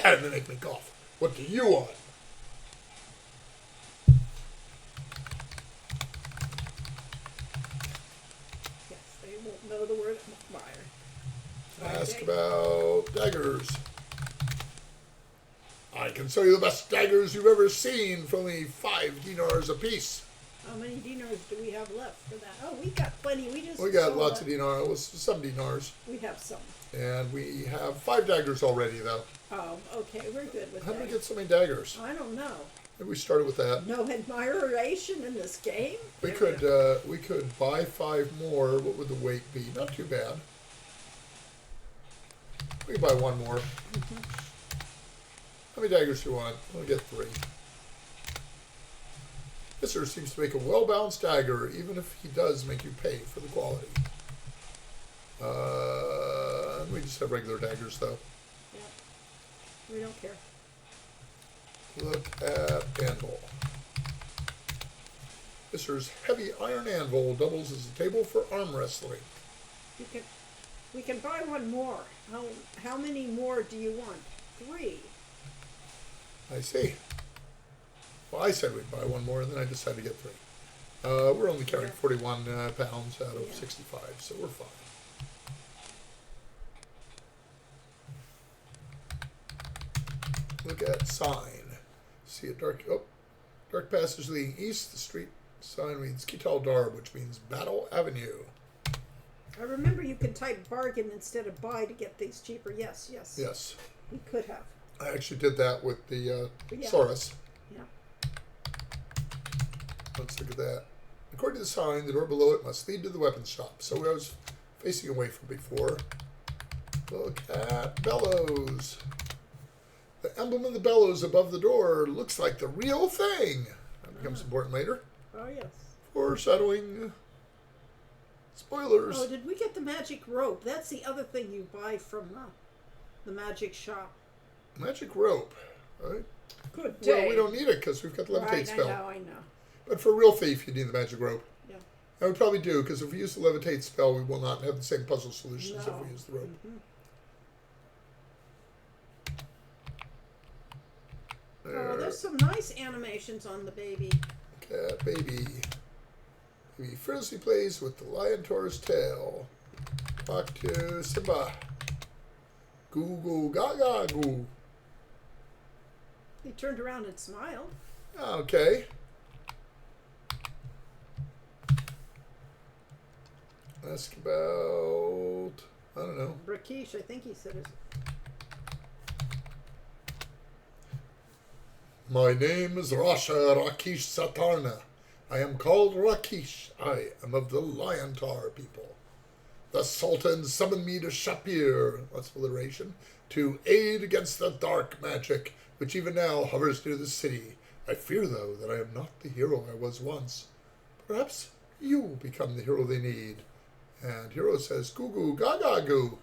S2: And they make me cough. What do you want?
S1: Yes, they won't know the word fire.
S2: Ask about daggers. I can sell you the best daggers you've ever seen for only 5 dinars apiece.
S1: How many dinars do we have left for that? Oh, we got plenty. We just
S2: We got
S1: sold
S2: lots
S1: it.
S2: of dinars. It was some dinars.
S1: We have some.
S2: And we have 5 daggers already, though.
S1: Oh, okay. We're good with
S2: How did
S1: that.
S2: we get so many daggers?
S1: I don't know.
S2: Maybe we started with that.
S1: No admiration in this game?
S2: We
S1: There
S2: could we could buy 5 more. What would the weight be? Not too bad. We can buy 1 more. How many daggers do you want? We'll get 3. Mister seems to make a well-balanced dagger, even if he does make you pay for the quality. We just have regular daggers, though.
S1: Yeah. We don't care.
S2: Look at anvil. Mister's heavy iron anvil doubles as a table for arm wrestling.
S1: We can buy 1 more. How many more do you want? 3.
S2: I see. Well, I said we'd buy 1 more, and then I decided to get 3. We're only carrying 41 pounds out of 65, so we're fine. Look at sign. See a dark passage leading east. The street sign reads Kital Darb, which means Battle Avenue.
S1: I remember you can type bargain instead of buy to get things cheaper. Yes.
S2: Yes.
S1: We could have.
S2: I actually did that with the
S1: Yeah.
S2: Saurus.
S1: Yeah.
S2: Let's look at that. According to the sign, the door below it must lead to the weapons shop. So I was facing away from before. Look at bellows. The emblem of the bellows above the door looks like the real thing. That becomes important later.
S1: Oh, yes.
S2: Foreshadowing. Spoilers.
S1: Oh, did we get the magic rope? That's the other thing you buy from the magic shop.
S2: Magic rope. Right?
S1: Good day.
S2: Well, we don't need it because we've got the levitate
S1: Right,
S2: spell.
S1: I know.
S2: But for a real thief, you need the magic rope.
S1: Yeah.
S2: And we probably do, because if we use the levitate spell, we will not have the same puzzle solutions if we use the rope.
S1: Mm-hmm. Oh, there's some nice animations on the baby.
S2: Cat baby. Baby fearlessly plays with the lion Taur's tail. Talk to Simba. Goo goo gaga goo.
S1: He turned around and smiled.
S2: Okay. Ask about, I don't know.
S1: Rakesh, I think he said his.
S2: My name is Rasha Rakesh Satarna. I am called Rakesh. I am of the Lion Tar people. The Sultan summoned me to Shapir, that's alliteration, to aid against the dark magic, which even now hovers near the city. I fear, though, that I am not the hero I was once. Perhaps you will become the hero they need. And hero says, goo goo gaga goo.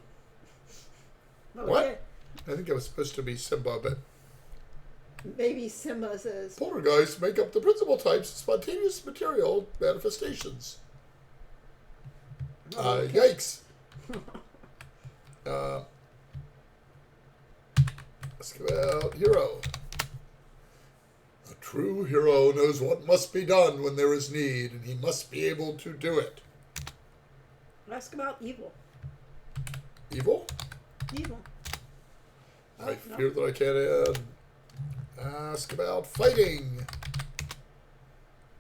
S1: Okay.
S2: What? I think it was supposed to be Simba, but
S1: Baby Simba says.
S2: poltergeists make up the principal types of spontaneous material manifestations.
S1: Okay.
S2: Yikes. Ask about hero. A true hero knows what must be done when there is need, and he must be able to do it.
S1: Ask about evil.
S2: Evil?
S1: Evil.
S2: I
S1: no.
S2: fear that I can't add. Ask about fighting.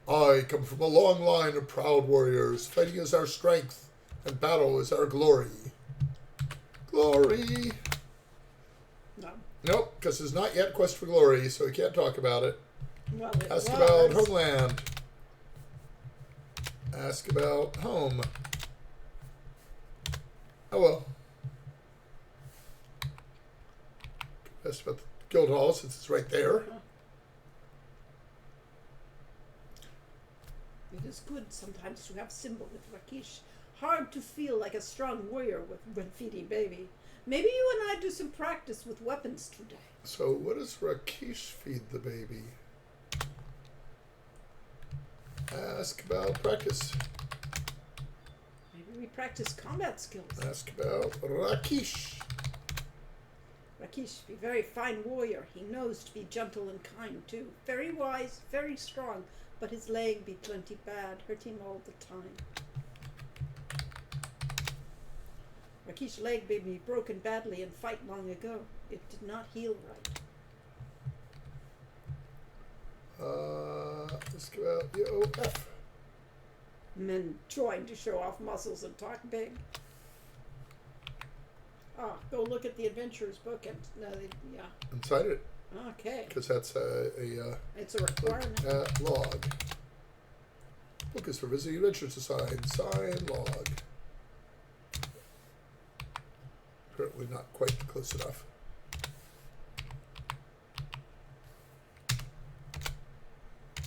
S2: I come from a long line of proud warriors. Fighting is our strength, and battle is our glory. Glory.
S1: No.
S2: Nope, because it's not yet Quest for Glory, so we can't talk about it.
S1: Well, it
S2: Ask
S1: was.
S2: about homeland. Ask about home. Oh well. Ask about the guild hall since it's right there.
S1: It is good sometimes to have Simba with Rakesh. Hard to feel like a strong warrior when feeding baby. Maybe you and I do some practice with weapons today.
S2: So what does Rakesh feed the baby? Ask about practice.
S1: Maybe we practice combat skills.
S2: Ask about Rakesh.
S1: Rakesh be very fine warrior. He knows to be gentle and kind too. Very wise, very strong, but his leg be plenty bad, hurt him all the time. Rakesh leg be broken badly in fight long ago. It did not heal right.
S2: Just give out the OF.
S1: Men trying to show off muscles and talk big. Oh, go look at the adventurers book and yeah.
S2: Inside it.
S1: Okay.
S2: Because that's
S1: It's a requirement.
S2: log. Book is for visiting adventures to sign. Sign log. Apparently not quite close enough.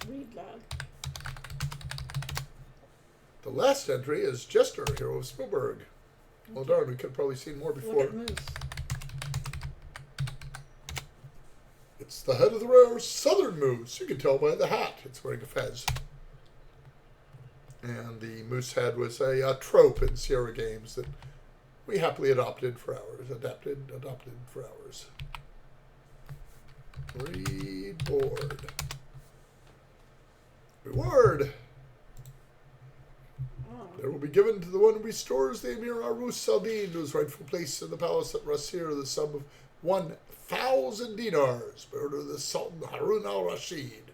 S1: Read log.
S2: The last entry is Jester, hero of Spielberg. Well, darn, we could have probably seen more before.
S1: Look at Moose.
S2: It's the head of the rare southern moose. You can tell by the hat. It's wearing a fez. And the moose head was a trope in Sierra games that we happily adopted for ours. Adopted for ours. Read board. Reward. There will be given to the one who restores the Emir Arus Saldin to his rightful place in the palace at Rasir the sum of 1,000 dinars by order of the Sultan Harun al-Rashid.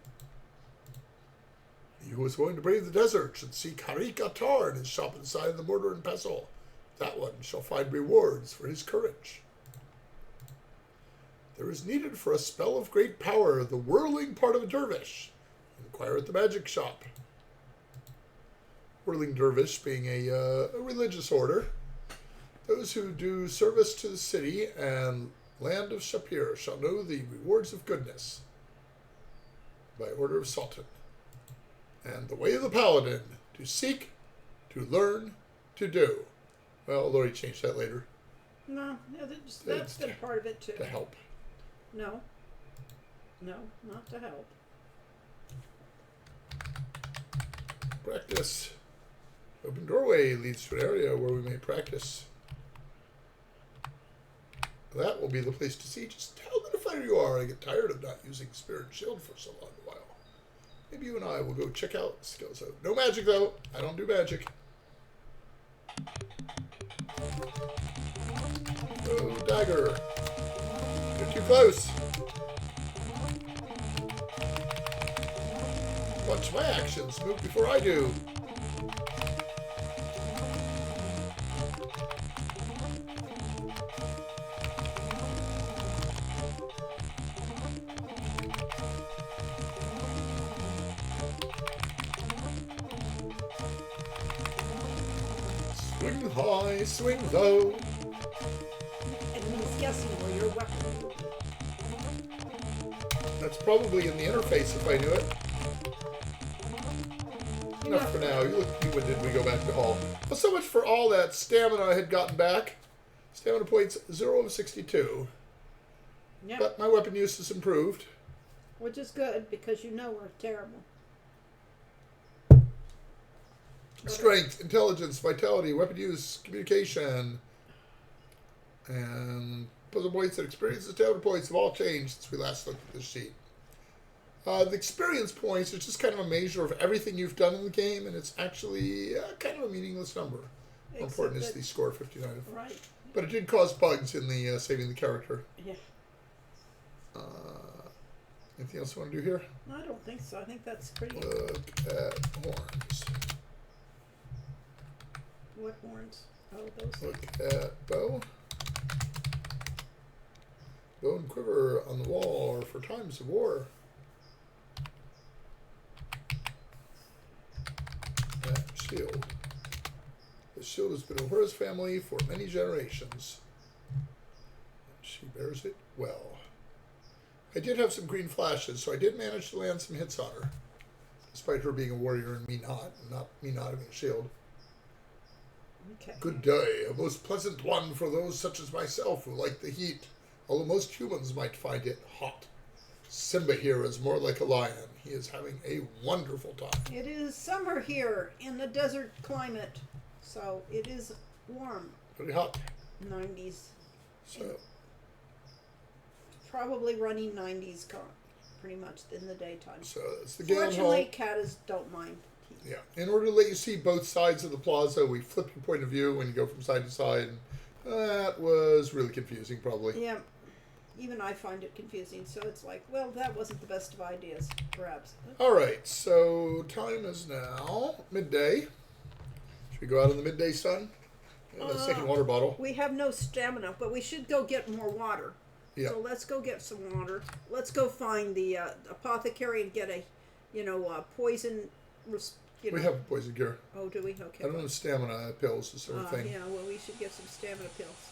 S2: He who is going to brave the desert should seek Harik Attar in his shop inside the mortar and pestle. That one shall find rewards for his courage. There is needed for a spell of great power the whirling part of a dervish. Inquire at the magic shop. Whirling dervish being a religious order. Those who do service to the city and land of Shapir shall know the rewards of goodness by order of Sultan. And the way of the paladin, to seek, to learn, to do. Well, I'll already change that later.
S1: No, that's been part of it too.
S2: To help.
S1: No, not to help.
S2: Practice. Open doorway leads to an area where we may practice. That will be the place to see just how good a fighter you are. I get tired of not using Spear and Shield for so long a while. Maybe you and I will go check out skills out. No magic though. I don't do magic. Oh, dagger. You're too close. Watch my actions. Move before I do. Swing high, swing low.
S1: Enemy's guessing where your weapon will be.
S2: That's probably in the interface if I knew it. Enough for now. You look when did we go back to Hall? Well, so much for all that stamina I had gotten back. Stamina points 0 of 62.
S1: Yeah.
S2: But my weapon use has improved.
S1: Which is good because you know we're terrible.
S2: Strength, intelligence, vitality, weapon use, communication, and puzzle points and experience stamina points have all changed since we last looked at this sheet. The experience points is just kind of a measure of everything you've done in the game, and it's actually kind of a meaningless number. More important is the score 59.
S1: Right.
S2: But it did cause bugs in the saving the character.
S1: Yeah.
S2: Anything else you want to do here?
S1: I don't think so. I think that's pretty.
S2: Look at horns.
S1: What horns? Oh, those.
S2: Look at bow. Bow and quiver on the wall are for times of war. That shield. The shield has been in Uhura's family for many generations. She bears it well. I did have some green flashes, so I did manage to land some hits on her. Despite her being a warrior and me not having a shield.
S1: Okay.
S2: Good day, a most pleasant one for those such as myself who like the heat, although most humans might find it hot. Simba here is more like a lion. He is having a wonderful time.
S1: It is summer here in the desert climate, so it is warm.
S2: Pretty hot.
S1: 90s.
S2: So,
S1: Probably running 90s pretty much in the daytime.
S2: so that's the Galen Hall.
S1: Fortunately, Catas don't mind.
S2: Yeah. In order to let you see both sides of the plaza, we flip your point of view when you go from side to side. That was really confusing, probably.
S1: Yeah. even I find it confusing. So it's like, well, that wasn't the best of ideas, perhaps.
S2: All right, so time is now midday. Should we go out in the midday sun? A second water bottle.
S1: We have no stamina, but we should go get more water.
S2: Yeah.
S1: So let's go get some water. Let's go find the apothecary and get a, poison.
S2: We have poison gear.
S1: Oh, do we? Okay.
S2: I don't have stamina pills, this sort of thing.
S1: Yeah, well, we should get some stamina pills.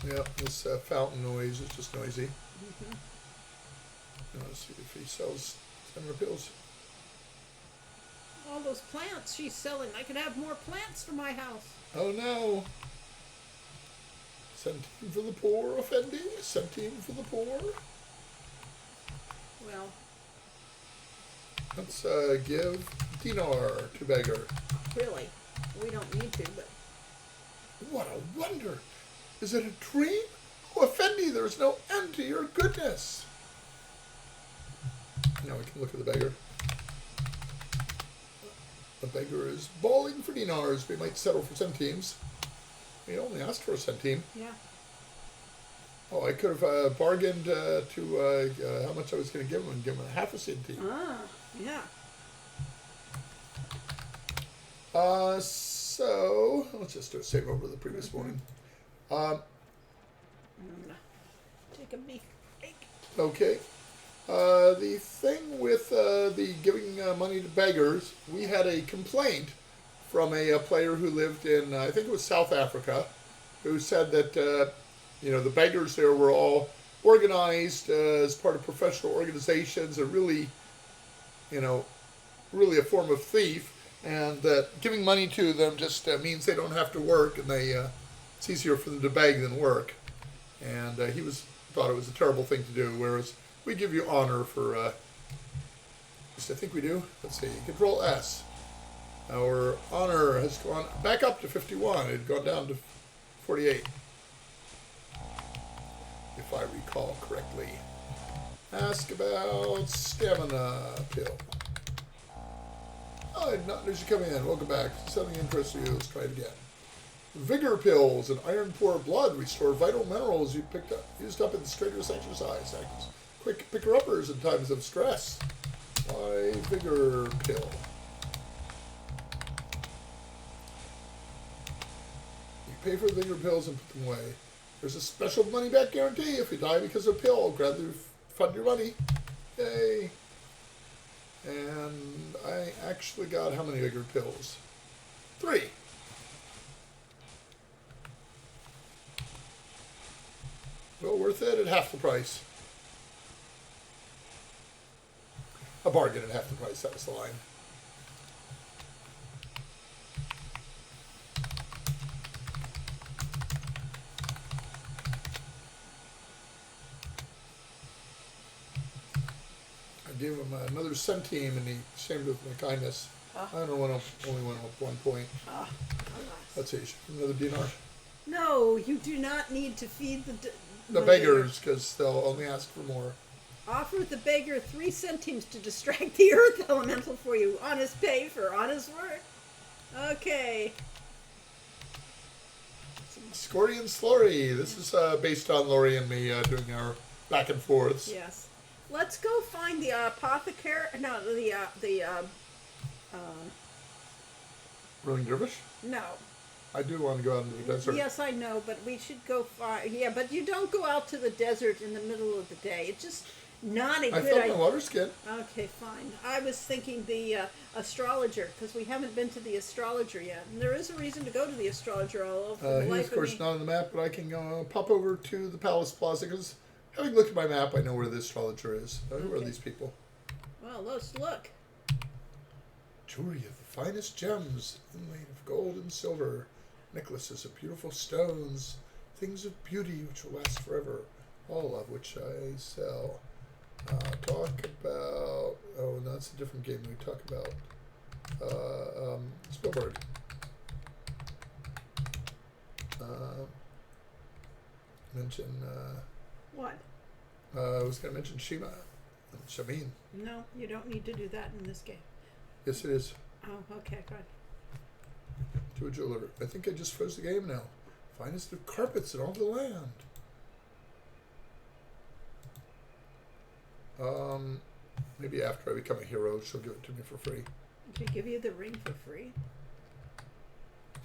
S2: Yeah, this fountain noise is just noisy.
S1: Mm-hmm.
S2: Let's see if he sells stamina pills.
S1: All those plants she's selling. I could have more plants for my house.
S2: Oh no. Centime for the poor, Effendi. Centime for the poor.
S1: Well.
S2: Let's give dinar to beggar.
S1: Really? We don't need to, but...
S2: What a wonder! Is it a dream? Oh, Effendi, there is no end to your goodness. Now we can look at the beggar. The beggar is bawling for dinars. We might settle for centimes. We only asked for a centime.
S1: Yeah.
S2: Oh, I could have bargained to how much I was going to give him and give him a half a centime.
S1: Ah, yeah.
S2: So let's just do a save over the previous morning.
S1: I'm gonna take a beef break.
S2: Okay. The thing with the giving money to beggars, we had a complaint from a player who lived in, I think it was South Africa, who said that, the beggars there were all organized as part of professional organizations and really, really a form of thief, and that giving money to them just means they don't have to work and it's easier for them to beg than work. And he thought it was a terrible thing to do, whereas we give you honor for, I think we do. Let's see, Control S. Our honor has gone back up to 51. It had gone down to 48. If I recall correctly. Ask about stamina pill. Oh, I did not notice you coming in. Welcome back. Something interesting you. Let's try it again. Vigor pills and iron poor blood restore vital minerals you used up in strenuous exercise. Quick picker-uppers in times of stress. Why vigor pill? You pay for the vigor pills and put them away. There's a special money-back guarantee. If you die because of a pill, grab the fund your money. Yay! And I actually got how many vigor pills? 3. Well worth it at half the price. A bargain at half the price, that was the line. I gave him another centime and he shamed with my kindness. I don't only went up 1 point. Let's see, another dinar.
S1: No, you do not need to feed
S2: the beggars, because they'll only ask for more.
S1: Offer the beggar 3 centimes to distract the earth elemental for you. Honest pay for honest work. Okay.
S2: Scordian Slurry. This is based on Lori and me doing our back and forths.
S1: Yes. Let's go find the apothecary. No,
S2: Ruling Dervish?
S1: No.
S2: I do want to go out into the desert.
S1: Yes, I know, but we should go far. Yeah, but you don't go out to the desert in the middle of the day. It's just not a good idea.
S2: I felt my water skin.
S1: Okay, fine. I was thinking the astrologer, because we haven't been to the astrologer yet. And there is a reason to go to the astrologer, although
S2: He's, of course, not on the map, but I can pop over to the Palace Plaza, because having looked at my map, I know where the astrologer is. Who are these people?
S1: Well, let's look.
S2: Jewelry of the finest gems, inlaid of gold and silver. Necklaces of beautiful stones, things of beauty which will last forever, all of which I sell. Talk about... Oh, no, that's a different game we talk about. Spielberg. Mention...
S1: What?
S2: I was going to mention Shima. Shamin.
S1: No, you don't need to do that in this game.
S2: Yes, it is.
S1: Oh, okay, good.
S2: To a jeweler. I think I just froze the game now. Finest of carpets in all the land. Maybe after I become a hero, she'll give it to me for free.
S1: She give you the ring for free?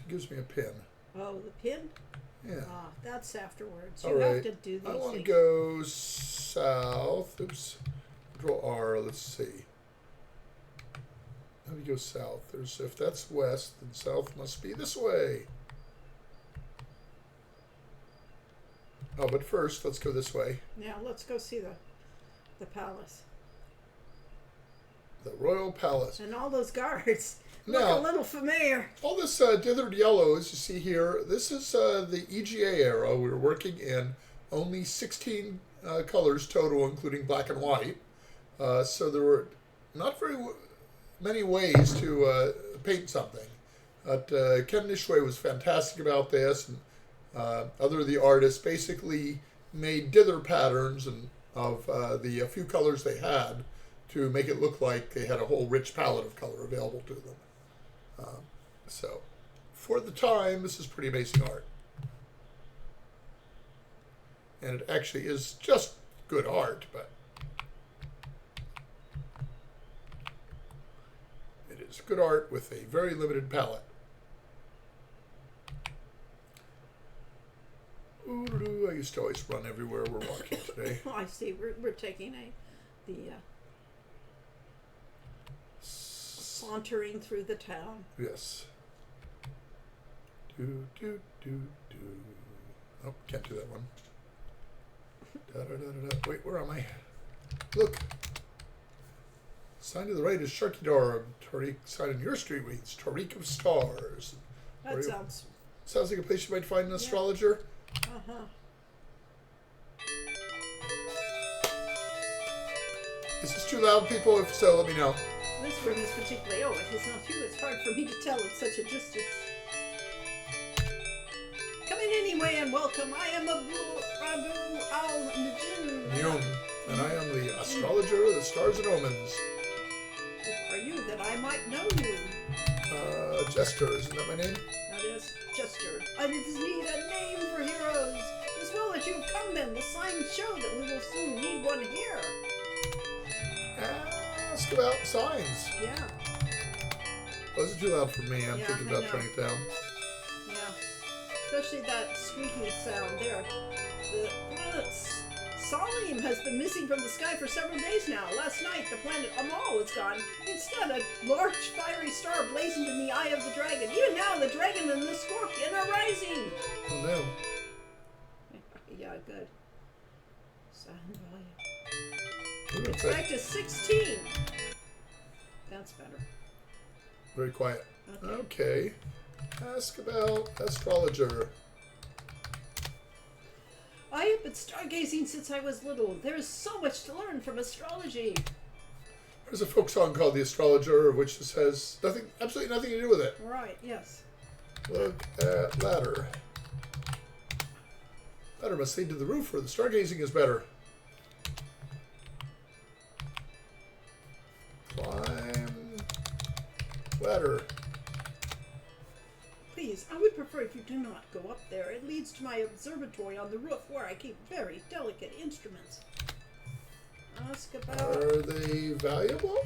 S2: She gives me a pin.
S1: Oh, the pin?
S2: Yeah.
S1: Ah, that's afterwards.
S2: All
S1: You
S2: right.
S1: have to do these
S2: I want to
S1: things.
S2: go south. Oops. Control R. Let's see. How do you go south? There's if that's west, then south must be this way. Oh, but first, let's go this way.
S1: Now, let's go see the palace.
S2: The Royal Palace.
S1: And all those guards look
S2: Now,
S1: a little familiar.
S2: all this dithered yellow, as you see here, this is the EGA era. We were working in only 16 colors total, including black and white. So there were not very many ways to paint something. But Ken Nishway was fantastic about this, and other of the artists basically made dither patterns and of the few colors they had to make it look like they had a whole rich palette of color available to them. So, for the time, this is pretty amazing art. And it actually is just good art, but it is good art with a very limited palette. Ooh, I used to always run everywhere we're walking today.
S1: Oh, I see. We're taking the sauntering through the town.
S2: Yes. Do, do, do, do. Oh, can't do that one. Da, da, da, da, da. Wait, where am I? Look. Sign to the right is Sharkydar. Tariq. Sign in your street reads Tariq of Stars.
S1: That sounds...
S2: Sounds like a place you might find an astrologer.
S1: Uh-huh.
S2: Is this too loud, people? If so, let me know.
S1: This room is particularly... Oh, it is not you. It's hard for me to tell at such a distance. Come in anyway and welcome. I am Abu al-Najin.
S2: Nyum. And I am the astrologer of the stars and omens.
S1: Who are you that I might know you?
S2: Jester, isn't that my name?
S1: That is Jester. I need a name for heroes. It is well that you've come then. The signs show that we will soon need one here.
S2: Ask about signs.
S1: Yeah.
S2: Wasn't too loud for me. I'm
S1: Yeah,
S2: thinking
S1: I
S2: about
S1: know.
S2: turning it down.
S1: Yeah. Especially that squeaking sound there. The planet Salim has been missing from the sky for several days now. Last night, the planet Amal was gone. Instead, a large fiery star blazoned in the eye of the dragon. Even now, the dragon and the scorpion are rising.
S2: Oh no.
S1: Yeah, good. Sound volume.
S2: Ooh,
S1: It's
S2: okay.
S1: back to 16. That's better.
S2: Very quiet.
S1: Okay.
S2: Okay. Ask about astrologer.
S1: I have been stargazing since I was little. There is so much to learn from astrology.
S2: There's a folk song called The Astrologer, which just has nothing, absolutely nothing to do with it.
S1: Right, yes.
S2: Look at ladder. Ladder must lead to the roof, or the stargazing is better. Climb ladder.
S1: Please, I would prefer if you do not go up there. It leads to my observatory on the roof where I keep very delicate instruments. Ask about...
S2: Are they valuable?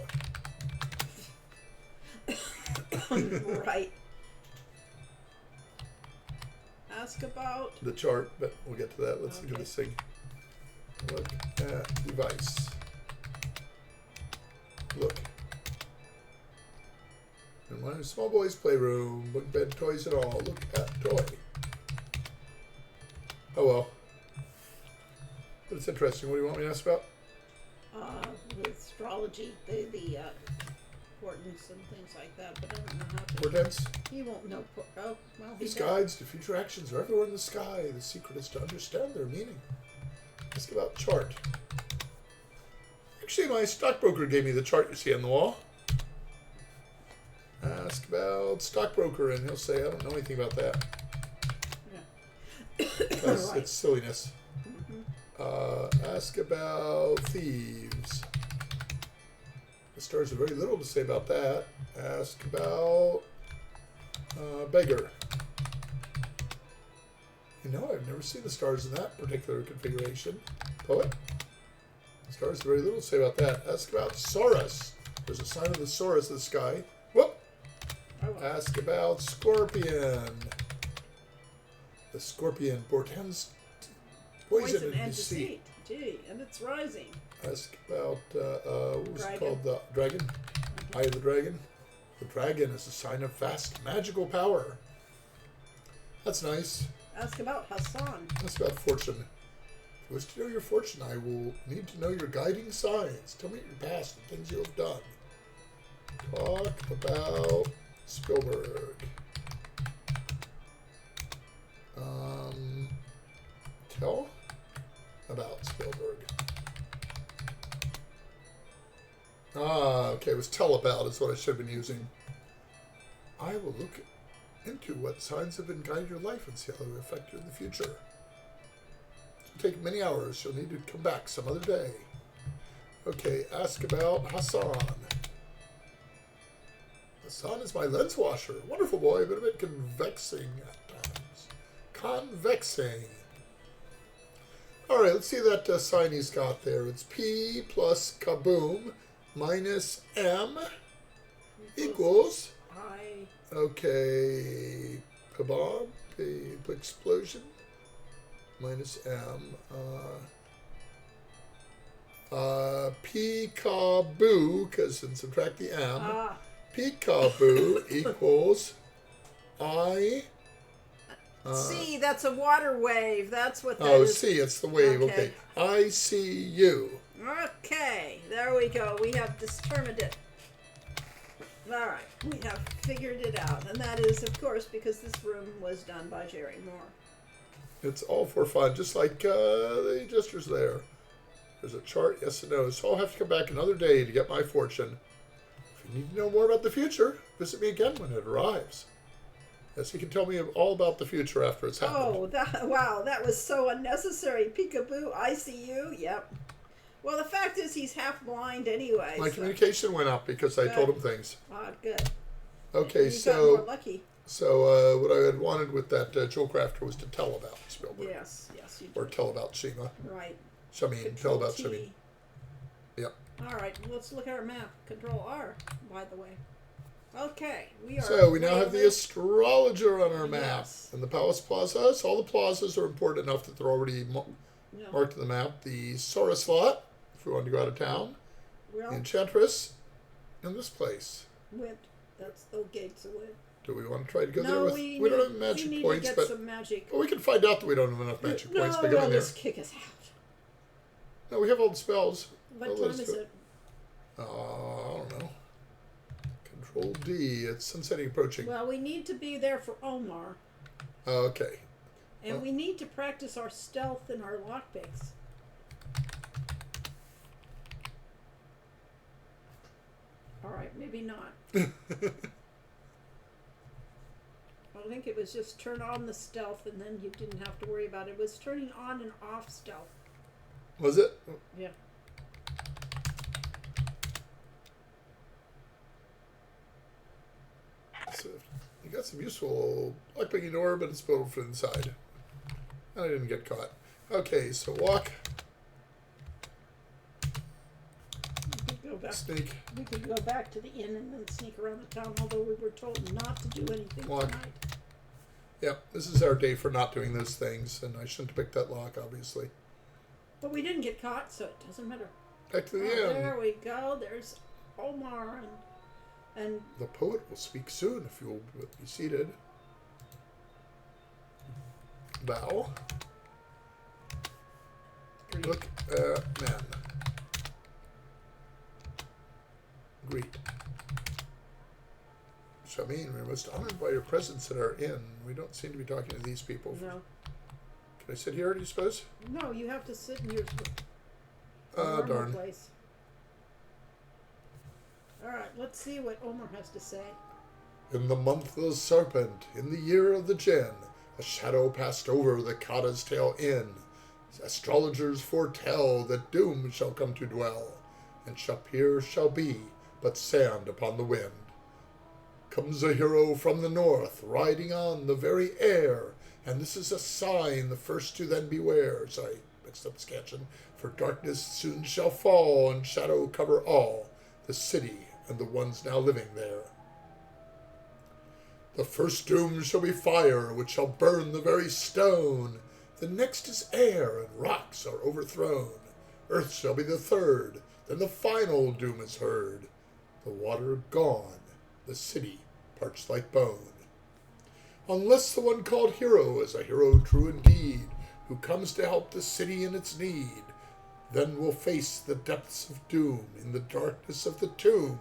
S1: Right. Ask about...
S2: The chart, but we'll get to that. Let's look at
S1: Okay.
S2: this thing. Look at device. Look. In my small boy's playroom, book, bed, toys, and all. Look at toy. Oh well. But it's interesting. What do you want me to ask about?
S1: with astrology, the portents and things like that, but I don't know how to...
S2: Portents?
S1: He won't know... Oh, well, he
S2: These
S1: does.
S2: guides to future actions are everywhere in the sky. The secret is to understand their meaning. Ask about chart. Actually, my stockbroker gave me the chart you see on the wall. Ask about stockbroker, and he'll say, I don't know anything about that. Because
S1: Right.
S2: it's silliness.
S1: Mhm.
S2: Ask about thieves. The stars have very little to say about that. Ask about beggar. You know, I've never seen the stars in that particular configuration. Poet? The stars very little to say about that. Ask about Saurus. There's a sign of the Saurus in the sky. Whoop! Ask about Scorpion. The Scorpion portends poison and deceit.
S1: Gee, and it's rising.
S2: Ask about, what was it
S1: Dragon.
S2: called? The dragon? Eye of the dragon. The dragon is a sign of vast magical power. That's nice.
S1: Ask about Hassan.
S2: Ask about fortune. If you wish to know your fortune, I will need to know your guiding signs. Tell me your past and things you have done. Talk about Spielberg. Tell about Spielberg. Okay, it was tell about is what I should have been using. I will look into what signs have been guiding your life and see how they will affect you in the future. It will take many hours. You'll need to come back some other day. Okay, ask about Hassan. Hassan is my lens washer. Wonderful boy, but a bit convexing at times. Convexing. All right, let's see that sign he's got there. It's P plus kaboom minus M equals, okay, kabam, explosion, minus M, peekaboo, because then subtract the M, peekaboo equals I.
S1: See, that's a water wave. That's what that is.
S2: Oh, see, it's the wave. Okay. I see you.
S1: Okay, there we go. We have determined it. All right, we have figured it out. And that is, of course, because this room was done by Jerry Moore.
S2: It's all for fun, just like the gestures there. There's a chart, yes and no. So I'll have to come back another day to get my fortune. If you need to know more about the future, visit me again when it arrives. Yes, you can tell me all about the future after it's happened.
S1: Oh, wow, that was so unnecessary. Peekaboo, I see you. Yep. Well, the fact is he's half blind anyway.
S2: My communication went up because I told him things.
S1: Ah, good.
S2: Okay,
S1: You got more lucky.
S2: So what I had wanted with that Joel Crafter was to tell about Spielberg.
S1: Yes, you did.
S2: Or tell about Shima.
S1: Right.
S2: Shamin, tell about
S1: T.
S2: Shamin. Yep.
S1: All right, let's look at our map. Control R, by the way. Okay, we are.
S2: So we now have the astrologer on our map.
S1: Yes.
S2: And the Palace Plaza. So all the plazas are important enough that they're already
S1: No.
S2: marked in the map. The Saurus lot, if we want to go out of town.
S1: Well,
S2: The Enchantress, and this place.
S1: Wit. That's the gates of Wit.
S2: Do we want to try to go there
S1: No,
S2: with?
S1: we
S2: don't have
S1: need
S2: magic
S1: to
S2: points,
S1: get
S2: but
S1: some magic.
S2: we can find out that we don't have enough magic points by going there.
S1: Just kick us out.
S2: No, we have all the spells.
S1: What
S2: They'll
S1: time
S2: let us
S1: is
S2: do
S1: it?
S2: I don't know. Control D. It's sunsetting approaching.
S1: Well, we need to be there for Omar.
S2: Okay.
S1: And we need to practice our stealth and our lockpicks. All right, maybe not. I think it was just turn on the stealth and then you didn't have to worry about it. It was turning on and off stealth.
S2: Was it?
S1: Yeah.
S2: So you got some useful lockpicking door, but it's built from inside. And I didn't get caught. Okay, so walk, sneak,
S1: We could go back to the inn and then sneak around the town, although we were told not to do anything
S2: Walk.
S1: tonight.
S2: Yep, this is our day for not doing those things, and I shouldn't have picked that lock, obviously.
S1: But we didn't get caught, so it doesn't matter.
S2: Back to the
S1: Oh,
S2: inn.
S1: there we go. There's Omar and
S2: The poet will speak soon if you will be seated. Bow. Look at men. Greet. Shamin, we're most honored by your presence at our inn. We don't seem to be talking to these people.
S1: no,
S2: Can I sit here, do you suppose?
S1: no, you have to sit in your normal
S2: Darn.
S1: place. All right, let's see what Omar has to say.
S2: In the month of the serpent, in the year of the gin, a shadow passed over the Kata's Tail Inn. Astrologers foretell that doom shall come to dwell, and Shapir shall be but sand upon the wind. Comes a hero from the north, riding on the very air, And this is a sign, the first to then beware. Sorry, mixed up the scansion. For darkness soon shall fall, and shadow cover all, the city and the ones now living there. The first doom shall be fire, which shall burn the very stone. The next is air, and rocks are overthrown. Earth shall be the third, then the final doom is heard. The water gone, the city parched like bone. Unless the one called hero is a hero true indeed, who comes to help the city in its need, then we'll face the depths of doom in the darkness of the tomb.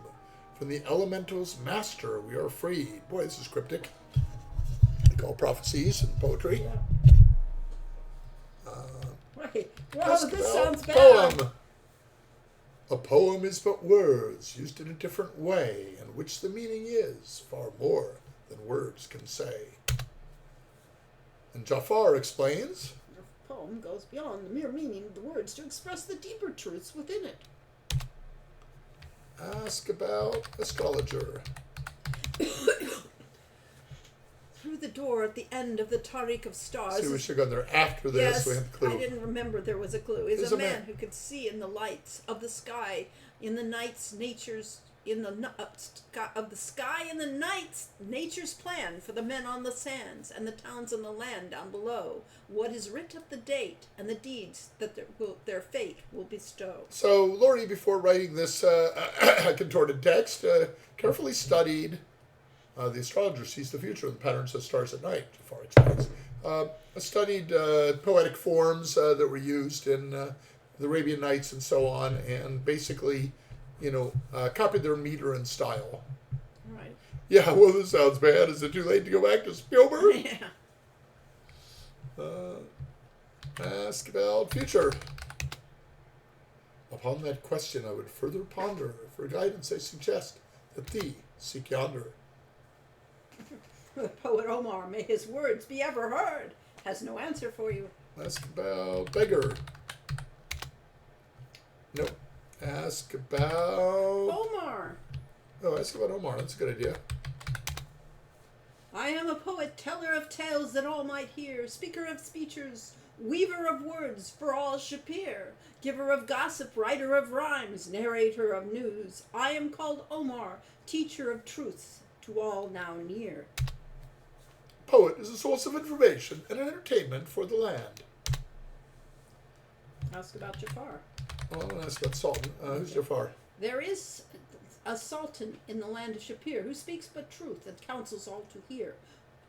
S2: From the elemental's master we are freed. Boy, this is cryptic. Like all prophecies and poetry.
S1: Yeah. Right. Well, this sounds bad.
S2: Poem. A poem is but words used in a different way, in which the meaning is far more than words can say. And Jafar explains,
S1: The poem goes beyond the mere meaning of the words to express the deeper truths within it.
S2: ask about astrologer.
S1: Through the door at the end of the Tariq of Stars.
S2: See, we should have gone there after this.
S1: Yes,
S2: We have the clue.
S1: I didn't remember there was a clue. Is
S2: There's
S1: a
S2: a
S1: man
S2: man.
S1: who could see in the lights of the sky, in the night's nature's, in the of the sky in the night's nature's plan for the men on the sands and the towns on the land down below. What is writ of the date and the deeds that their fate will bestow.
S2: So Laurie, before writing this contorted text, carefully studied the astrologer sees the future and the patterns of stars at night, Jafar explains. Studied poetic forms that were used in the Arabian Nights and so on, and basically, copied their meter and style.
S1: Right.
S2: Yeah, well, this sounds bad. Is it too late to go back to Spielberg?
S1: Yeah.
S2: Ask about future. Upon that question I would further ponder. For guidance I suggest that thee seek yonder.
S1: The poet Omar, may his words be ever heard, has no answer for you.
S2: Ask about beggar. Nope. Ask about...
S1: Omar!
S2: Oh, ask about Omar. That's a good idea.
S1: I am a poet, teller of tales that all might hear, speaker of speeches, weaver of words for all Shapir, giver of gossip, writer of rhymes, narrator of news. I am called Omar, teacher of truths to all now near.
S2: Poet is a source of information and entertainment for the land.
S1: Ask about Jafar.
S2: Well, I'm going to ask about Sultan. Who's Jafar?
S1: There is a sultan in the land of Shapir who speaks but truth and counsels all to hear,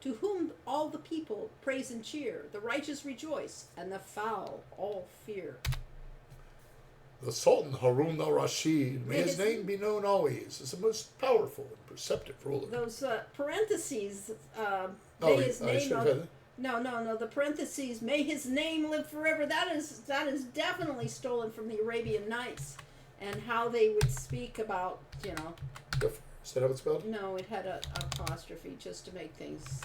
S1: to whom all the people praise and cheer, the righteous rejoice, and the foul all fear.
S2: The Sultan Harun al-Rashid, may his name be known always as the most powerful and perceptive ruler.
S1: Those parentheses, may his
S2: I
S1: name...
S2: should have had it.
S1: No, the parentheses, may his name live forever, that is definitely stolen from the Arabian Nights, and how they would speak about,
S2: Jafar. Is that how it's spelled?
S1: no, it had a apostrophe just to make things...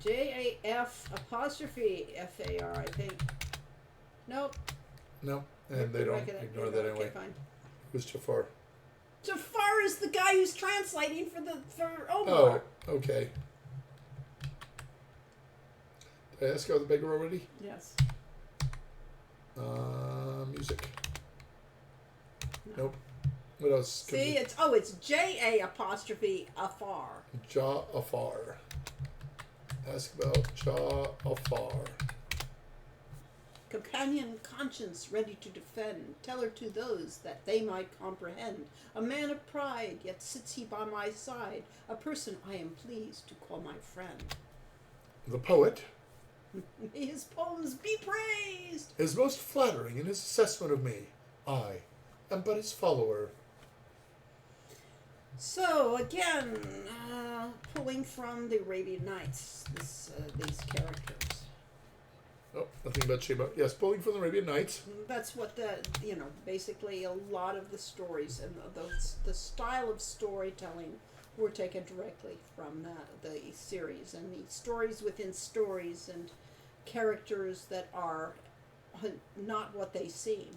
S1: J-A-F apostrophe F-A-R, I think. Nope.
S2: No, and they don't ignore that anyway.
S1: Okay, fine.
S2: Who's Jafar?
S1: Jafar is the guy who's translating for Omar.
S2: Oh, okay. Did I ask about the beggar already?
S1: Yes.
S2: Music. Nope. What else?
S1: See, it's J-A apostrophe Afar.
S2: Ja'afar. Ask about Ja'afar.
S1: Companion conscience ready to defend, teller to those that they might comprehend. A man of pride, yet sits he by my side, a person I am pleased to call my friend.
S2: The poet
S1: May his poems be praised!
S2: is most flattering in his assessment of me. I am but his follower.
S1: So, again, pulling from the Arabian Nights, these characters.
S2: Oh, nothing about Sheba. Yes, pulling from the Arabian Nights.
S1: That's what basically a lot of the stories and the style of storytelling were taken directly from the series, and the stories within stories and characters that are not what they seem.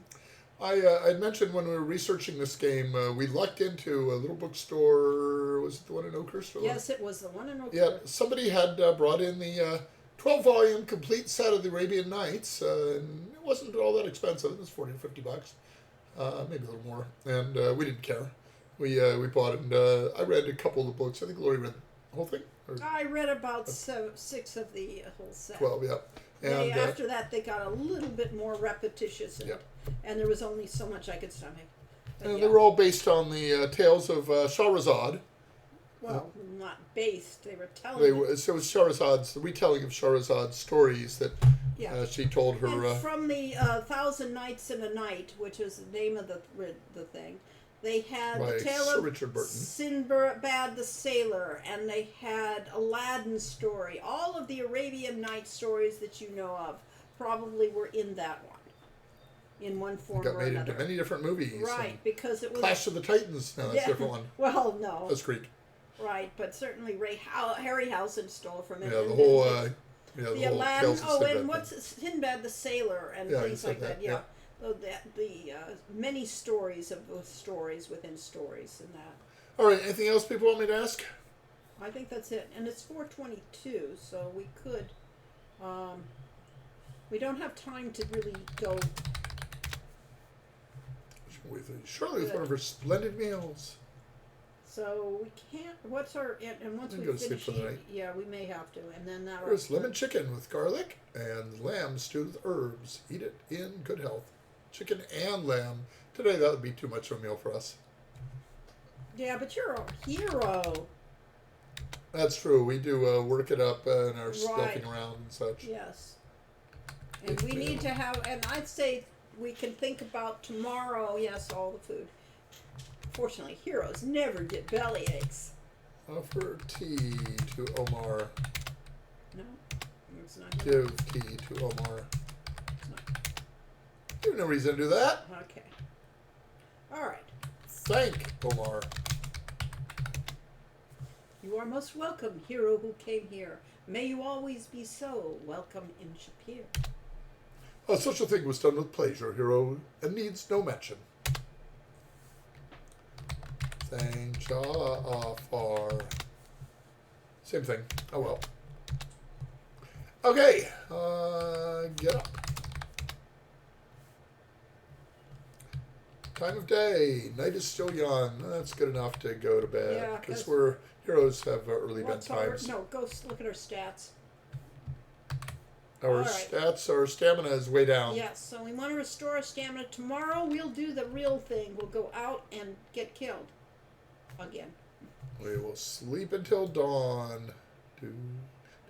S2: I mentioned when we were researching this game, we lucked into a little bookstore. Was it the one in Oakhurst?
S1: Yes, it was the one in Oakhurst.
S2: Yeah, somebody had brought in the 12-volume complete set of the Arabian Nights, and it wasn't all that expensive. It was $40 or $50, maybe a little more, and we didn't care. We bought it, and I read a couple of the books. I think Lori read the whole thing. Or
S1: I read about 6 of the whole set.
S2: 12, yeah. And
S1: After that, they got a little bit more repetitious, and there was only so much I could stomach. But
S2: they were all based on the tales of Shahrazad.
S1: Well, not based. They were telling.
S2: So it was Shahrazad's, the retelling of Shahrazad's stories that she told her.
S1: And from the Thousand Nights and a Night, which is the name of the thing, they had the tale
S2: Sir
S1: of
S2: Richard Burton.
S1: Sinbad the Sailor, and they had Aladdin's story. All of the Arabian Nights stories that you know of probably were in that one, in one form
S2: Got
S1: or
S2: made
S1: another.
S2: into many different movies.
S1: Right, because it was
S2: Clash of the Titans. No, that's a different one.
S1: Well, no.
S2: That's Greek.
S1: Right, but certainly Harryhausen stole from it.
S2: Yeah, the whole.
S1: The
S2: whole
S1: Aladdin.
S2: Tales of
S1: Oh,
S2: Sinbad
S1: and what's Sinbad the Sailor and things like that. Yeah. So the many stories of those stories within stories and that.
S2: All right. Anything else people want me to ask?
S1: I think that's it, and it's 4:22, so we could. We don't have time to really go.
S2: Surely with one of her splendid meals.
S1: So we can't. What's our and once we
S2: go to sleep
S1: finish
S2: for the night.
S1: yeah, we may have to, and then that.
S2: There's lemon chicken with garlic and lamb stewed with herbs. Eat it in good health. Chicken and lamb. Today that would be too much of a meal for us.
S1: Yeah, but you're a hero.
S2: That's true. We do work it up and our stuffing around and such.
S1: Yes. And we need to have, and I'd say we can think about tomorrow. Yes, all the food. Fortunately, heroes never get belly aches.
S2: Offer tea to Omar.
S1: No, it's not.
S2: Give tea to Omar. You have no reason to do that.
S1: Okay. All right.
S2: Thank Omar.
S1: You are most welcome, hero who came here. May you always be so welcome in Shapir.
S2: Such a thing was done with pleasure, hero, and needs no mention. Thank Ja'afar. Same thing. Oh well. Okay. Get up. Time of day. Night is still young. That's good enough to go to bed.
S1: Yeah,
S2: because we're heroes have early bedtimes.
S1: No, go look at our stats.
S2: Our stats, our stamina is way down.
S1: Yes, so we want to restore our stamina. Tomorrow we'll do the real thing. We'll go out and get killed. Again.
S2: We will sleep until dawn.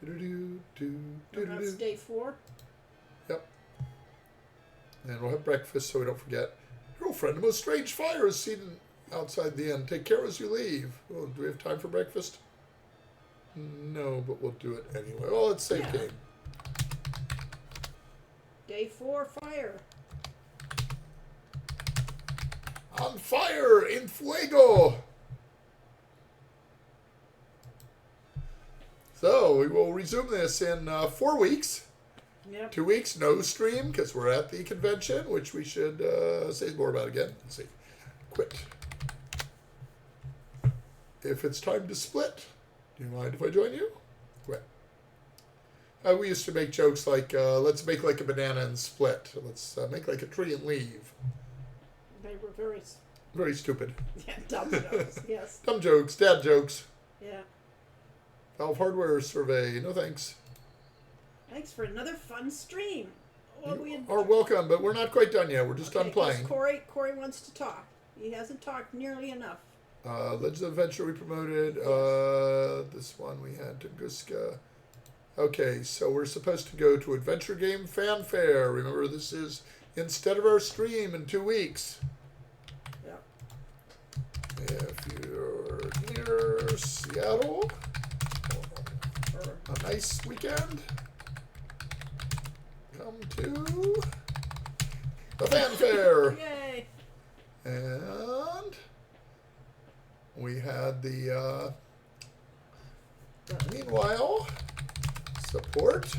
S1: That's day 4.
S2: Yep. And we'll have breakfast so we don't forget. Girlfriend, the most strange fire is seen outside the inn. Take care as you leave. Well, do we have time for breakfast? No, but we'll do it anyway. Well, it's safe game.
S1: Day 4, fire.
S2: On fire! In fuego! So, we will resume this in 4 weeks.
S1: Yep.
S2: 2 weeks, no stream, because we're at the convention, which we should say more about again. Let's see. Quit. If it's time to split, do you mind if I join you? Quit. We used to make jokes like, let's make like a banana and split. Let's make like a tree and leave.
S1: They were
S2: very stupid.
S1: Yeah, dumb jokes, yes.
S2: Dumb jokes, dad jokes.
S1: Yeah.
S2: Valve Hardware Survey, no thanks.
S1: Thanks for another fun stream. Well,
S2: You are welcome, but we're not quite done yet. We're just done
S1: 'cause
S2: playing.
S1: Corey wants to talk. He hasn't talked nearly enough.
S2: Legends of Adventure we promoted. This one we had Tunguska. Okay, so we're supposed to go to Adventure Game Fanfare. Remember, this is instead of our stream in 2 weeks.
S1: Yeah.
S2: If you're near Seattle, a nice weekend, come to the Fanfare.
S1: Yay!
S2: And we had the, meanwhile, support.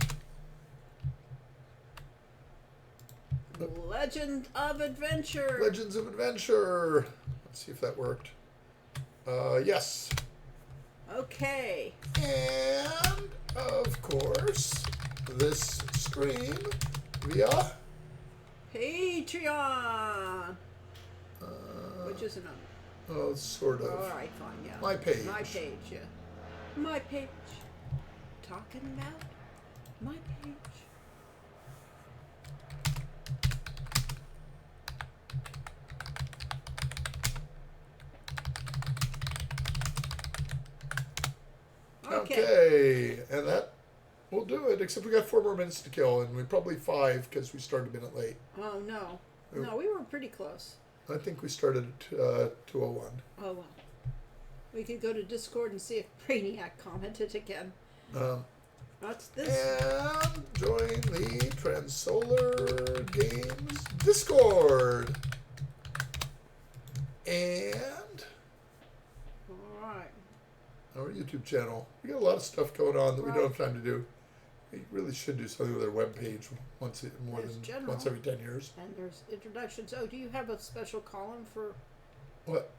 S1: Let's Legend of Adventure.
S2: Legends of Adventure. Let's see if that worked. Yes.
S1: Okay.
S2: And, of course, this stream via...
S1: Patreon. Which is another.
S2: Oh, sort of.
S1: All right, fine, yeah.
S2: My page.
S1: My page, yeah. My page. Talking about my page.
S2: Okay, and that will do it. Except we got 4 more minutes to kill, and we probably 5 because we started a minute late.
S1: Oh, no. No, we were pretty close.
S2: I think we started at 2:01.
S1: Oh, well. We could go to Discord and see if Brainiac commented again. What's this?
S2: And join the Transsolar Games Discord. And
S1: Alright.
S2: our YouTube channel. We got a lot of stuff going on that we don't have time to do. We really should do something with our webpage once every 10 years.
S1: And there's introductions. Oh, do you have a special column for...
S2: What?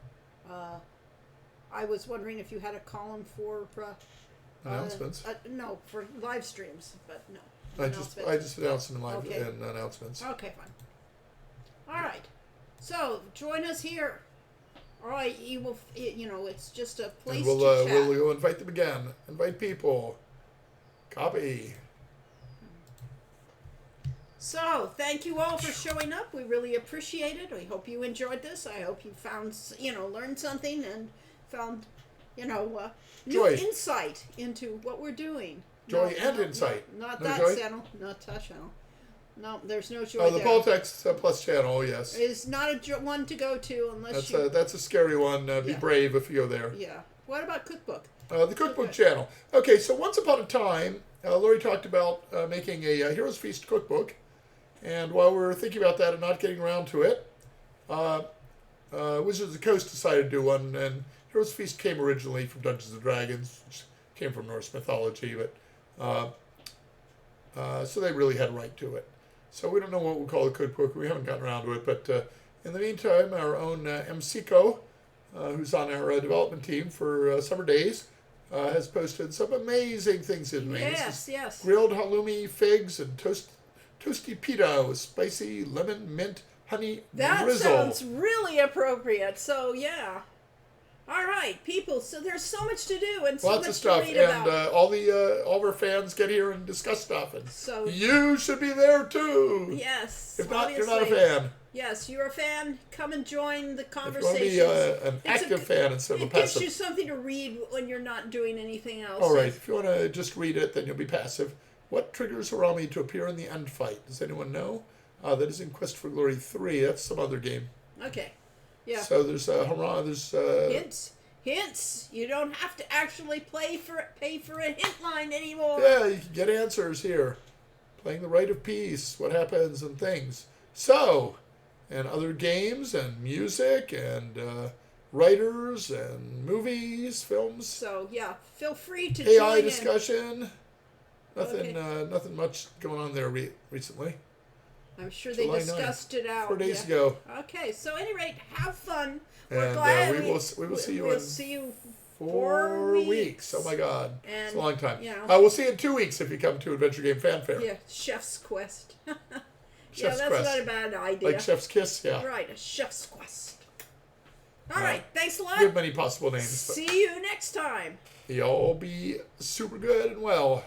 S1: I was wondering if you had a column for...
S2: Announcements?
S1: No, for live streams, but no.
S2: I just announced them live
S1: Okay.
S2: in announcements.
S1: Okay, fine. All right. So join us here. All right, you will. It's just a place
S2: And
S1: to chat.
S2: we'll go invite them again. Invite people. Copy.
S1: So thank you all for showing up. We really appreciate it. We hope you enjoyed this. I hope you found, learned something and found, new
S2: Joy.
S1: insight into what we're doing.
S2: Joy and insight.
S1: Not
S2: No
S1: that
S2: joy?
S1: channel. Not that channel. No, there's no joy
S2: Oh, the
S1: there.
S2: Politics Plus channel, yes.
S1: Is not a one to go to unless you.
S2: That's a scary one. Be
S1: Yeah.
S2: brave if you go there.
S1: Yeah. What about cookbook?
S2: The Cookbook channel. Okay, so once upon a time, Lori talked about making a Heroes Feast cookbook. And while we were thinking about that and not getting around to it, Wizards of the Coast decided to do one. And Heroes Feast came originally from Dungeons & Dragons, which came from Norse mythology. But so they really had a right to it. So we don't know what we'll call the cookbook. We haven't gotten around to it. But in the meantime, our own MCco, who's on our development team for Summer Days, has posted some amazing things in me.
S1: Yes.
S2: Grilled halloumi, figs, and toasty pita with spicy lemon, mint, honey
S1: That
S2: drizzle.
S1: sounds really appropriate. So yeah. All right, people. So there's so much to do and so
S2: Lots
S1: much
S2: of stuff,
S1: to read about.
S2: and all of our fans get here and discuss stuff, and
S1: So
S2: you should be there too.
S1: yes,
S2: If not, you're
S1: obviously.
S2: not a fan.
S1: Yes, you're a fan. Come and join the
S2: If you
S1: conversation.
S2: want to be an active fan instead of a
S1: It gives
S2: passive.
S1: you something to read when you're not doing anything else.
S2: All right, if you want to just read it, then you'll be passive. What triggers Harami to appear in the end fight? Does anyone know? That is in Quest for Glory 3. That's some other game.
S1: Okay. Yeah.
S2: So there's
S1: Hints. You don't have to actually pay for a hint line anymore.
S2: yeah, you can get answers here. Playing the Rite of Peace, what happens and things. So, and other games and music and writers and movies, films,
S1: So yeah, feel free to
S2: AI
S1: join in.
S2: discussion. Nothing,
S1: Okay.
S2: nothing much going on there recently.
S1: I'm sure they
S2: July
S1: discussed it out.
S2: 4 days
S1: yeah.
S2: ago.
S1: Okay, so at any rate, have fun. We're
S2: And
S1: glad
S2: we will see you
S1: we'll
S2: in
S1: see you
S2: 4 weeks. Oh my God,
S1: And,
S2: it's a long time.
S1: you know.
S2: We'll see you in 2 weeks if you come to Adventure Game Fanfare.
S1: Yeah, Chef's Quest.
S2: Chef's
S1: that's
S2: Quest.
S1: not a bad idea.
S2: Like Chef's Kiss, yeah.
S1: Right, a Chef's Quest. All right, thanks a lot.
S2: We have many possible names, but
S1: See you next time.
S2: y'all be super good and well.